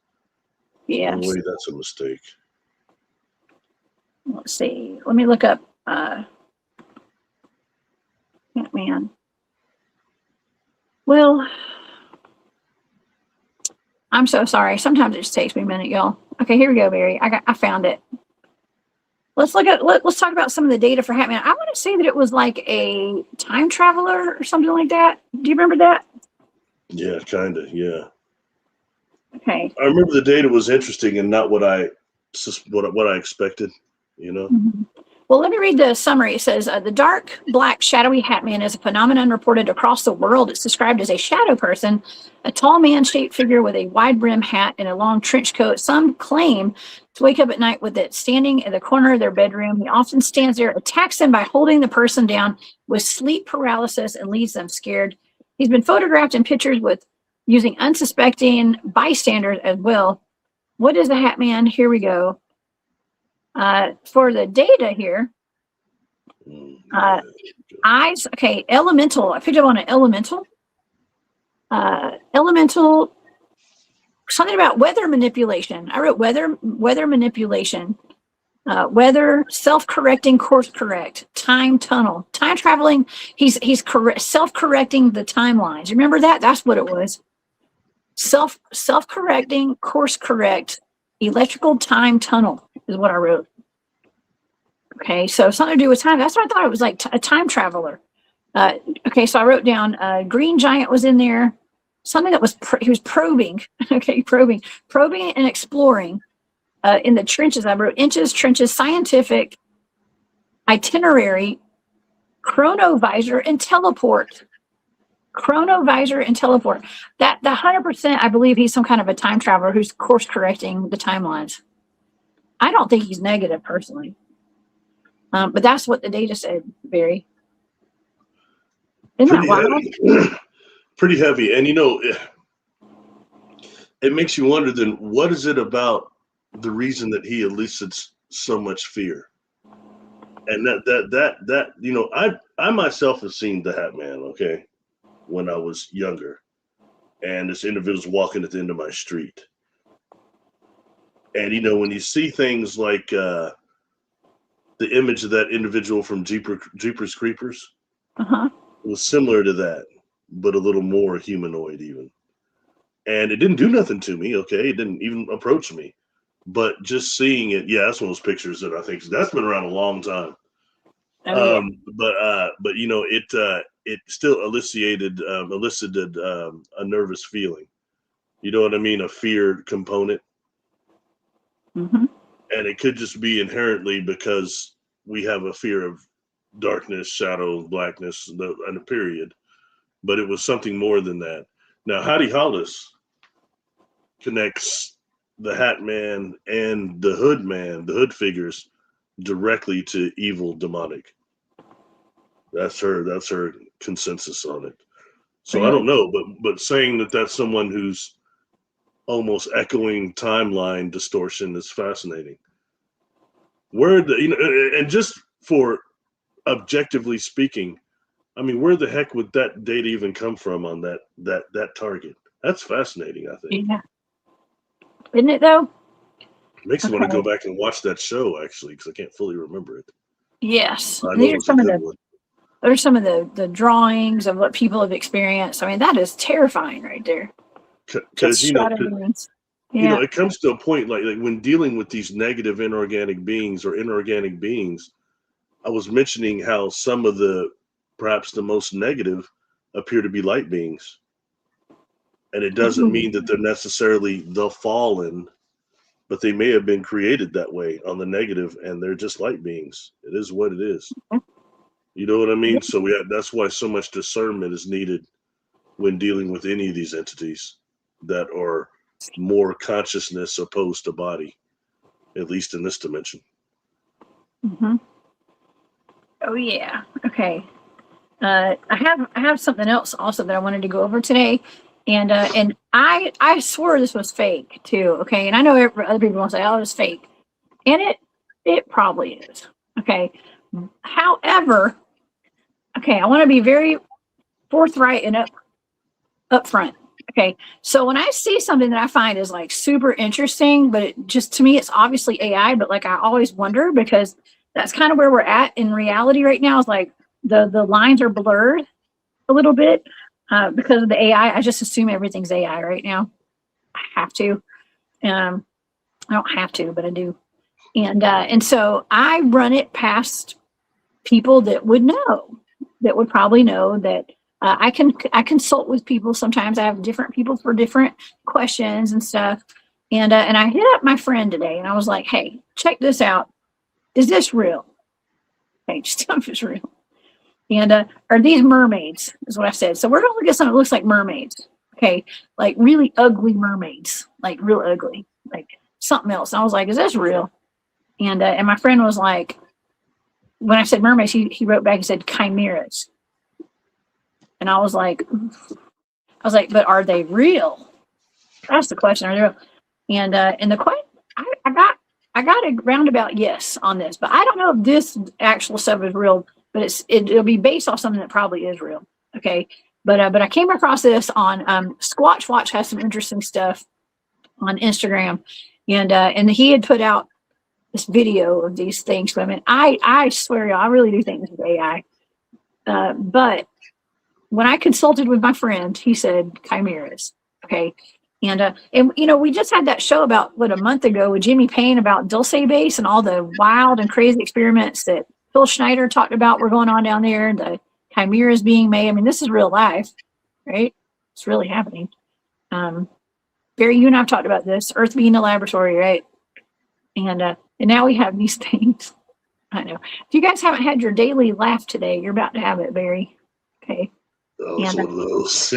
Yeah. No way, that's a mistake. Let's see. Let me look up Hat Man. Well, I'm so sorry. Sometimes it just takes me a minute, y'all. Okay, here we go, Barry. I found it. Let's talk about some of the data for Hat Man. I want to say that it was like a time traveler or something like that. Do you remember that? Yeah, kind of. Yeah. Okay. I remember the data was interesting and not what I expected. You know. Mm-hmm. Well, let me read the summary. It says, the dark, black, shadowy Hat Man is a phenomenon reported across the world. It's described as a shadow person, a tall man-shaped figure with a wide-brim hat and a long trench coat. Some claim to wake up at night with it standing in the corner of their bedroom. He often stands there, attacks them by holding the person down with sleep paralysis and leaves them scared. He's been photographed in pictures with using unsuspecting bystanders as well. What is the Hat Man? Here we go. For the data here, eyes, okay, elemental. I picked up on an elemental. Elemental, something about weather manipulation. I wrote weather manipulation, weather, self-correcting, course correct, time tunnel, time traveling. He's self-correcting the timelines. Remember that? That's what it was. Self-correcting, course correct, electrical time tunnel is what I wrote. Okay, so something to do with time. That's what I thought. It was like a time traveler. Okay, so I wrote down Green Giant was in there. Something that was he was probing. Okay, probing and exploring in the trenches. I wrote inches, trenches, scientific, itinerary, chronovisor, and teleport. Chronovisor and teleport. That the 100%. I believe he's some kind of a time traveler who's course correcting the timelines. I don't think he's negative personally. But that's what the data said, Barry. Isn't that wild? Pretty heavy. And, you know, it makes you wonder then, what is it about the reason that he elicits so much fear? And that you know, I myself have seen the Hat Man, okay, when I was younger. And this individual's walking at the end of my street. And, you know, when you see things like the image of that individual from Jeepers Creepers was similar to that, but a little more humanoid even. And it didn't do nothing to me, okay? It didn't even approach me. But just seeing it, yeah, that's one of those pictures that I think that's been around a long time. Oh, yeah. But you know, it still elicited a nervous feeling. You know what I mean? A fear component. Mm-hmm. And it could just be inherently because we have a fear of darkness, shadow, blackness, and a period. But it was something more than that. Now, Howdy Hollis connects the Hat Man and the Hood Man, the Hood figures, directly to evil, demonic. That's her consensus on it. So I don't know, but saying that that's someone who's almost echoing timeline distortion is fascinating. Where the and just for objectively speaking, I mean, where the heck would that data even come from on that target? That's fascinating, I think. Yeah. Isn't it though? Makes me want to go back and watch that show actually, because I can't fully remember it. Yes. I know it was a good one. There's some of the drawings of what people have experienced. I mean, that is terrifying right there. Because it comes to a point like when dealing with these negative inorganic beings or inorganic beings, I was mentioning how some of perhaps the most negative appear to be light beings. And it doesn't mean that they're necessarily the fallen, but they may have been created that way on the negative, and they're just light beings. It is what it is. You know what I mean? So that's why so much discernment is needed when dealing with any of these entities that are more consciousness opposed to body, at least in this dimension. Mm-hmm. Oh yeah. Okay. I have something else also that I wanted to go over today, and I swore this was fake too. Okay, and I know other people will say, "Oh, it's fake," and it probably is. Okay. However, okay, I want to be very forthright and upfront. Okay, so when I see something that I find is like super interesting, but to me, it's obviously AI, but like I always wonder, because that's kind of where we're at in reality right now, is like the lines are blurred a little bit because of the AI. I just assume everything's AI right now. I have to. I don't have to, but I do. And so I run it past people that would probably know that. I consult with people sometimes. I have different people for different questions and stuff. And I hit up my friend today, and I was like, "Hey, check this out. Is this real? Hey, just tell me if it's real. And are these mermaids?" Is what I said. So we're gonna get something that looks like mermaids. Okay, like really ugly mermaids, like real ugly, like something else. And I was like, "Is this real?" And my friend was like, when I said mermaids, he wrote back and said chimeras. And I was like, "But are they real?" That's the question. Are they real? And the question, I got a roundabout yes on this, but I don't know if this actual stuff is real. But it'll be based off something that probably is real. Okay, but I came across this on Squatch Watch has some interesting stuff on Instagram, and he had put out this video of these things. But I mean, I swear, y'all, I really do think this is AI. But when I consulted with my friend, he said chimeras. Okay. And we just had that show about a month ago with Jimmy Payne about Dulce Base and all the wild and crazy experiments that Phil Schneider talked about were going on down there, and the chimeras being made. I mean, this is real life, right? It's really happening. Barry, you and I've talked about this, Earth being a laboratory, right? And now we have these things. I know. If you guys haven't had your daily laugh today, you're about to have it, Barry. Okay. It's one of those.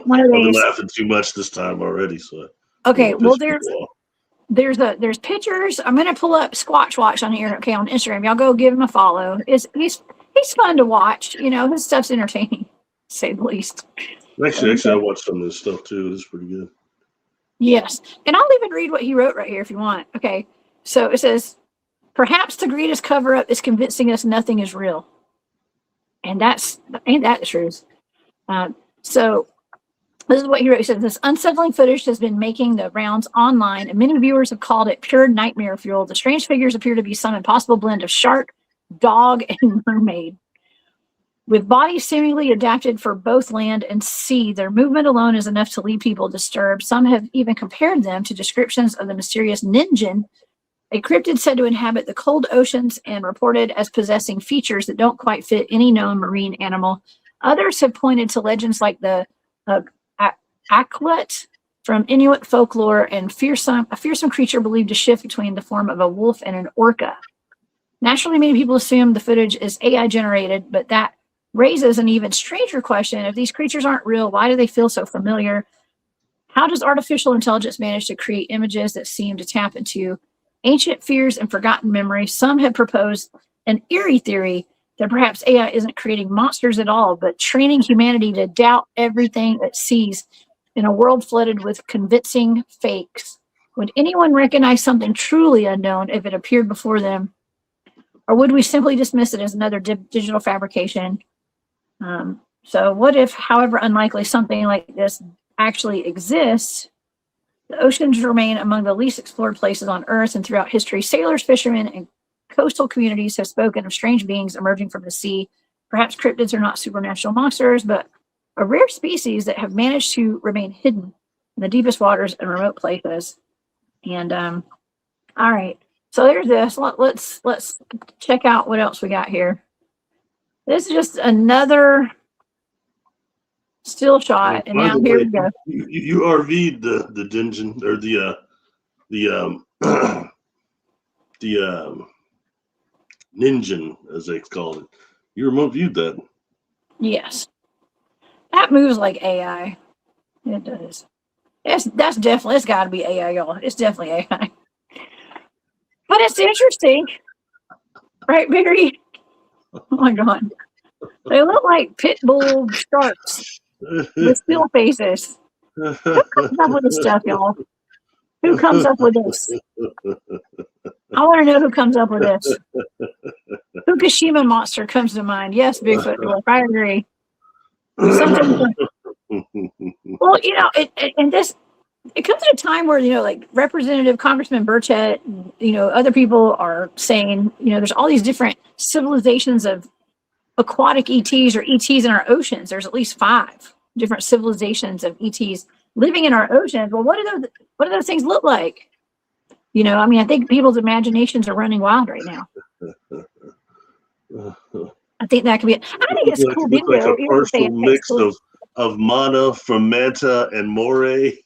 One of these. I've been laughing too much this time already. So okay, well there's pictures. I'm gonna pull up Squatch Watch on here. Okay, on Instagram. Y'all go give him a follow. He's fun to watch. His stuff's entertaining, to say the least. Actually, I watched some of this stuff too. It's pretty good. Yes, and I'll even read what he wrote right here if you want. Okay, so it says, "Perhaps the greatest cover-up is convincing us nothing is real." And ain't that the truth? So this is what he wrote. He said, "This unsettling footage has been making the rounds online, and many viewers have called it pure nightmare fuel. The strange figures appear to be some impossible blend of shark, dog, and mermaid. With bodies seemingly adapted for both land and sea, their movement alone is enough to leave people disturbed. Some have even compared them to descriptions of the mysterious Ninjin, a cryptid said to inhabit the cold oceans and reported as possessing features that don't quite fit any known marine animal. Others have pointed to legends like the Aquatic from Inuit folklore and a fearsome creature believed to shift between the form of a wolf and an orca. Naturally, many people assume the footage is AI generated, but that raises an even stranger question. If these creatures aren't real, why do they feel so familiar? How does artificial intelligence manage to create images that seem to tap into ancient fears and forgotten memories. Some have proposed an eerie theory that perhaps AI isn't creating monsters at all, but training humanity to doubt everything it sees in a world flooded with convincing fakes. Would anyone recognize something truly unknown if it appeared before them? Or would we simply dismiss it as another digital fabrication? So what if, however unlikely, something like this actually exists? The oceans remain among the least explored places on Earth, and throughout history, sailors, fishermen, and coastal communities have spoken of strange beings emerging from the sea. Perhaps cryptids are not supernatural monsters, but a rare species that have managed to remain hidden in the deepest waters and remote places. And all right, so there's this. Let's check out what else we got here. This is just another still shot, and now here we go. You RV'd the dungeon or the Ninja, as they called it. You remote viewed that. Yes, that moves like AI. It does. That's definitely, it's got to be AI, y'all. It's definitely AI. But it's interesting, right, Barry? Oh my God, they look like pit bull sharks with still faces. Who comes up with this stuff, y'all? Who comes up with this? I want to know who comes up with this. Fukushima monster comes to mind. Yes, Bigfoot dwarf. I agree. Something. Well, you know, it comes at a time where, you know, like Representative Congressman Burchett, you know, other people are saying, you know, there's all these different civilizations of aquatic ETs or ETs in our oceans. There's at least 5 different civilizations of ETs living in our oceans. Well, what do those things look like? You know, I mean, I think people's imaginations are running wild right now. I think that could be it. I think it's a cool video. Like a partial mix of mana from Manta and Moray.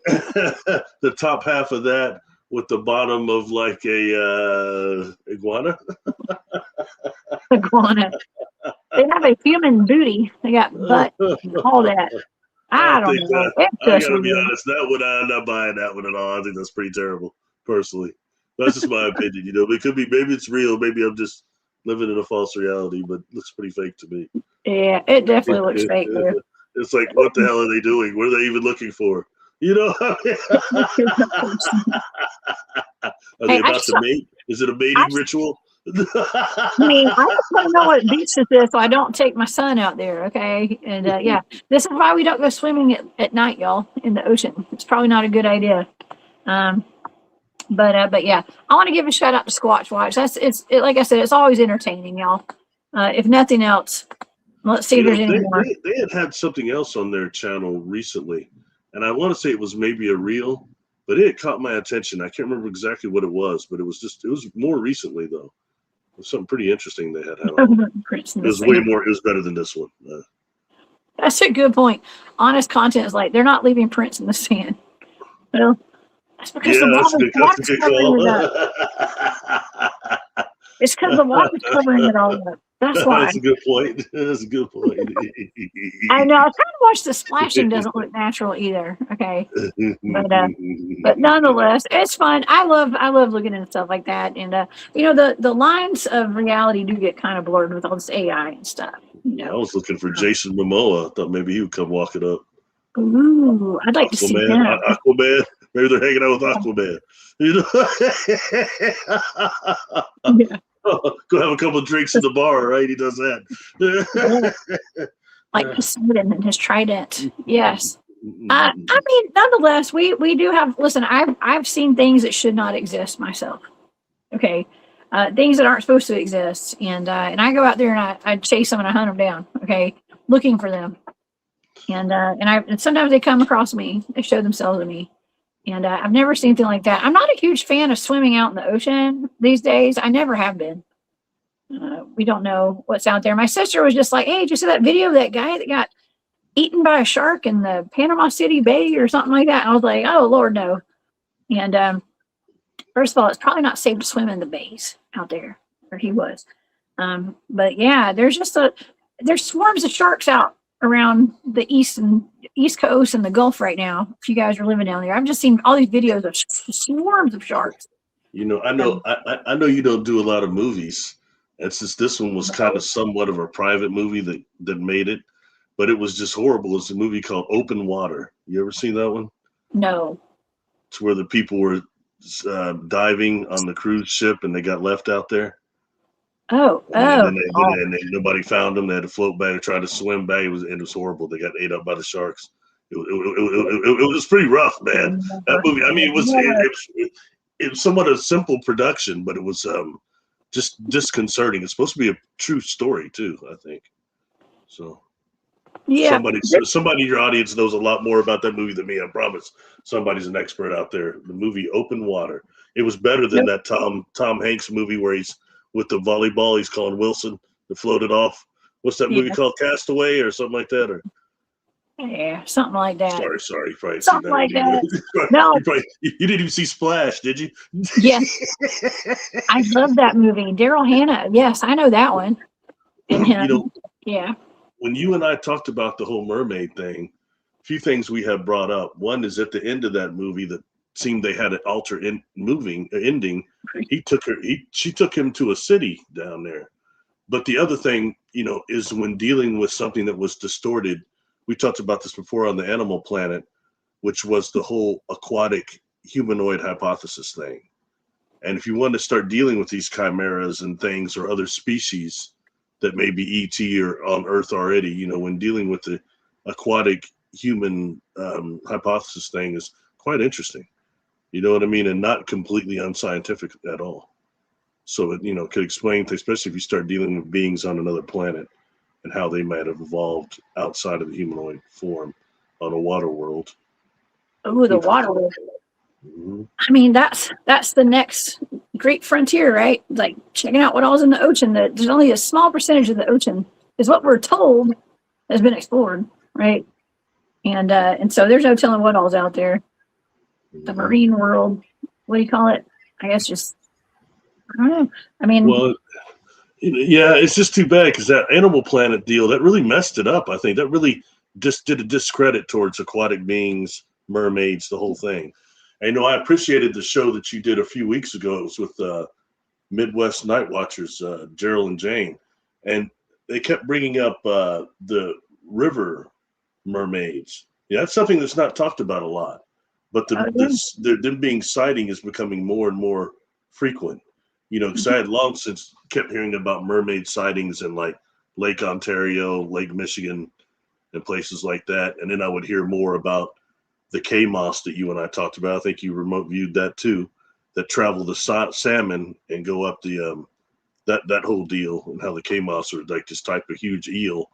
The top half of that with the bottom of like a iguana. Iguana. They have a human booty. They got butt. All that. I don't know. I gotta be honest. That one, I'm not buying that one at all. I think that's pretty terrible, personally. That's just my opinion. You know, it could be. Maybe it's real. Maybe I'm just living in a false reality, but it looks pretty fake to me. Yeah, it definitely looks fake. Dude. It's like, what the hell are they doing? What are they even looking for? You know, are they about to mate? Is it a mating ritual? I mean, I just want to know what beach this is, so I don't take my son out there. Okay, and yeah, this is why we don't go swimming at night, y'all, in the ocean. It's probably not a good idea. But yeah, I want to give a shout out to Squatch Watch. Like I said, it's always entertaining, y'all. If nothing else, let's see if there's any more. They had something else on their channel recently, and I want to say it was maybe a reel, but it caught my attention. I can't remember exactly what it was, but it was more recently though. It was something pretty interesting they had on. It was way more. It was better than this one. That's a good point. Honest content is like they're not leaving prints in the sand. Well, that's because the water's covering it up. It's because the water's covering it all up. That's why. That's a good point. That's a good point. I know. I kind of watch the splashing doesn't look natural either. Okay, but nonetheless, it's fun. I love looking at stuff like that, and you know, the lines of reality do get kind of blurred with all this AI and stuff. You know, I was looking for Jason Momoa. I thought maybe he would come walk it up. Ooh, I'd like to see him. Aquaman. Maybe they're hanging out with Aquaman. You know. Yeah. Go have a couple of drinks in the bar, right? He does that. Like Poseidon and his trident. Yes. I mean, nonetheless, we do have. Listen, I've seen things that should not exist myself. Okay, things that aren't supposed to exist, and I go out there and I chase them and I hunt them down. Okay, looking for them, and sometimes they come across me. They show themselves to me. And I've never seen anything like that. I'm not a huge fan of swimming out in the ocean these days. I never have been. We don't know what's out there. My sister was just like, hey, did you see that video of that guy that got eaten by a shark in the Panama City Bay or something like that? And I was like, oh, Lord, no. And first of all, it's probably not safe to swim in the bays out there where he was. But yeah, there's swarms of sharks out around the East Coast and the Gulf right now. If you guys are living down there, I've just seen all these videos of swarms of sharks. You know, I know you don't do a lot of movies, and since this one was kind of somewhat of a private movie that made it, but it was just horrible. It's a movie called Open Water. You ever seen that one? No. It's where the people were diving on the cruise ship and they got left out there. And nobody found them. They had to float back and try to swim back. It was horrible. They got ate up by the sharks. It was pretty rough, man. That movie. I mean, it was somewhat a simple production, but it was just disconcerting. It's supposed to be a true story too, I think. So yeah, somebody in your audience knows a lot more about that movie than me. I promise. Somebody's an expert out there. The movie Open Water. It was better than that Tom Hanks movie where he's with the volleyball. He's calling Wilson that floated off. What's that movie called? Castaway or something like that? Or yeah, something like that. Sorry, probably something like that. No, you didn't even see Splash, did you? Yes, I love that movie. Daryl Hannah. Yes, I know that one. And him. You know, yeah. When you and I talked about the whole mermaid thing, a few things we have brought up. One is at the end of that movie that seemed they had an ending. She took him to a city down there. But the other thing, you know, is when dealing with something that was distorted. We talked about this before on the Animal Planet, which was the whole aquatic humanoid hypothesis thing. And if you want to start dealing with these chimeras and things or other species that may be ET or on Earth already, you know, when dealing with the aquatic human hypothesis thing is quite interesting. You know what I mean? And not completely unscientific at all. So it, you know, could explain things, especially if you start dealing with beings on another planet and how they might have evolved outside of the humanoid form on a water world. Oh, the water world. Mm-hmm. I mean, that's the next great frontier, right? Like checking out what all's in the ocean. There's only a small percentage of the ocean is what we're told has been explored, right? And so there's no telling what all's out there. The marine world, what do you call it? I guess just, I don't know. I mean, well, yeah, it's just too bad because that Animal Planet deal, that really messed it up. I think that really just did a discredit towards aquatic beings, mermaids, the whole thing. And, you know, I appreciated the show that you did a few weeks ago. It was with Midwest Night Watchers, Gerald and Jane. And they kept bringing up the river mermaids. Yeah, that's something that's not talked about a lot. But them being sighting is becoming more and more frequent. You know, because I had long since kept hearing about mermaid sightings in like Lake Ontario, Lake Michigan, and places like that. And then I would hear more about the K-Moss that you and I talked about. I think you remote viewed that too, that travel the salmon and go up the that whole deal, and how the K-Moss are like this type of huge eel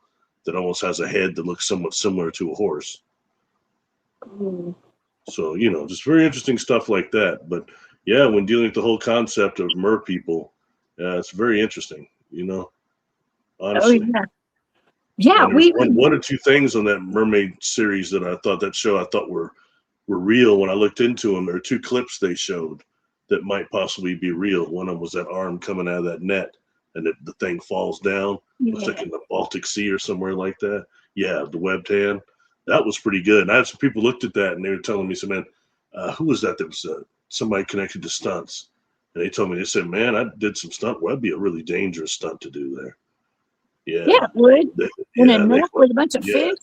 that almost has a head that looks somewhat similar to a horse. So, you know, just very interesting stuff like that. But yeah, when dealing with the whole concept of mer people, it's very interesting, you know, honestly. Oh, yeah. Yeah, one or two things on that mermaid series that I thought were real when I looked into them. There are two clips they showed that might possibly be real. One of them was that arm coming out of that net and the thing falls down. Yeah. It's like in the Baltic Sea or somewhere like that. Yeah, the webbed hand. That was pretty good. And I had some people looked at that and they were telling me, man, who was that? That was somebody connected to stunts. And they told me, they said, man, I did some stunt. Well, that'd be a really dangerous stunt to do there. Yeah, it would. In a net with a bunch of fish.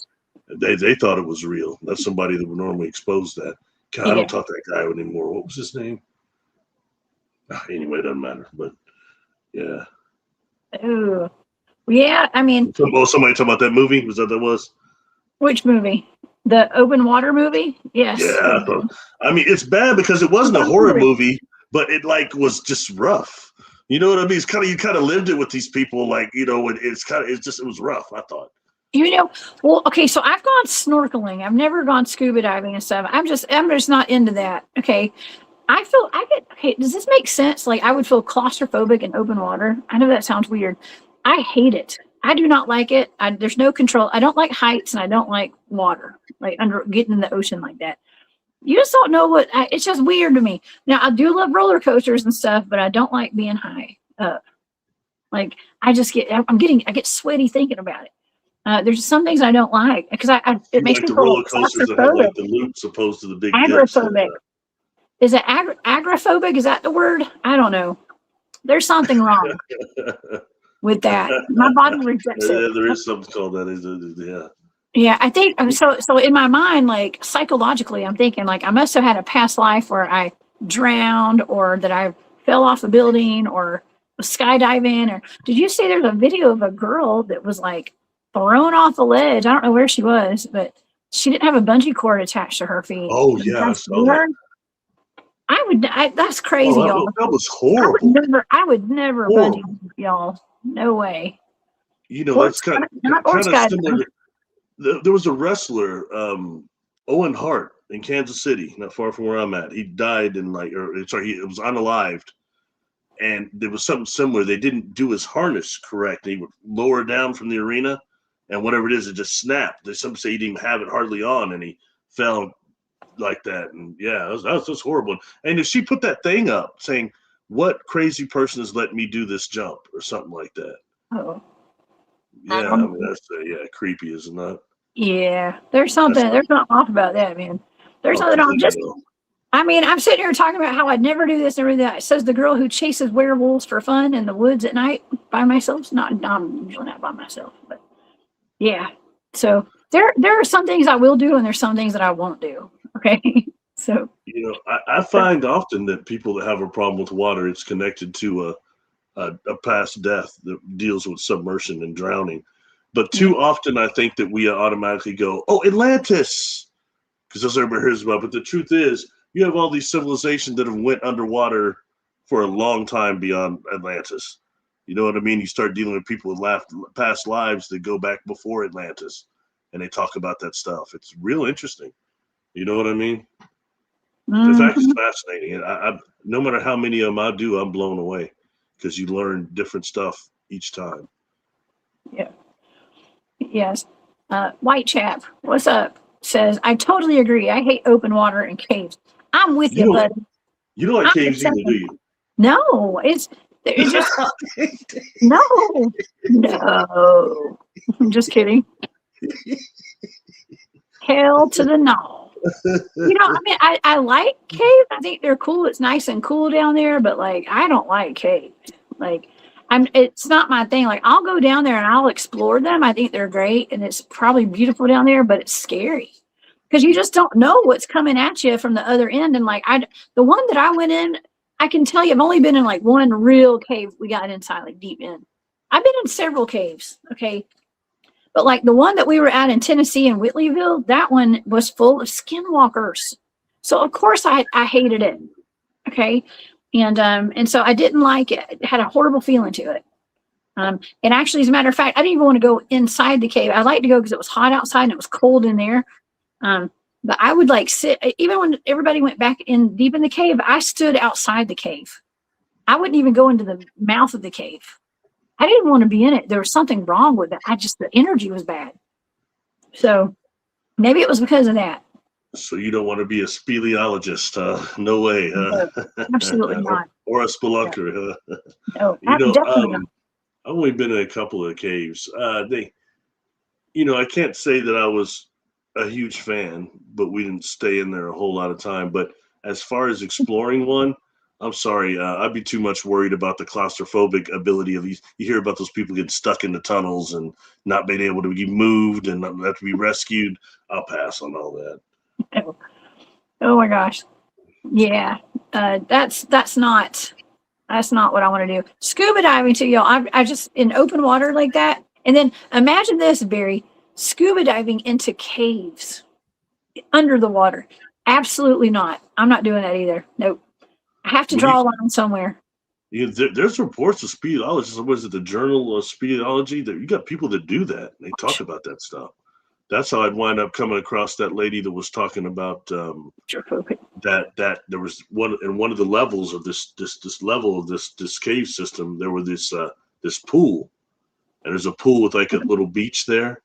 They thought it was real. That's somebody that would normally expose that. God, I don't talk to that guy anymore. What was his name? Anyway, it doesn't matter. But yeah. Oh, yeah. I mean, somebody talking about that movie. Was that was? Which movie? The open water movie? Yes. Yeah. I mean, it's bad because it wasn't a horror movie, but it like was just rough. You know what I mean? It's kind of, you kind of lived it with these people, like, you know, it was rough, I thought. You know, well, okay, so I've gone snorkeling. I've never gone scuba diving and stuff. I'm just not into that. Okay. Does this make sense? Like, I would feel claustrophobic in open water. I know that sounds weird. I hate it. I do not like it. There's no control. I don't like heights and I don't like water, like getting in the ocean like that. You just don't know it's just weird to me. Now, I do love roller coasters and stuff, but I don't like being high up. Like, I get sweaty thinking about it. There's some things I don't like because it makes me the feel roller coasters that have like the loops opposed to the big agoraphobic. is it agoraphobic? Is that the word? I don't know. There's something wrong with that. My body rejects it. There is something called that. Yeah. Yeah, I think so. So in my mind, like psychologically, I'm thinking like I must have had a past life where I drowned, or that I fell off a building, or was skydiving. Or did you see there's a video of a girl that was like thrown off a ledge? I don't know where she was, but she didn't have a bungee cord attached to her feet. Oh yeah, I saw that. That's crazy, y'all. That was horrible. I would never bungee, y'all. No way. You know, that's kind of similar. There was a wrestler, Owen Hart, in Kansas City, not far from where I'm at. He died in it was unalived, and there was something similar. They didn't do his harness correct. He would lower down from the arena, and whatever it is, it just snapped. Some say he didn't even have it hardly on, and he fell like that. And yeah, that was just horrible. And if she put that thing up saying, "What crazy person has let me do this jump?" or something like that. Oh. Yeah, I mean, that's creepy, isn't that? Yeah, there's something off about that, man. There's something off. I mean, I'm sitting here talking about how I'd never do this, never do that. It says the girl who chases werewolves for fun in the woods at night by myself. I'm usually not by myself, but yeah. So there are some things I will do, and there's some things that I won't do. Okay, so you know, I find often that people that have a problem with water, it's connected to a past death that deals with submersion and drowning. But too often, I think that we automatically go, "Oh, Atlantis," because that's what everybody hears about. But the truth is, you have all these civilizations that have went underwater for a long time beyond Atlantis. You know what I mean? You start dealing with people with past lives that go back before Atlantis, and they talk about that stuff. It's real interesting. You know what I mean? In fact, it's fascinating. No matter how many of them I do, I'm blown away because you learn different stuff each time. Yeah. Yes. White chap, what's up? Says, I totally agree. I hate open water and caves. I'm with you, buddy. You don't like caves either, do you? No, it's just no. I'm just kidding. Hell to the no. You know, I mean, I like caves. I think they're cool. It's nice and cool down there, but like, I don't like caves. Like, it's not my thing. Like, I'll go down there and I'll explore them. I think they're great, and it's probably beautiful down there, but it's scary because you just don't know what's coming at you from the other end. And like, the one that I went in, I can tell you, I've only been in like one real cave we got inside, like deep in. I've been in several caves, okay, but like the one that we were at in Tennessee in Whitleyville, that one was full of skinwalkers. So of course I hated it, okay. And so I didn't like it. It had a horrible feeling to it. And actually, as a matter of fact, I didn't even want to go inside the cave. I liked to go because it was hot outside and it was cold in there. But I would like sit, even when everybody went back in deep in the cave, I stood outside the cave. I wouldn't even go into the mouth of the cave. I didn't want to be in it. There was something wrong with it. The energy was bad. So maybe it was because of that. So you don't want to be a speleologist, no way. No, absolutely not. Or a spelunker. No, definitely not. I've only been in a couple of caves. I can't say that I was a huge fan, but we didn't stay in there a whole lot of time. But as far as exploring one, I'm sorry, I'd be too much worried about the claustrophobic ability of these. You hear about those people getting stuck in the tunnels and not being able to be moved and not have to be rescued. I'll pass on all that. Oh my gosh. Yeah. That's not what I want to do. Scuba diving too, y'all. I just in open water like that. And then imagine this, Barry, scuba diving into caves under the water. Absolutely not. I'm not doing that either. Nope. I have to draw a line somewhere. There's reports of speleologists. What is it, the Journal of Speleology? That you got people that do that. They talk about that stuff. That's how I'd wind up coming across that lady that was talking about that there was one of the levels of this level of this cave system. There were this pool, and there's a pool with like a little beach there,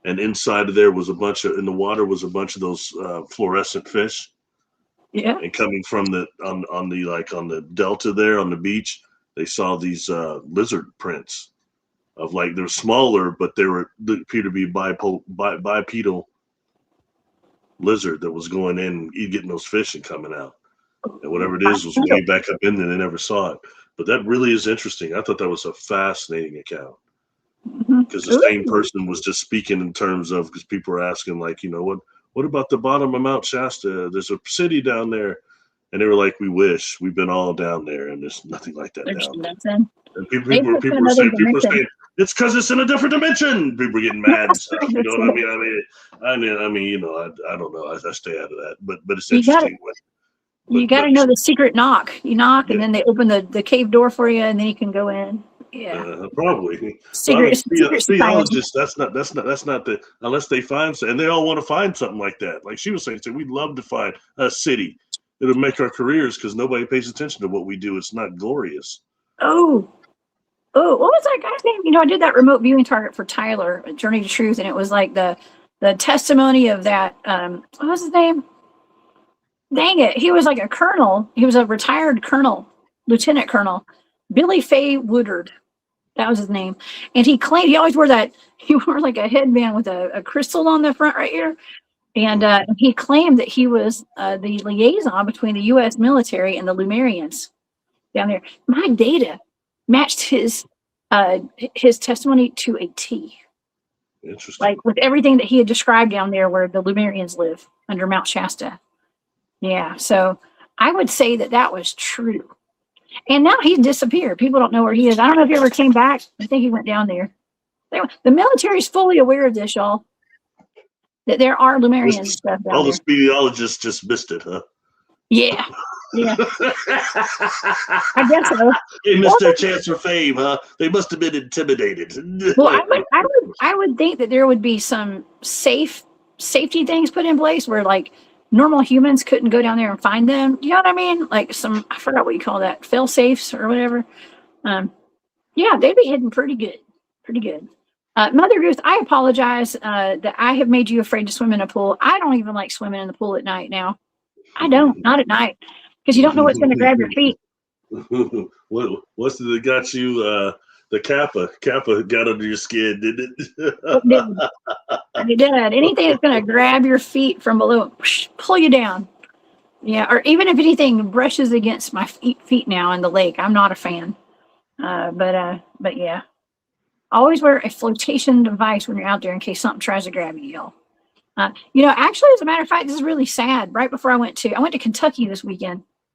and inside of there was in the water was a bunch of those fluorescent fish. Yeah. And coming from on the delta there on the beach, they saw these lizard prints. Of like they're smaller, but they appear to be bipedal lizard that was going in, getting those fish and coming out. And whatever it is was way back up in there. They never saw it. But that really is interesting. I thought that was a fascinating account. Because the same person was just speaking in terms of, because people were asking, like, what about the bottom of Mount Shasta? There's a city down there. And they were like, we wish. We've been all down there, and there's nothing like that down there. And people were saying, it's because it's in a different dimension. People were getting mad and stuff. You know what I mean? I don't know. I stay out of that. But it's interesting. You got to know the secret knock. You knock, and then they open the cave door for you, and then you can go in. Yeah, probably. Secret theologists. That's not the, unless they find something, and they all want to find something like that. Like she was saying, we'd love to find a city. It'll make our careers, because nobody pays attention to what we do. It's not glorious. Oh, what was that guy's name? I did that remote viewing target for Tyler, Journey to Truth, and it was like the testimony of that. What was his name? Dang it. He was like a colonel. He was a retired colonel, lieutenant colonel, Billy Fay Woodard. That was his name. And he claimed, he always wore like a headband with a crystal on the front right here. And he claimed that he was the liaison between the U.S. military and the Lemurians down there. My data matched his testimony to a T. Interesting. Like with everything that he had described down there where the Lemurians live under Mount Shasta. Yeah, so I would say that was true. And now he's disappeared. People don't know where he is. I don't know if he ever came back. I think he went down there. The military is fully aware of this, y'all. That there are Lemurians stuff down all the speleologists just missed it, huh? Yeah. I guess so. They missed their chance for fame, huh? They must have been intimidated. Well, I would think that there would be some safety things put in place where like normal humans couldn't go down there and find them. You know what I mean? Like I forgot what you call that, fail safes or whatever. Yeah, they'd be hidden pretty good. Mother Goose, I apologize that I have made you afraid to swim in a pool. I don't even like swimming in the pool at night now. I don't, not at night, because you don't know what's going to grab your feet. What's that got you? The Kappa got under your skin, didn't it? It did. Anything that's going to grab your feet from below, pull you down. Yeah, or even if anything brushes against my feet now in the lake, I'm not a fan. But yeah. Always wear a flotation device when you're out there in case something tries to grab you, y'all. Actually, as a matter of fact, this is really sad. Right before I went to Kentucky this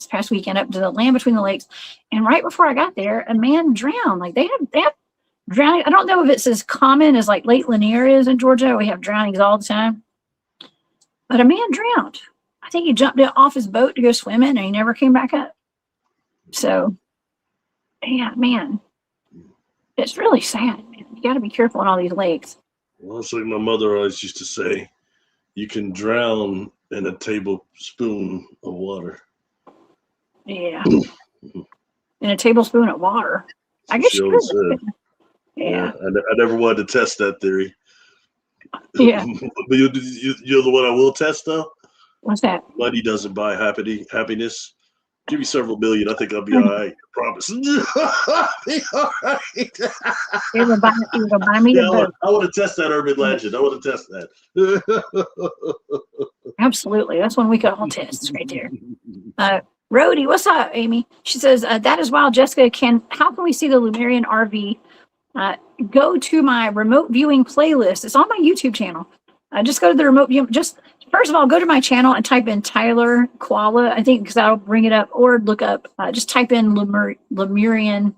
past weekend, up to the land between the lakes. And right before I got there, a man drowned. Like they have drowning. I don't know if it's as common as like Lake Lanier is in Georgia. We have drownings all the time. But a man drowned. I think he jumped off his boat to go swimming and he never came back up. So, yeah, man. It's really sad, man. You got to be careful in all these lakes. Well, it's like my mother always used to say, you can drown in a tablespoon of water. Yeah. In a tablespoon of water. I guess you could. Yeah. I never wanted to test that theory. Yeah. But you're the one I will test, though? What's that? Money doesn't buy happiness. Give me several million. I think I'll be all right. I promise. I'll be all right. You're gonna buy me the boat. I want to test that urban legend. I want to test that. Absolutely. That's one we could all test right there. Rhodey, what's up, Amy? She says, that is wild, Jessica. How can we see the Lemurian RV? Go to my remote viewing playlist. It's on my YouTube channel. Just go to the remote view. First of all, go to my channel and type in Tyler Koala, I think, because that'll bring it up, or look up, just type in Lemurian,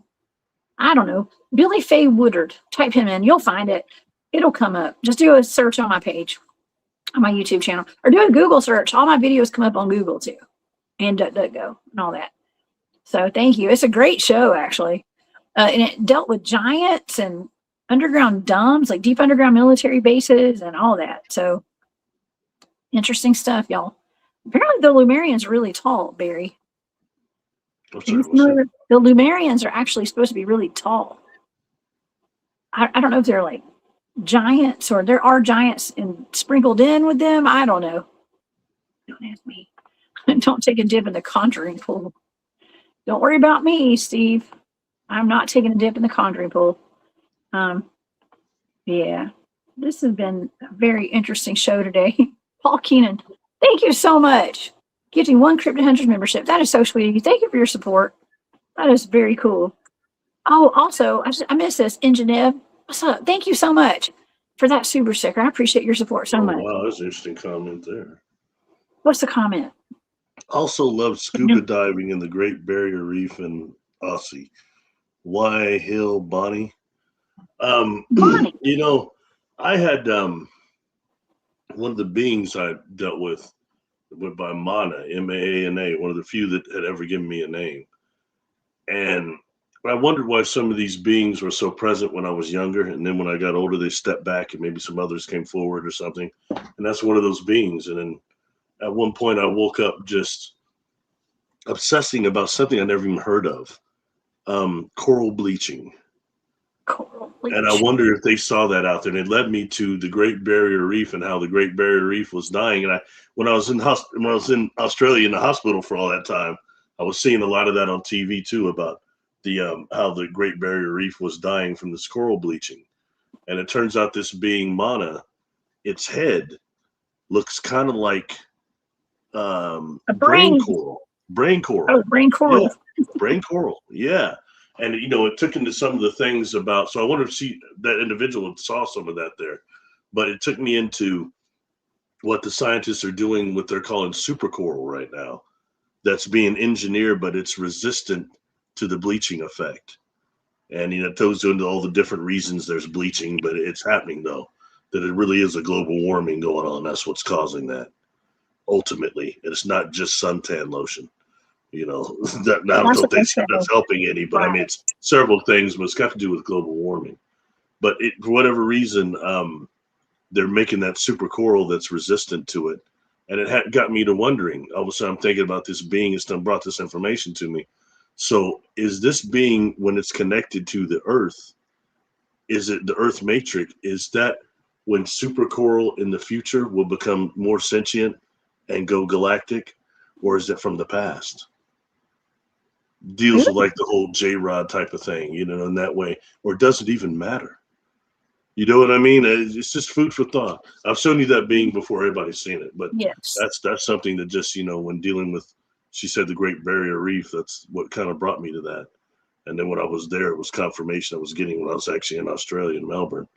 I don't know, Billy Fay Woodard. Type him in. You'll find it. It'll come up. Just do a search on my page, on my YouTube channel, or do a Google search. All my videos come up on Google, too, and DuckDuckGo and all that. So thank you. It's a great show, actually. And it dealt with giants and underground dumps, like deep underground military bases and all that. So interesting stuff, y'all. Apparently the Lemurians are really tall, Barry. The Lemurians are actually supposed to be really tall. I don't know if they're like giants or there are giants and sprinkled in with them. I don't know. Don't ask me. Don't take a dip in the Conjuring pool. Don't worry about me, Steve. I'm not taking a dip in the Conjuring pool. Yeah, this has been a very interesting show today. Paul Keenan, thank you so much. gifting 1 Cryptid Hunters membership. That is so sweet of you. Thank you for your support. That is very cool. Oh, also, I missed this. Ingenev, what's up? Thank you so much for that super sticker. I appreciate your support so much. Wow, that's an interesting comment there. What's the comment? Also love scuba diving in the Great Barrier Reef in Aussie. Why Hill Bonnie? Bonnie. You know, I had one of the beings I dealt with went by Mana, M-A-A-N-A, one of the few that had ever given me a name. And I wondered why some of these beings were so present when I was younger. And then when I got older, they stepped back and maybe some others came forward or something. And that's one of those beings. And then at one point I woke up just obsessing about something I never even heard of. Coral bleaching. Coral bleaching. And I wonder if they saw that out there. And it led me to the Great Barrier Reef and how the Great Barrier Reef was dying. And when I was in Australia in the hospital for all that time, I was seeing a lot of that on TV too about the how the Great Barrier Reef was dying from this coral bleaching. And it turns out this being Mana, its head looks kind of like a brain coral. Brain coral. Oh, brain coral. Yeah, brain coral. Yeah. And, you know, it took into some of the things about, so I wanted to see that individual saw some of that there, but it took me into what the scientists are doing, what they're calling supercoral right now. That's being engineered, but it's resistant to the bleaching effect. And, you know, it goes into all the different reasons there's bleaching, but it's happening though, that it really is a global warming going on. That's what's causing that ultimately. And it's not just suntan lotion. You know, that I don't think that's helping any, but I mean, it's several things, but it's got to do with global warming. But for whatever reason, they're making that super coral that's resistant to it. And it got me to wondering. All of a sudden, I'm thinking about this being. It's done brought this information to me. So is this being, when it's connected to the Earth, is it the Earth matrix? Is that when super coral in the future will become more sentient and go galactic? Or is it from the past? Deals with like the whole J-Rod type of thing, you know, in that way, or does it even matter? You know what I mean? It's just food for thought. I've shown you that being before everybody's seen it, but yes, that's something that just, you know, when dealing with, she said the Great Barrier Reef, that's what kind of brought me to that. And then when I was there, it was confirmation I was getting when I was actually in Australia, in Melbourne,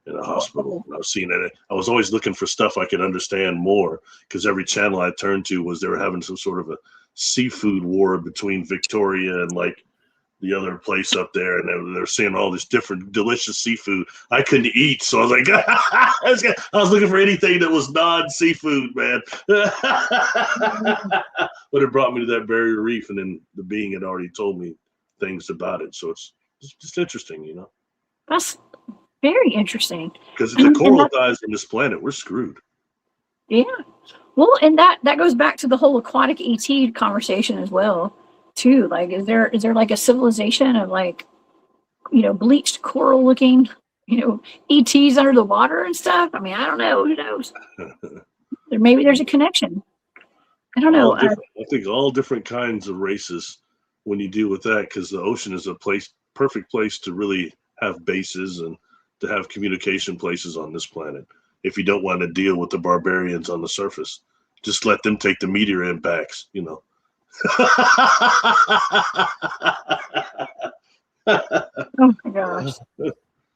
in a hospital. And I was seeing it. I was always looking for stuff I could understand more, because every channel I turned to was they were having some sort of a seafood war between Victoria and like the other place up there, and they're seeing all this different delicious seafood I couldn't eat. So I was like, I was looking for anything that was non-seafood, man. But it brought me to that Barrier Reef, and then the being had already told me things about it. So it's just interesting, you know. That's very interesting. Because if the coral dies on this planet, we're screwed. Yeah. Well, and that goes back to the whole aquatic ET conversation as well, too. Like, is there like a civilization of like, you know, bleached coral looking, you know, ETs under the water and stuff? I mean, I don't know. Who knows? Maybe there's a connection. I don't know. I think all different kinds of races when you deal with that, because the ocean is a perfect place to really have bases and to have communication places on this planet. If you don't want to deal with the barbarians on the surface, just let them take the meteor impacts, you know. Oh my gosh.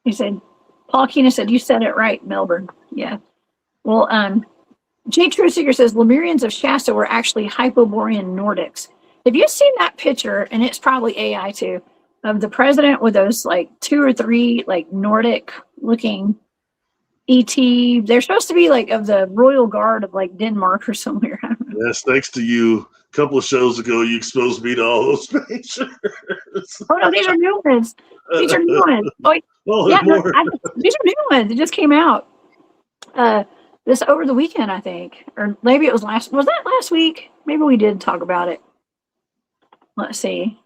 He said, Paul Keena said, you said it right, Melbourne. Yeah. Well, Jay Trusiger says Lemurians of Shasta were actually Hypoborean Nordics. Have you seen that picture? And it's probably AI too, of the president with those like 2 or 3 like Nordic looking ET. They're supposed to be like of the Royal Guard of like Denmark or somewhere. Yes, thanks to you. A couple of shows ago, you exposed me to all those pictures. Oh no, these are new ones. These are new ones. Oh yeah, no, these are new ones. It just came out. This over the weekend, I think, or maybe it was last. Was that last week? Maybe we did talk about it. Let's see.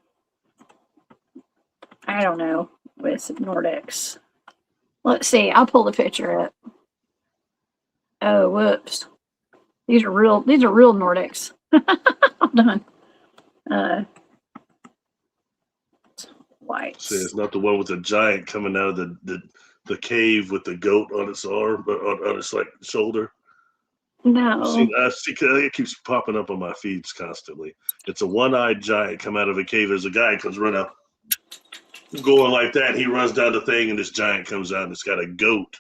I don't know with Nordics. Let's see. I'll pull the picture up. Oh, whoops. These are real Nordics. Hold on. White. See, it's not the one with the giant coming out of the cave with the goat on its arm, on its like shoulder. No. I see, it keeps popping up on my feeds constantly. It's a one-eyed giant come out of a cave. There's a guy who comes running up, going like that. He runs down the thing, and this giant comes out, and it's got a goat,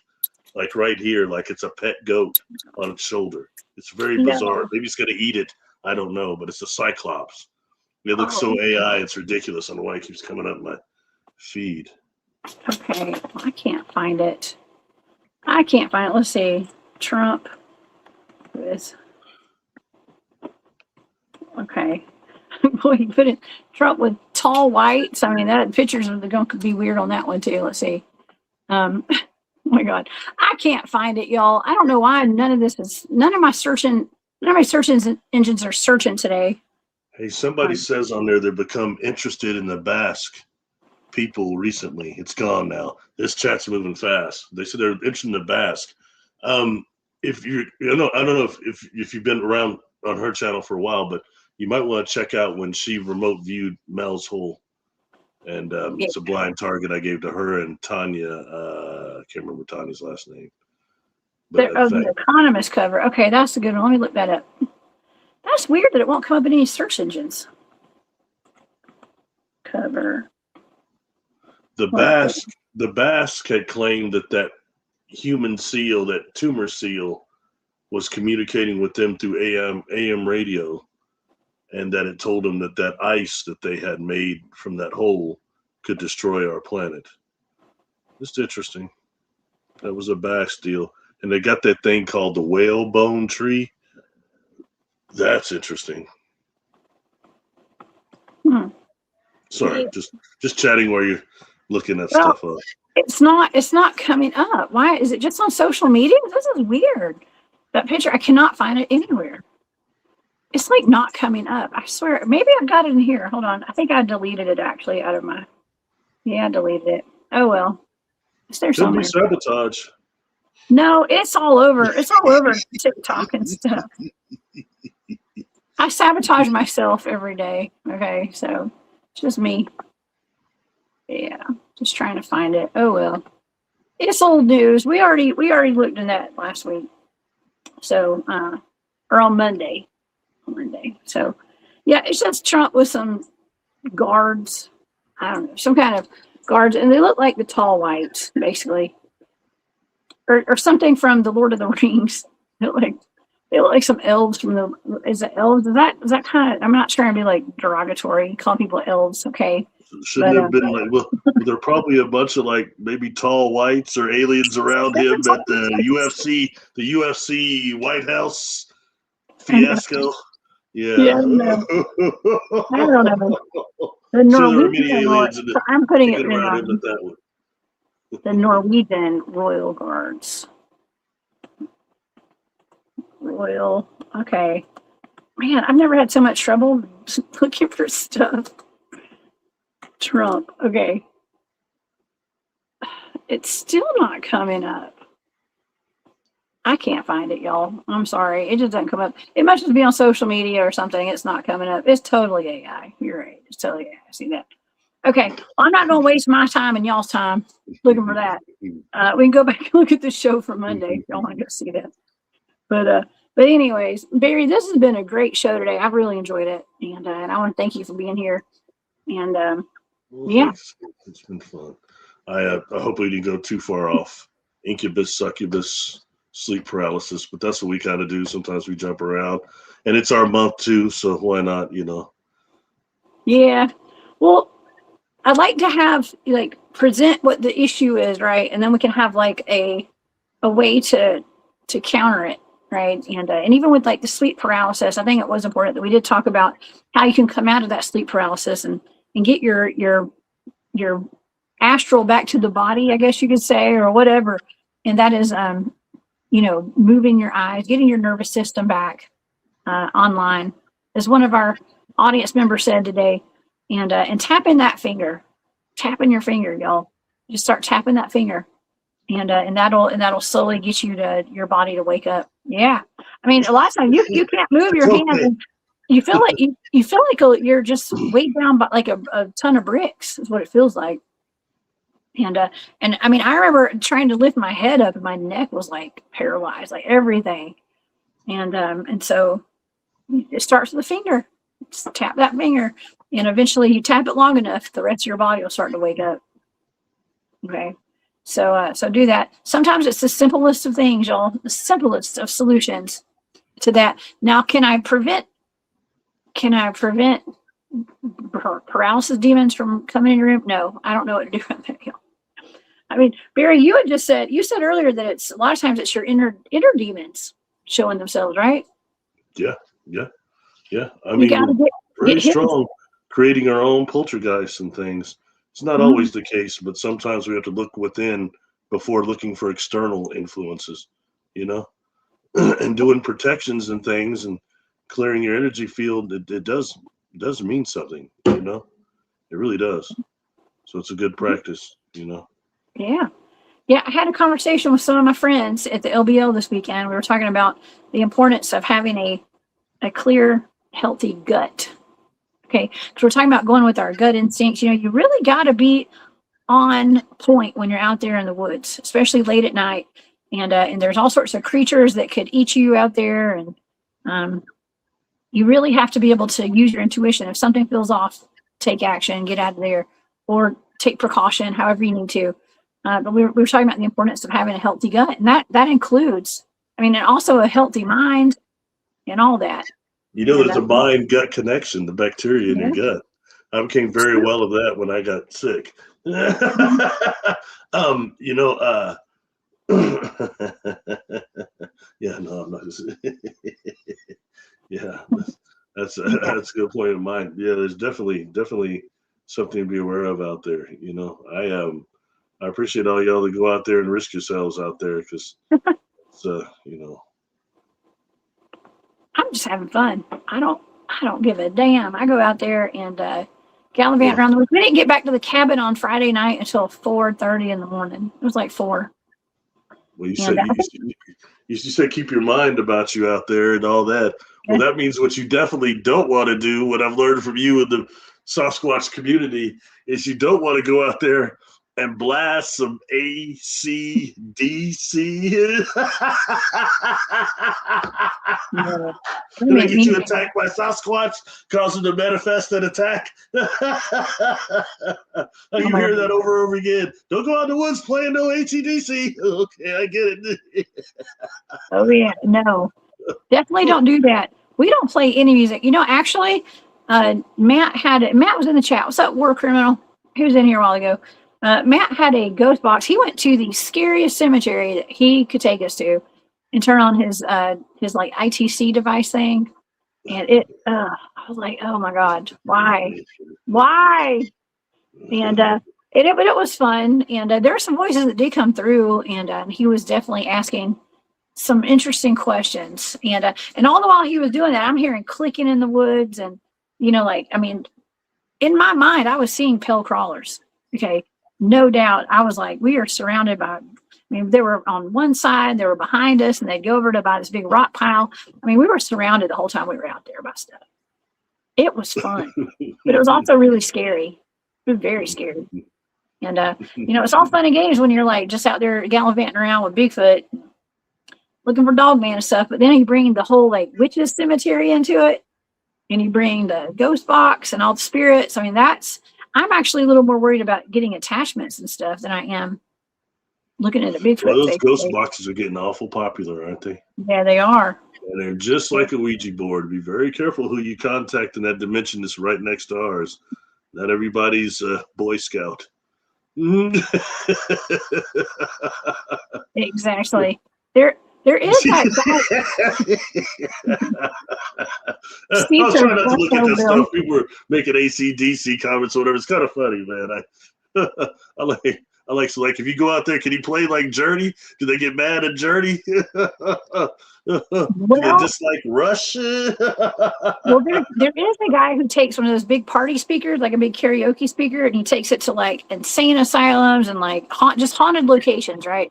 like right here, like it's a pet goat on its shoulder. It's very bizarre. Maybe it's going to eat it. I don't know, but it's a cyclops. It looks so AI, it's ridiculous. I don't know why it keeps coming up my feed. Okay, I can't find it. Let's see. Trump with. Okay. Boy, you put it Trump with tall whites. I mean, that pictures are going to be weird on that one too. Let's see. Oh my God, I can't find it, y'all. I don't know why none of my search engines are searching today. Hey, somebody says on there they've become interested in the Basque people recently. It's gone now. This chat's moving fast. They said they're interested in the Basque. If you, I don't know if you've been around on her channel for a while, but you might want to check out when she remote viewed Mel's hole. And it's a blind target I gave to her and Tanya. I can't remember Tanya's last name. But the Economist cover. Okay, that's a good one. Let me look that up. That's weird that it won't come up in any search engines. Cover. The Basque had claimed that human seal, that tumor seal, was communicating with them through AM radio, and that it told them that ice that they had made from that hole could destroy our planet. Just interesting. That was a Basque deal. And they got that thing called the whalebone tree. That's interesting. Sorry, just chatting while you're looking that stuff up. It's not coming up. Why is it just on social media? This is weird. That picture, I cannot find it anywhere. It's like not coming up. I swear. Maybe I've got it in here. Hold on. I think I deleted it actually out of my. Yeah, I deleted it. Oh well. It's there somewhere. Could be sabotage. No, it's all over. It's all over TikTok and stuff. I sabotage myself every day. Okay, so it's just me. Yeah, just trying to find it. Oh well. It's old news. We already looked in that last week. So or on Monday. So yeah, it says Trump with some guards. I don't know, some kind of guards, and they look like the tall whites, basically. Or something from the Lord of the Rings. They look like some elves from the. Is it elves? Is that kind of? I'm not trying to be like derogatory. Call people elves, okay? Shouldn't have been like. Well, there are probably a bunch of like maybe tall whites or aliens around him at the UFC White House fiasco. Yeah. I don't know. The Norwegian. I'm putting it in the Norwegian Royal Guards. Royal. Okay. Man, I've never had so much trouble looking for stuff. Trump. Okay. It's still not coming up. I can't find it, y'all. I'm sorry. It just doesn't come up. It must just be on social media or something. It's not coming up. It's totally AI. You're right. It's totally AI. I see that. Okay. Well, I'm not going to waste my time and y'all's time looking for that. We can go back and look at the show for Monday if y'all want to go see that. But anyways, Barry, this has been a great show today. I've really enjoyed it. And I want to thank you for being here. And yeah. It's been fun. I hope we didn't go too far off incubus, succubus, sleep paralysis, but that's what we kind of do. Sometimes we jump around, and it's our month too, so why not, Yeah. Well, I'd like to have present what the issue is, right? And then we can have like a way to counter it, right? And even with like the sleep paralysis, I think it was important that we did talk about how you can come out of that sleep paralysis and get your astral back to the body, I guess you could say, or whatever. And that is moving your eyes, getting your nervous system back online, as one of our audience members said today. And tapping your finger, y'all. Just start tapping that finger, and that'll slowly get you to your body to wake up. Yeah, I mean, a lot of times you can't move your hands, and you feel like you're just weighed down by like a ton of bricks. Is what it feels like. And I mean, I remember trying to lift my head up, and my neck was like paralyzed, like everything. And so it starts with a finger. Just tap that finger, and eventually you tap it long enough, the rest of your body will start to wake up. Okay. So do that. Sometimes it's the simplest of things, y'all, the simplest of solutions to that. Now, can I prevent paralysis demons from coming in your room? No, I don't know what to do with that. I mean, Barry, you said earlier that it's a lot of times it's your inner demons showing themselves, right? Yeah. I mean, we're pretty strong creating our own poltergeists and things. It's not always the case, but sometimes we have to look within before looking for external influences, and doing protections and things and clearing your energy field. It does mean something, it really does. So it's a good practice, Yeah. Yeah. I had a conversation with some of my friends at the LBL this weekend. We were talking about the importance of having a clear, healthy gut. Okay. Because we're talking about going with our gut instincts. You really got to be on point when you're out there in the woods, especially late at night. And there's all sorts of creatures that could eat you out there. And you really have to be able to use your intuition. If something feels off, take action, get out of there, or take precaution, however you need to. But we were talking about the importance of having a healthy gut. And that includes, and also a healthy mind and all that. There's a mind-gut connection, the bacteria in your gut. I became very well of that when I got sick. Yeah, no, I'm not. Yeah, that's a good point of mine. Yeah, there's definitely something to be aware of out there. I appreciate all y'all that go out there and risk yourselves out there, because it's I'm just having fun. I don't give a damn. I go out there and gallivant around the woods. We didn't get back to the cabin on Friday night until 4:30 in the morning. It was like 4. Well, you said keep your mind about you out there and all that. Well, that means what you definitely don't want to do, what I've learned from you in the Sasquatch community, is you don't want to go out there and blast some AC/DC. Gonna get you attacked by Sasquatch, causing to manifest an attack. I can hear that over and over again. Don't go out in the woods playing no AC/DC. Okay, I get it. Oh yeah, no, definitely don't do that. We don't play any music. Actually, Matt was in the chat. What's up, War Criminal? He was in here a while ago. Matt had a ghost box. He went to the scariest cemetery that he could take us to and turn on his like ITC device thing. And I was like, oh my God, why? And it was fun. And there were some voices that did come through, and he was definitely asking some interesting questions. And all the while he was doing that, I'm hearing clicking in the woods, and in my mind, I was seeing pale crawlers. Okay. No doubt. I was like, we are surrounded by, they were on one side, they were behind us, and they'd go over to by this big rock pile. We were surrounded the whole time we were out there by stuff. It was fun, but it was also really scary. It was very scary. And, it's all fun and games when you're like just out there gallivanting around with Bigfoot, looking for Dogman and stuff. But then you bring the whole like witches cemetery into it, and you bring the ghost box and all the spirits. I'm actually a little more worried about getting attachments and stuff than I am looking at a Bigfoot. Well, those ghost boxes are getting awful popular, aren't they? Yeah, they are. And they're just like a Ouija board. Be very careful who you contact in that dimension that's right next to ours. Not everybody's a Boy Scout. Exactly. There is that guy. I was trying not to look at that stuff. People were making AC/DC comments or whatever. It's kind of funny, man. I like so like if you go out there, can you play like Journey? Do they get mad at Journey? Do they dislike Rush? Well, there is a guy who takes one of those big party speakers, like a big karaoke speaker, and he takes it to like insane asylums and like haunted locations, right?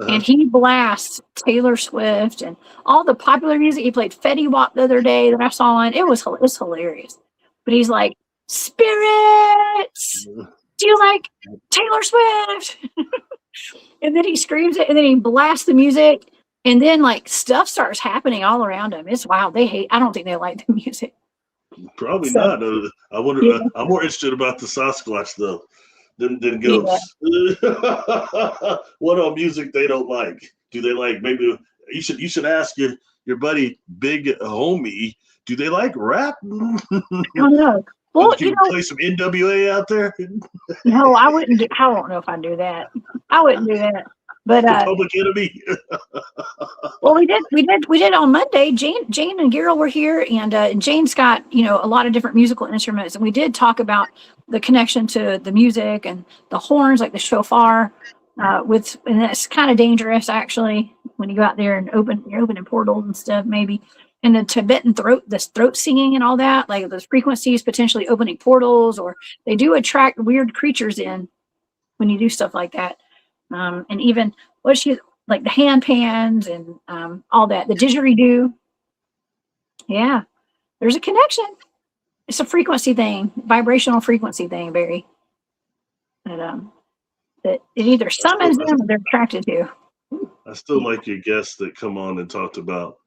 And he blasts Taylor Swift and all the popular music. He played Fetty Wap the other day that I saw on. It was hilarious. But he's like, spirits, do you like Taylor Swift? And then he screams it, and then he blasts the music. And then like stuff starts happening all around them. It's wild. I don't think they like the music. Probably So, not. I wonder. yeah. I'm more interested about the Sasquatch though than Yeah. ghosts. What on music they don't like? Do they like maybe? You should ask your buddy Big Homie. Do they like rap? I don't know. Well, Can you play some NWA out there? No, I wouldn't do. I don't know if I'd do that. I wouldn't do that. But Public Enemy. well, we did on Monday. Jane and Gerald were here, and Jane's got a lot of different musical instruments, and we did talk about the connection to the music and the horns, like the shofar. And that's kind of dangerous actually when you go out there and you're opening portals and stuff maybe. And the Tibetan throat singing and all that, like those frequencies potentially opening portals, or they do attract weird creatures in when you do stuff like that. And even like the hand pans and all that, the didgeridoo. Yeah, there's a connection. It's a frequency thing, vibrational frequency thing, Barry. That it either summons them or they're attracted to. I still like your guests that come on and talked about,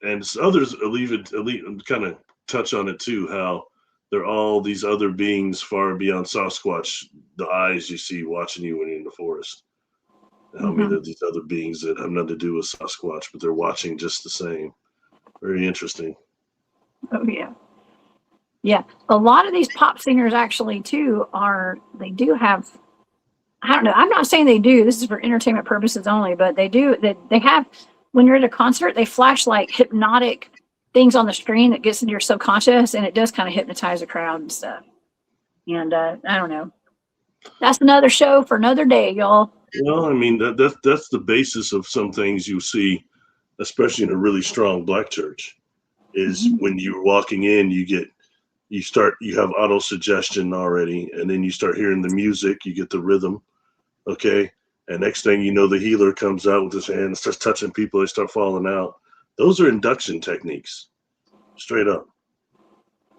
and others kind of touch on it too, how there are all these other beings far beyond Sasquatch, the eyes you see watching you when you're in the forest. I mean, there are these other beings that have nothing to do with Sasquatch, but they're watching just the same. Very interesting. Oh, yeah. Yeah. A lot of these pop singers actually, too, they do have, I don't know, I'm not saying they do. This is for entertainment purposes only, but they do. They have, when you're at a concert, they flash like hypnotic things on the screen that gets into your subconscious, and it does kind of hypnotize the crowd and stuff. And I don't know. That's another show for another day, y'all. Well, I mean, that's the basis of some things you see, especially in a really strong black church, is when you're walking in, you have auto suggestion already, and then you start hearing the music, you get the rhythm, okay? And next thing you know, the healer comes out with his hand and starts touching people, they start falling out. Those are induction techniques, straight up.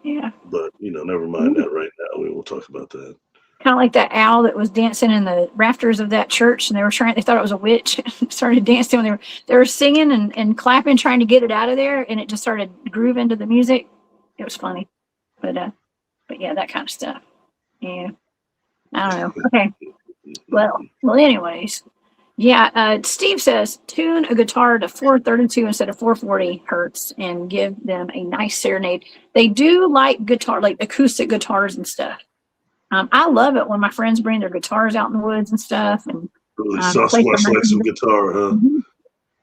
Yeah. But, never mind that right now. We will talk about that. Kind of like that owl that was dancing in the rafters of that church, and they thought it was a witch, started dancing when they were singing and clapping, trying to get it out of there, and it just started grooving to the music. It was funny, but yeah, that kind of stuff. Yeah, I don't know. Okay, well, anyways, yeah. Steve says tune a guitar to 432 instead of 440 hertz and give them a nice serenade. They do like guitar, like acoustic guitars and stuff. I love it when my friends bring their guitars out in the woods and stuff. And really, Sasquatch likes some guitar, huh?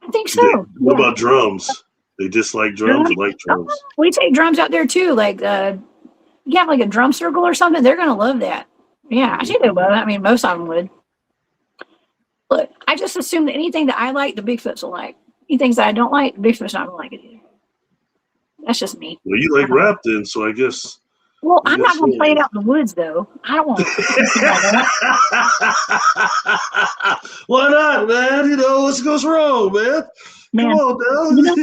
I think so. What about drums? They dislike drums or like drums? We take drums out there too. Like, you have like a drum circle or something, they're going to love that. Yeah, I think they would. I mean, most of them would. Look, I just assume that anything that I like, the Bigfoots will like. Any things that I don't like, the Bigfoot's not going to like it either. That's just me. Well, you like rap then, so I guess. Well, I'm not going to play it out in the woods, though. I don't want to. Why not, man? What goes wrong, man? Come on, now.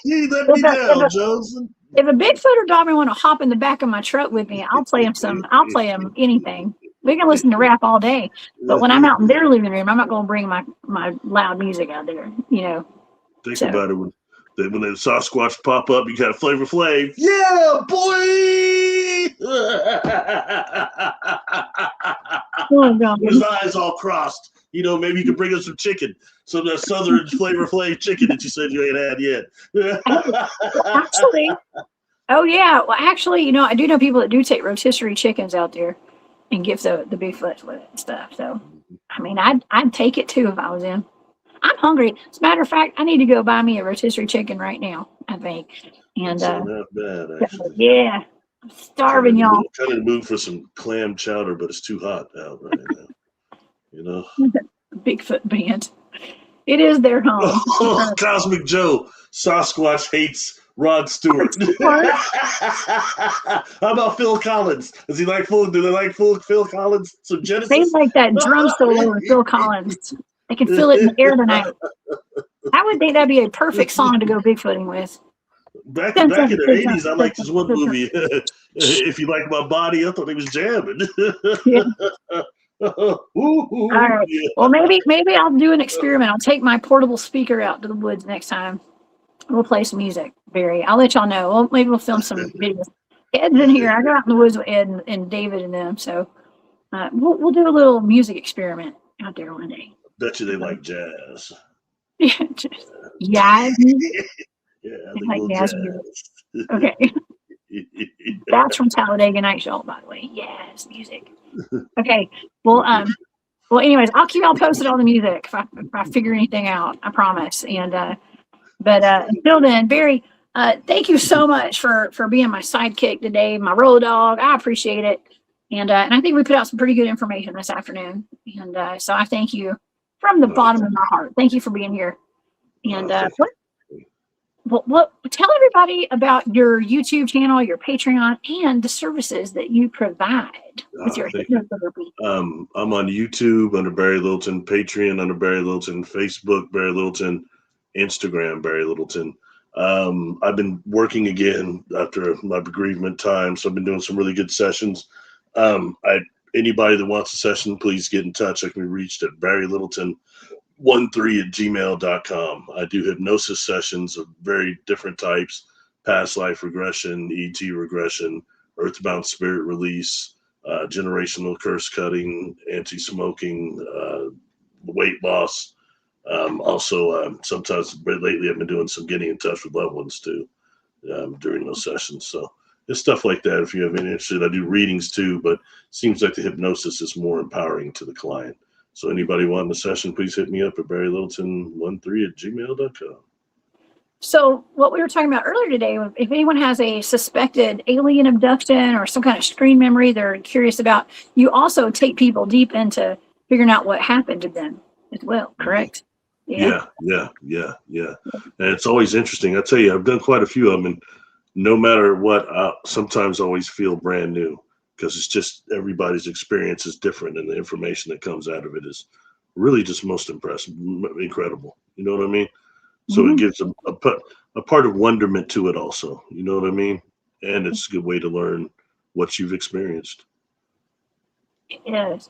You let me down, Johnson. If a Bigfoot or Dogman want to hop in the back of my truck with me, I'll play them anything. We can listen to rap all day. But when I'm out in their living room, I'm not going to bring my loud music out there, Think about it. When the Sasquatch pop up, you got Flavor Flav. Yeah, boy! With his eyes all crossed. Maybe you could bring us some chicken. Some of that southern Flavor Flav chicken that you said you ain't had yet. Actually, oh yeah. Well, actually, I do know people that do take rotisserie chickens out there and give the Bigfoots with it and stuff. So, I mean, I'd take it too if I was in. I'm hungry. As a matter of fact, I need to go buy me a rotisserie chicken right now, I think. And not bad, actually. Yeah, I'm starving, y'all. I'm kind of in the mood for some clam chowder, but it's too hot out right now. Bigfoot band. It is their home. Oh, Cosmic Joe. Sasquatch hates Rod Stewart. How about Phil Collins? Do they like Phil Collins? Some Genesis? They like that drum solo with Phil Collins. They can feel it in the air tonight. I would think that'd be a perfect song to go Bigfooting with. Back in the 80s, I liked this one movie. If You Like My Body, I thought he was jamming. All right. Yeah. Well, maybe I'll do an experiment. I'll take my portable speaker out to the woods next time. We'll play some music, Barry. I'll let y'all know. Maybe we'll film some videos. Ed's in here. I go out in the woods with Ed and David and them. So we'll do a little music experiment out there one day. Bet you they like jazz. Yeah, jazz music. Yeah, They like jazz music. Okay. That's from Talladega Night Show, by the way. Yes, music. Okay. Well, anyways, I'll keep y'all posted on the music if I figure anything out. I promise. And but until then, Barry, thank you so much for being my sidekick today, my road dog. I appreciate it. And I think we put out some pretty good information this afternoon. And so I thank you from the bottom of my heart. Thank you for being here. And tell everybody about your YouTube channel, your Patreon, and the services that you provide with your hypnotherapy. I'm on YouTube under Barry Littleton, Patreon under Barry Littleton, Facebook Barry Littleton, Instagram Barry Littleton. I've been working again after my bereavement time, so I've been doing some really good sessions. Anybody that wants a session, please get in touch. I can be reached at barrylittleton13@gmail.com. I do hypnosis sessions of very different types: past life regression, ET regression, earthbound spirit release, generational curse cutting, anti-smoking, weight loss. Also, sometimes lately I've been doing some getting in touch with loved ones too during those sessions. So it's stuff like that. If you have any interest, I do readings too, but it seems like the hypnosis is more empowering to the client. So anybody wanting a session, please hit me up at barrylittleton13@gmail.com. So what we were talking about earlier today, if anyone has a suspected alien abduction or some kind of screen memory they're curious about, you also take people deep into figuring out what happened to them as well, correct? Yeah. And it's always interesting. I tell you, I've done quite a few of them, and no matter what, I sometimes always feel brand new, because it's just everybody's experience is different, and the information that comes out of it is really just most impressive, incredible. You know what I mean? So it gives a part of wonderment to it also. You know what I mean? And it's a good way to learn what you've experienced. It is.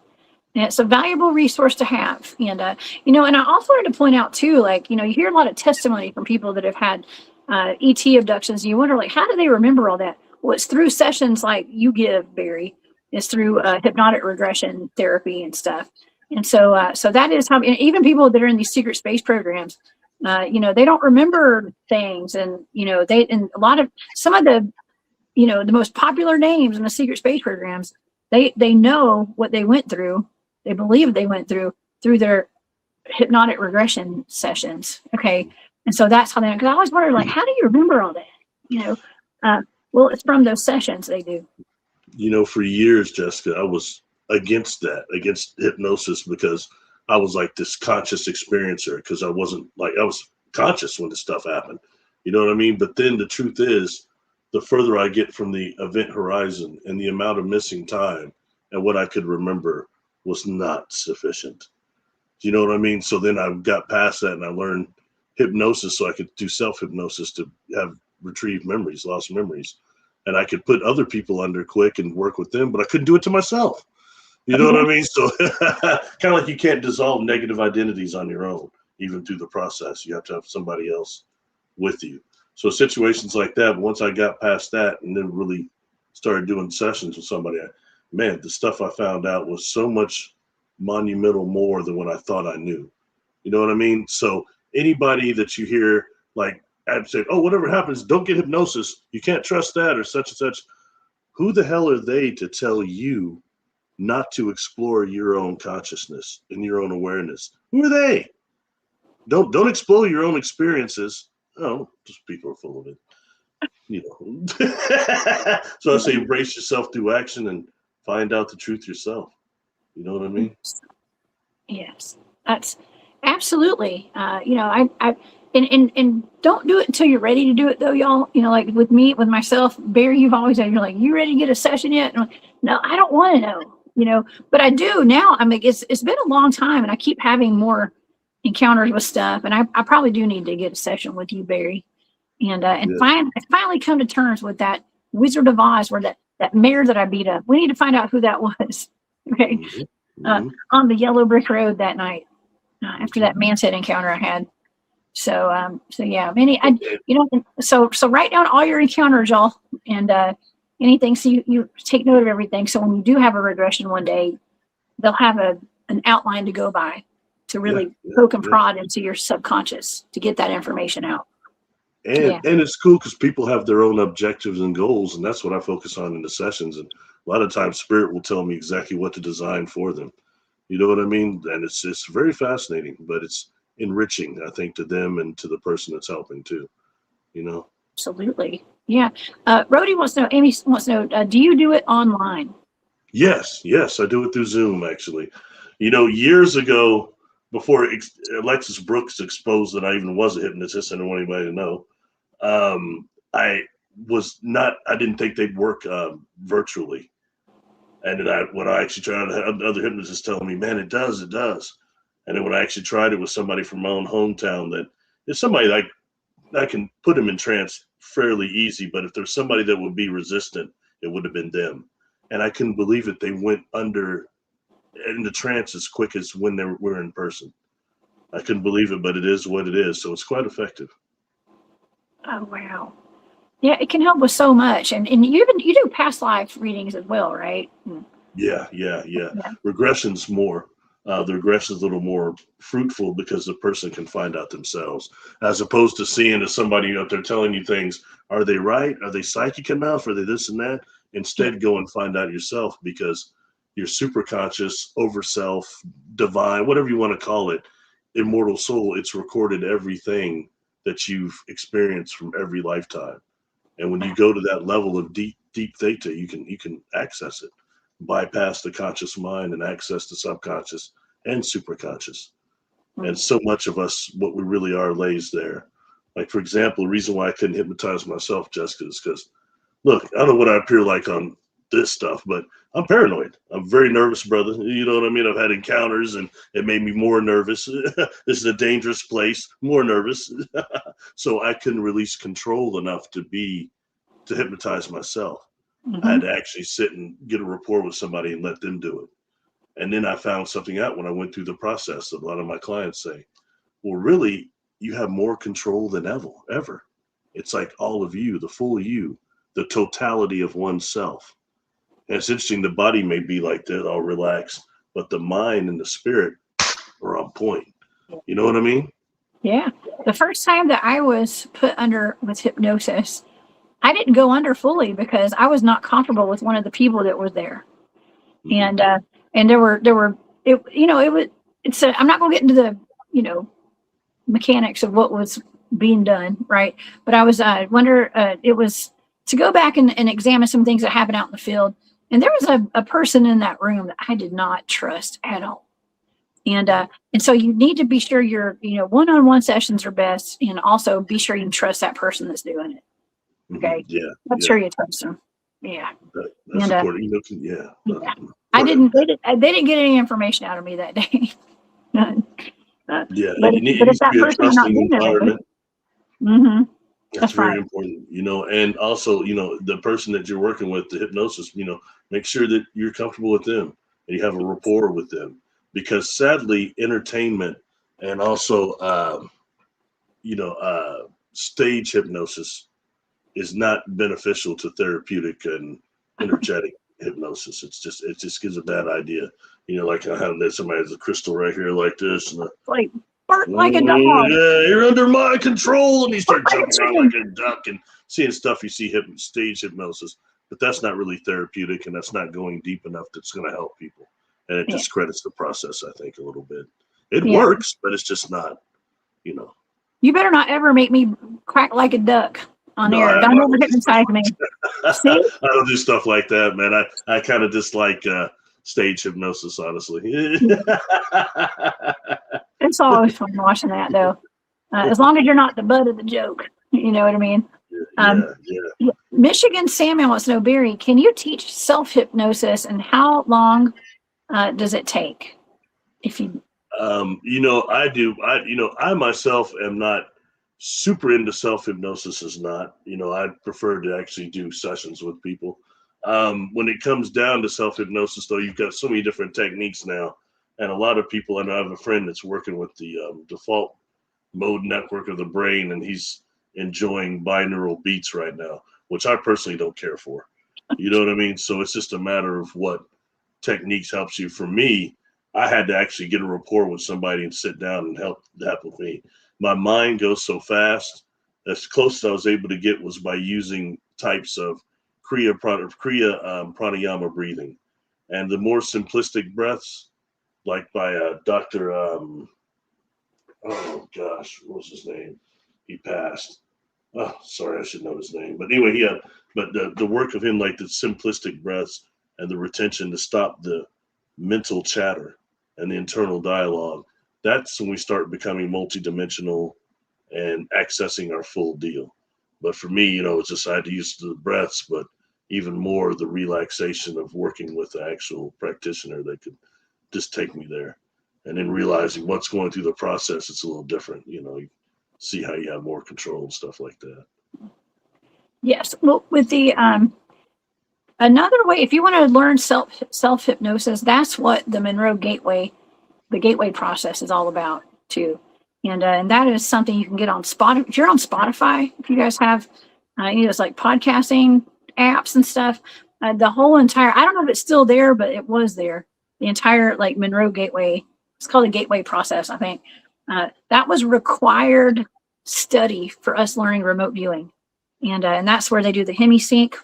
And it's a valuable resource to have. And, and I also wanted to point out too, like, you hear a lot of testimony from people that have had ET abductions, and you wonder, like, how do they remember all that? Well, it's through sessions like you give, Barry. It's through hypnotic regression therapy and stuff. And so that is how, and even people that are in these secret space programs, they don't remember things. And, some of the, the most popular names in the secret space programs, they know what they went through. They believe they went through their hypnotic regression sessions. Okay. And so that's how because I always wondered, like, how do you remember all that? Well, it's from those sessions they do. For years, Jessica, I was against hypnosis, because I was like this conscious experiencer, because I was conscious when this stuff happened. You know what I mean? But then the truth is, the further I get from the event horizon, and the amount of missing time and what I could remember was not sufficient. You know what I mean? So then I got past that, and I learned hypnosis so I could do self-hypnosis to have retrieved memories, lost memories. And I could put other people under quick and work with them, but I couldn't do it to myself. You know what I mean? So kind of like you can't dissolve negative identities on your own, even through the process. You have to have somebody else with you. So situations like that, once I got past that and then really started doing sessions with somebody, the stuff I found out was so much monumental more than what I thought I knew. You know what I mean? So anybody that you hear, like, I'd say, oh, whatever happens, don't get hypnosis, you can't trust that, or such and such. Who the hell are they to tell you not to explore your own consciousness and your own awareness? Who are they? Don't explore your own experiences. Oh, just people are full of it. So I say embrace yourself through action and find out the truth yourself. You know what I mean? Yes, that's absolutely. And don't do it until you're ready to do it, though, y'all. Like with myself, Barry, you've always said, you're like, you ready to get a session yet? And I'm like, no, I don't want to know, but I do now. I mean, it's been a long time, and I keep having more encounters with stuff, and I probably do need to get a session with you, Barry, and finally come to terms with that Wizard of Oz, where that mare that I beat up. We need to find out who that was. Okay. on the yellow brick road that night after that man's head encounter I had. So, yeah, so write down all your encounters, y'all, and anything. So you take note of everything. So when you do have a regression one day, they'll have an outline to go by to really poke and prod into your subconscious to get that information out. And it's cool because people have their own objectives and goals, and that's what I focus on in the sessions. And a lot of times, Spirit will tell me exactly what to design for them. You know what I mean? And it's very fascinating, but it's enriching, I think, to them and to the person that's helping too. You know? Absolutely. Yeah. Rhodey wants to know, Amy wants to know, do you do it online? Yes, I do it through Zoom, actually. You know, years ago, before Alexis Brooks exposed that I even was a hypnotist, I didn't want anybody to know. I didn't think they'd work virtually. And then when I actually tried, other hypnotists telling me, man, it does. And then when I actually tried it with somebody from my own hometown, that it's somebody like I can put them in trance fairly easy, but if there's somebody that would be resistant, it would have been them. And I couldn't believe it. They went into trance as quick as when they were in person. I couldn't believe it, but it is what it is. So it's quite effective. Oh, wow. Yeah, it can help with so much. And you do past life readings as well, right? Yeah. Regression's more. The regression's a little more fruitful because the person can find out themselves, as opposed to seeing as somebody out there telling you things. Are they right? Are they psychic enough? Are they this and that? Instead, go and find out yourself, because your superconscious, overself, divine, whatever you want to call it, immortal soul, it's recorded everything that you've experienced from every lifetime. And when you go to that level of deep theta, you can access it, bypass the conscious mind and access the subconscious and superconscious. And so much of us, what we really are, lays there. Like, for example, the reason why I couldn't hypnotize myself, Jessica, is because, look, I don't know what I appear like on this stuff, but I'm paranoid. I'm very nervous, brother. You know what I mean? I've had encounters and it made me more nervous. This is a dangerous place, more nervous. So I couldn't release control enough to hypnotize myself. I had to actually sit and get a rapport with somebody and let them do it. And then I found something out when I went through the process. A lot of my clients say, well, really, you have more control than ever. It's like all of you, the full you, the totality of oneself. And it's interesting, the body may be like that, all relaxed, but the mind and the spirit are on point. You know what I mean? Yeah. The first time that I was put under with hypnosis, I didn't go under fully because I was not comfortable with one of the people that was there. And I'm not going to get into the, mechanics of what was being done. Right. But I was, it was to go back and examine some things that happened out in the field. And there was a person in that room that I did not trust at all. And so you need to be sure your, one-on-one sessions are best, and also be sure you can trust that person that's doing it. Okay. Yeah. I'm sure you trust them. Yeah. That's important. I didn't. They didn't get any information out of me that day. None. But if that person's not doing it, that's very important. And also, the person that you're working with, the hypnosis, make sure that you're comfortable with them and you have a rapport with them, because sadly, entertainment and also, stage hypnosis is not beneficial to therapeutic and energetic hypnosis. It just gives a bad idea. Like I have somebody has a crystal right here like this, and like bark like a dog. Yeah, you're under my control, and he starts jumping around like a duck and seeing stuff you see stage hypnosis. But that's not really therapeutic, and that's not going deep enough that's going to help people. And it discredits the process, I think, a little bit. It works, but it's just not, You better not ever make me quack like a duck on air. Don't ever hypnotize me. See? I don't do stuff like that, man. I kind of dislike stage hypnosis, honestly. It's always fun watching that, though. As long as you're not the butt of the joke. You know what I mean? Michigan Samuel wants to know, Barry, can you teach self-hypnosis, and how long does it take? If you... I do. I myself am not super into self-hypnosis. I prefer to actually do sessions with people. When it comes down to self-hypnosis, though, you've got so many different techniques now. And a lot of people, I know I have a friend that's working with the default mode network of the brain, and he's enjoying binaural beats right now, which I personally don't care for. You know what I mean? So it's just a matter of what techniques helps you. For me, I had to actually get a rapport with somebody and sit down and help that with me. My mind goes so fast. As close as I was able to get was by using types of Kriya pranayama breathing. And the more simplistic breaths, like by Dr. Oh gosh, what was his name? He passed. Oh, sorry, I should know his name. But anyway, but the work of him, like the simplistic breaths and the retention to stop the mental chatter and the internal dialogue, that's when we start becoming multidimensional and accessing our full deal. But for me, it's just I had to use the breaths, but even more the relaxation of working with the actual practitioner that could just take me there. And then realizing what's going through the process, it's a little different. You see how you have more control and stuff like that. Yes. Well, with the another way, if you want to learn self hypnosis, that's what the gateway process is all about too. And that is something you can get on Spotify. If you're on Spotify, if you guys have, it's like podcasting apps and stuff. The whole entire, I don't know if it's still there, but it was there. The entire like Monroe Gateway. It's called a gateway process, I think. That was required study for us learning remote viewing. And that's where they do the hemisync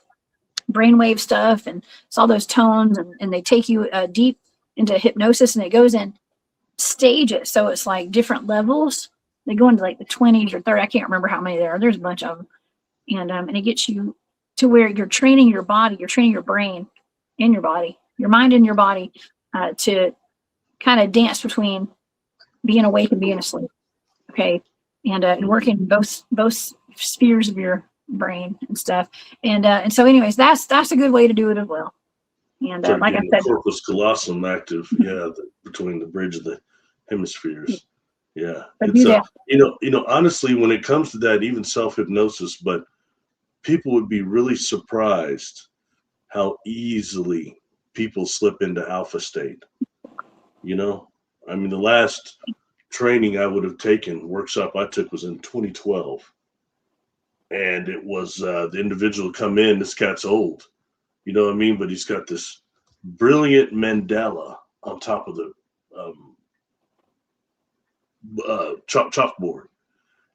brainwave stuff and it's all those tones and they take you deep into hypnosis and it goes in stages. So it's like different levels. They go into like the 20s or 30. I can't remember how many there are. There's a bunch of them. And it gets you to where you're training your body, you're training your brain and your body, your mind and your body to kind of dance between being awake and being asleep. Okay. And working both spheres of your brain and stuff. And so anyways, that's a good way to do it as well. And like I said, corpus callosum active, between the bridge of the hemispheres. Yeah. It's honestly, when it comes to that, even self-hypnosis, but people would be really surprised how easily people slip into alpha state. I mean, the last training I would have taken, workshop I took, was in 2012. And it was the individual come in, this cat's old, you know what I mean? But he's got this brilliant mandala on top of the chalkboard.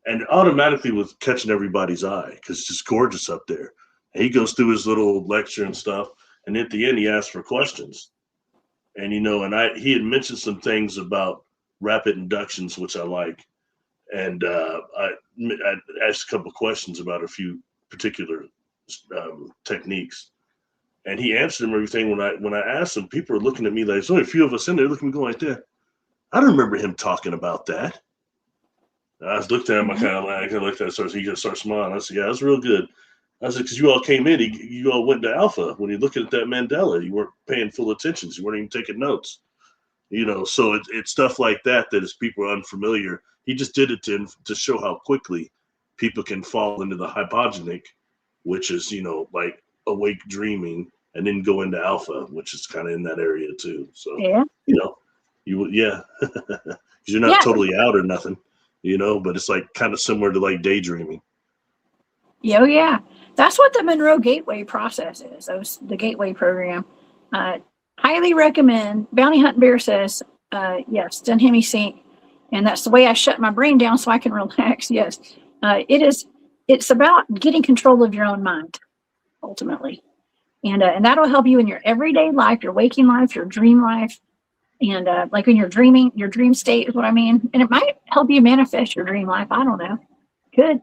And automatically was catching everybody's eye because it's just gorgeous up there. And he goes through his little lecture and stuff. And at the end, he asks for questions. And, he had mentioned some things about rapid inductions, which I like. And I asked a couple of questions about a few particular techniques. And he answered them everything. When I asked him, people were looking at me like, there's only a few of us in there, looking at me going like that. I don't remember him talking about that. And I was looking at him, I kind of looked at him, he just started smiling. I said, yeah, that's real good. I said, because you all came in, you all went to alpha. When you're looking at that mandala, you weren't paying full attention. You weren't even taking notes. So it's stuff like that as people are unfamiliar. He just did it to show how quickly people can fall into the hypogenic, which is, like awake dreaming, and then go into alpha, which is kind of in that area too. So, because you're not totally out or nothing, but it's like kind of similar to like daydreaming. Oh, yeah. That's what the Monroe Gateway process is. That was the Gateway program. Highly recommend. Bounty Hunt Bear says, yes, done hemisync. And that's the way I shut my brain down so I can relax. Yes. It's about getting control of your own mind, ultimately. And that'll help you in your everyday life, your waking life, your dream life. And like when you're dreaming, your dream state is what I mean. And it might help you manifest your dream life. I don't know. Could.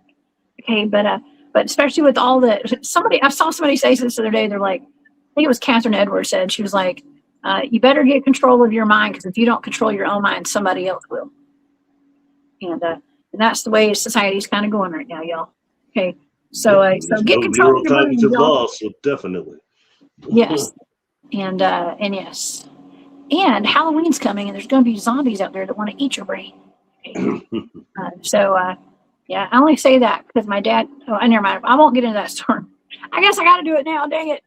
Okay. But especially with all I saw somebody say this the other day. They're like, I think it was Catherine Edwards said, she was like, you better get control of your mind, because if you don't control your own mind, somebody else will. And that's the way society's kind of going right now, y'all. Okay. So get control of your mind. Loss, so definitely. Yes. And yes. And Halloween's coming, and there's going to be zombies out there that want to eat your brain. Okay. Yeah, I only say that because my dad, never mind. I won't get into that story. I guess I got to do it now. Dang it.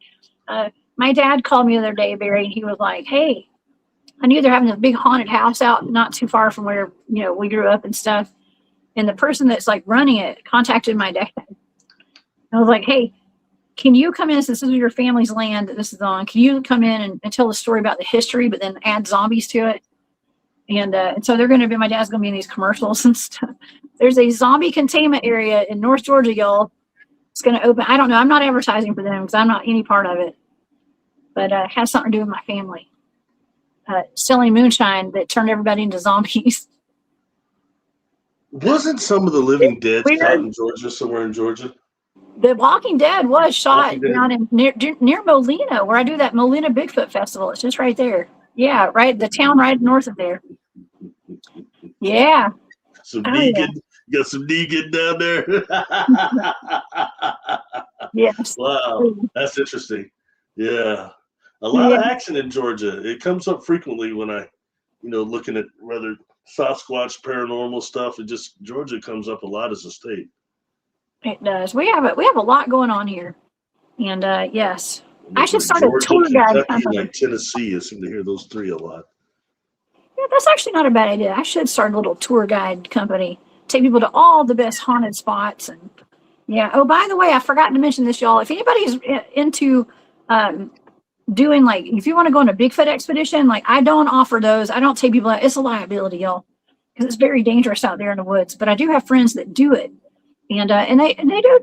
My dad called me the other day, Barry, and he was like, "Hey, I knew they're having this big haunted house out not too far from where we grew up and stuff. And the person that's like running it contacted my dad. I was like, hey, can you come in since this is your family's land that this is on? Can you come in and tell the story about the history, but then add zombies to it? And so they're going to be, my dad's going to be in these commercials and stuff. There's a zombie containment area in North Georgia, y'all. It's going to open. I don't know. I'm not advertising for them because I'm not any part of it. But it has something to do with my family. Selling moonshine that turned everybody into zombies. Wasn't some of the Living Dead shot in Georgia, somewhere in Georgia? The Walking Dead was shot down in near Molina, where I do that Molina Bigfoot Festival. It's just right there. Yeah, right. The town right north of there. Yeah. Some Negan. You got some Negan down there. Yes. Wow. That's interesting. Yeah. A lot of action in Georgia. It comes up frequently when I, looking at rather Sasquatch paranormal stuff. It just, Georgia comes up a lot as a state. It does. We have a lot going on here. And yes. I should start Georgia, a tour guide company. Like Tennessee. I seem to hear those three a lot. Yeah, that's actually not a bad idea. I should start a little tour guide company. Take people to all the best haunted spots. And yeah. Oh, by the way, I forgot to mention this, y'all. If anybody's into doing, like, if you want to go on a Bigfoot expedition, like, I don't offer those. I don't take people out. It's a liability, y'all, because it's very dangerous out there in the woods. But I do have friends that do it, and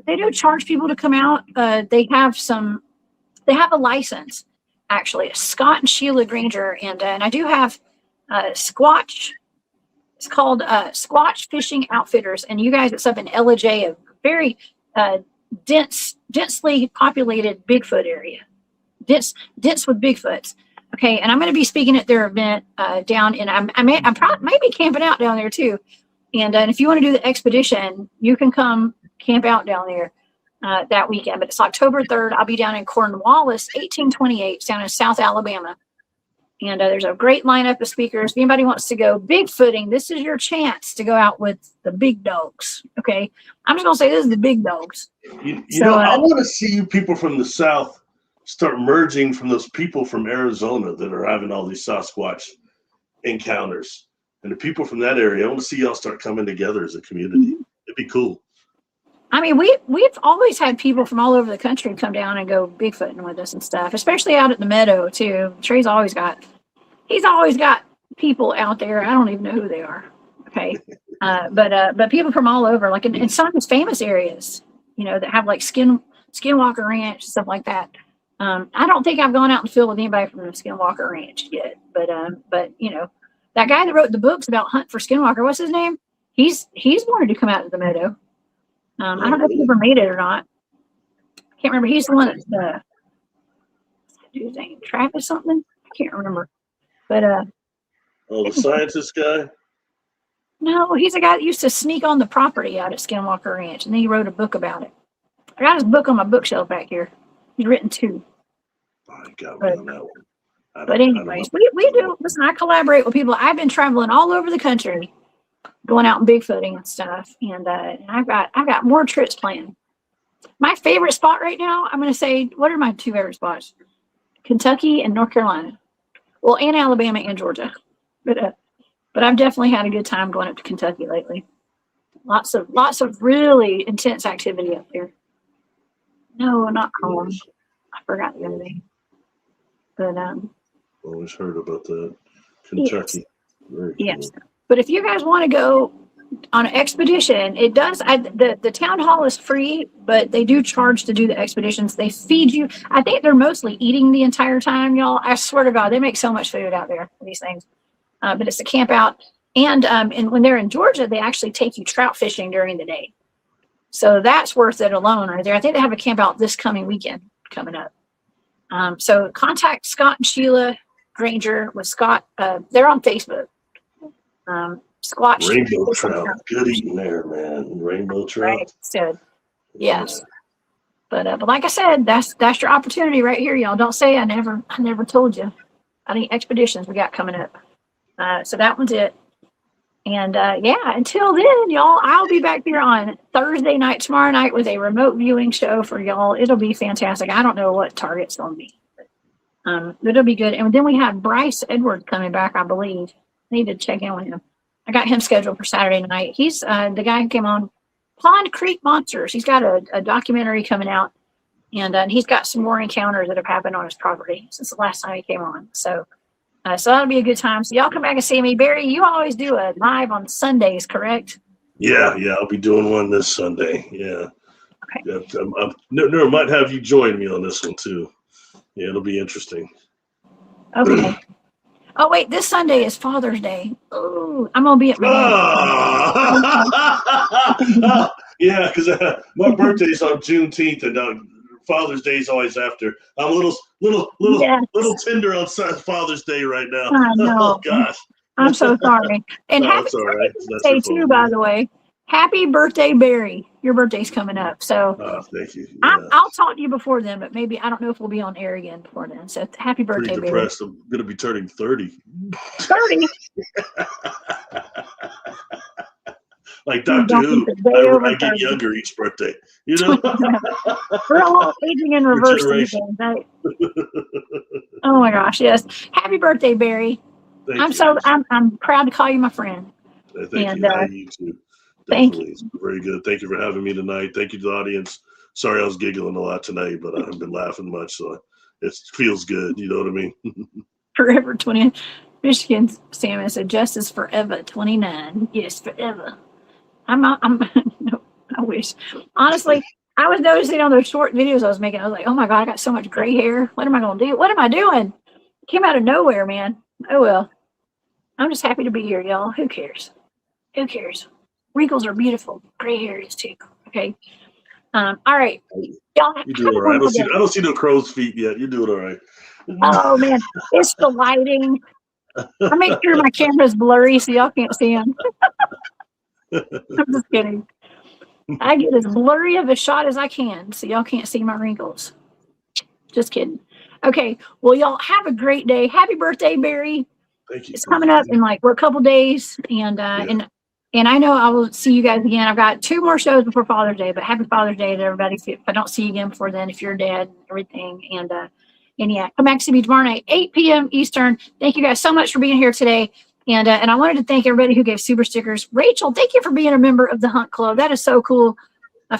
they do charge people to come out. They have a license, actually, Scott and Sheila Granger, and I do have Squatch. It's called Squatch Fishing Outfitters, and you guys, it's up in LJ, a very densely populated Bigfoot area. Dense with Bigfoots. Okay, and I'm going to be speaking at their event down in. I may be camping out down there too. And if you want to do the expedition, you can come camp out down there that weekend. But it's October 3rd. I'll be down in Cornwallis, 1828, down in South Alabama. And there's a great lineup of speakers. If anybody wants to go Bigfooting, this is your chance to go out with the big dogs. Okay, I'm just going to say this is the big dogs. I want to see you people from the South start merging from those people from Arizona that are having all these Sasquatch encounters. And the people from that area, I want to see y'all start coming together as a community. Mm-hmm. It'd be cool. I mean, we've always had people from all over the country come down and go Bigfooting with us and stuff, especially out at the meadow too. He's always got people out there. I don't even know who they are. Okay. But people from all over, like in some of his famous areas, that have like Skinwalker Ranch, stuff like that. I don't think I've gone out in the field with anybody from the Skinwalker Ranch yet, but that guy that wrote the books about Hunt for Skinwalker, what's his name? He's wanted to come out to the meadow. I don't know if he ever made it or not. I can't remember. He's the one that's dude's name, Travis something. I can't remember. But the scientist guy. No, he's a guy that used to sneak on the property out at Skinwalker Ranch, and then he wrote a book about it. I got his book on my bookshelf back here. He's written 2. I got one on that one. But anyways, we do. Listen, I collaborate with people. I've been traveling all over the country, going out and Bigfooting and stuff, and I've got more trips planned. My favorite spot right now, I'm going to say, what are my 2 favorite spots? Kentucky and North Carolina. Well, and Alabama and Georgia. But I've definitely had a good time going up to Kentucky lately. Lots of really intense activity up there. No, not Colin. I forgot the other name. But always heard about that. Kentucky. Yes. Yes. But if you guys want to go on an expedition, it does. The town hall is free, but they do charge to do the expeditions. They feed you. I think they're mostly eating the entire time, y'all. I swear to God, they make so much food out there for these things. But it's a camp out, and when they're in Georgia, they actually take you trout fishing during the day. So that's worth it alone right there. I think they have a camp out this coming weekend coming up. So contact Scott and Sheila Granger with Scott. They're on Facebook. Squatch. Rainbow trout. Good eating there, man. Rainbow trout. Right. So, yes. But like I said, that's your opportunity right here, y'all. Don't say I never told you. Any expeditions we got coming up. So that one's it. And yeah, until then, y'all, I'll be back here on Thursday night, tomorrow night, with a remote viewing show for y'all. It'll be fantastic. I don't know what target's going to be, but it'll be good. And then we have Bryce Edwards coming back, I believe. I need to check in with him. I got him scheduled for Saturday night. He's the guy who came on Pond Creek Monsters. He's got a documentary coming out, and he's got some more encounters that have happened on his property since the last time he came on. So that'll be a good time. So y'all come back and see me. Barry, you always do a live on Sundays, correct? Yeah, I'll be doing one this Sunday. Yeah. Okay. Yeah, I might have you join me on this one too. Yeah, it'll be interesting. Okay. Oh wait, this Sunday is Father's Day. Oh, I'm gonna be at my yeah, because my birthday's on Juneteenth, and Father's Day is always after. I'm a little tender on Father's Day right now. I know. Oh gosh, I'm so sorry. And happy birthday too, by the way. Happy birthday, Barry. Your birthday's coming up. So thank you. Yeah. I'll talk to you before then, but maybe I don't know if we'll be on air again before then. So happy birthday, Pretty depressed. Barry. I'm gonna be turning 30. 30. Like Doctor Who, I get younger each birthday. You know, we're all aging in reverse. Right? Oh my gosh, yes! Happy birthday, Barry. I'm proud to call you my friend. Thank you. You too. Definitely. Thank you. Very good. Thank you for having me tonight. Thank you to the audience. Sorry I was giggling a lot tonight, but I haven't been laughing much, so it feels good. You know what I mean? Forever 20. Michigan Salmon said justice forever 29. Yes, forever. No, I wish. Honestly, I was noticing on those short videos I was making, I was like, oh my God, I got so much gray hair. What am I going to do? What am I doing? It came out of nowhere, man. Oh well. I'm just happy to be here, y'all. Who cares? Who cares? Wrinkles are beautiful. Gray hair is too. Okay. All right. Y'all, you do all right. I don't see no crow's feet yet. You're doing all right. Oh man, it's the lighting. I make sure my camera's blurry so y'all can't see them. I'm just kidding. I get as blurry of a shot as I can so y'all can't see my wrinkles. Just kidding. Okay. Well, y'all have a great day. Happy birthday, Barry. Thank you. It's coming up in we're a couple days, and I know I will see you guys again. I've got 2 more shows before Father's Day, but happy Father's Day to everybody. If I don't see you again before then, if you're dead and everything. And yeah, come back to see me tomorrow night, 8 p.m. Eastern. Thank you guys so much for being here today. And I wanted to thank everybody who gave super stickers. Rachel, thank you for being a member of the Hunt Club. That is so cool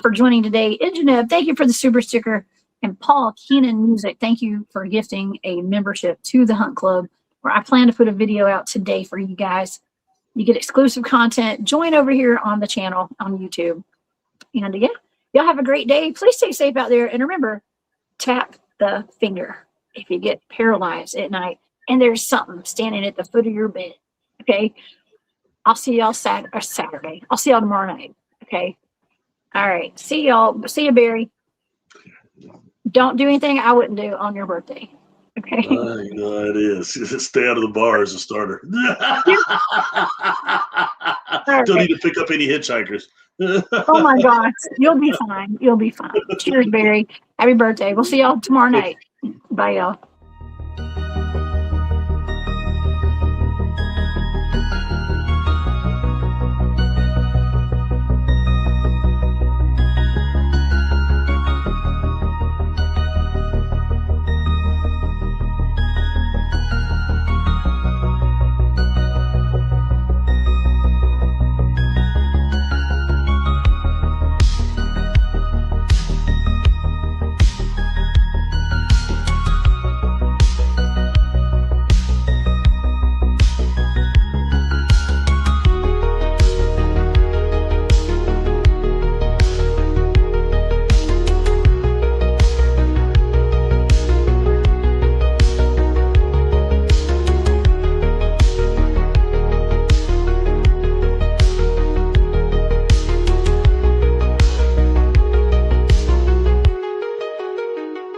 for joining today. Ingeneb, thank you for the super sticker. And Paul Keenan Music, thank you for gifting a membership to the Hunt Club, where I plan to put a video out today for you guys. You get exclusive content. Join over here on the channel on YouTube. And yeah, y'all have a great day. Please stay safe out there. And remember, tap the finger if you get paralyzed at night and there's something standing at the foot of your bed. Okay. I'll see y'all Saturday. I'll see y'all tomorrow night. Okay. All right. See y'all. See you, Barry. Don't do anything I wouldn't do on your birthday. Okay. You know it is. Stay out of the bar as a starter. Don't need to pick up any hitchhikers. Oh my gosh. You'll be fine. You'll be fine. Cheers, Barry. Happy birthday. We'll see y'all tomorrow night. Bye, y'all.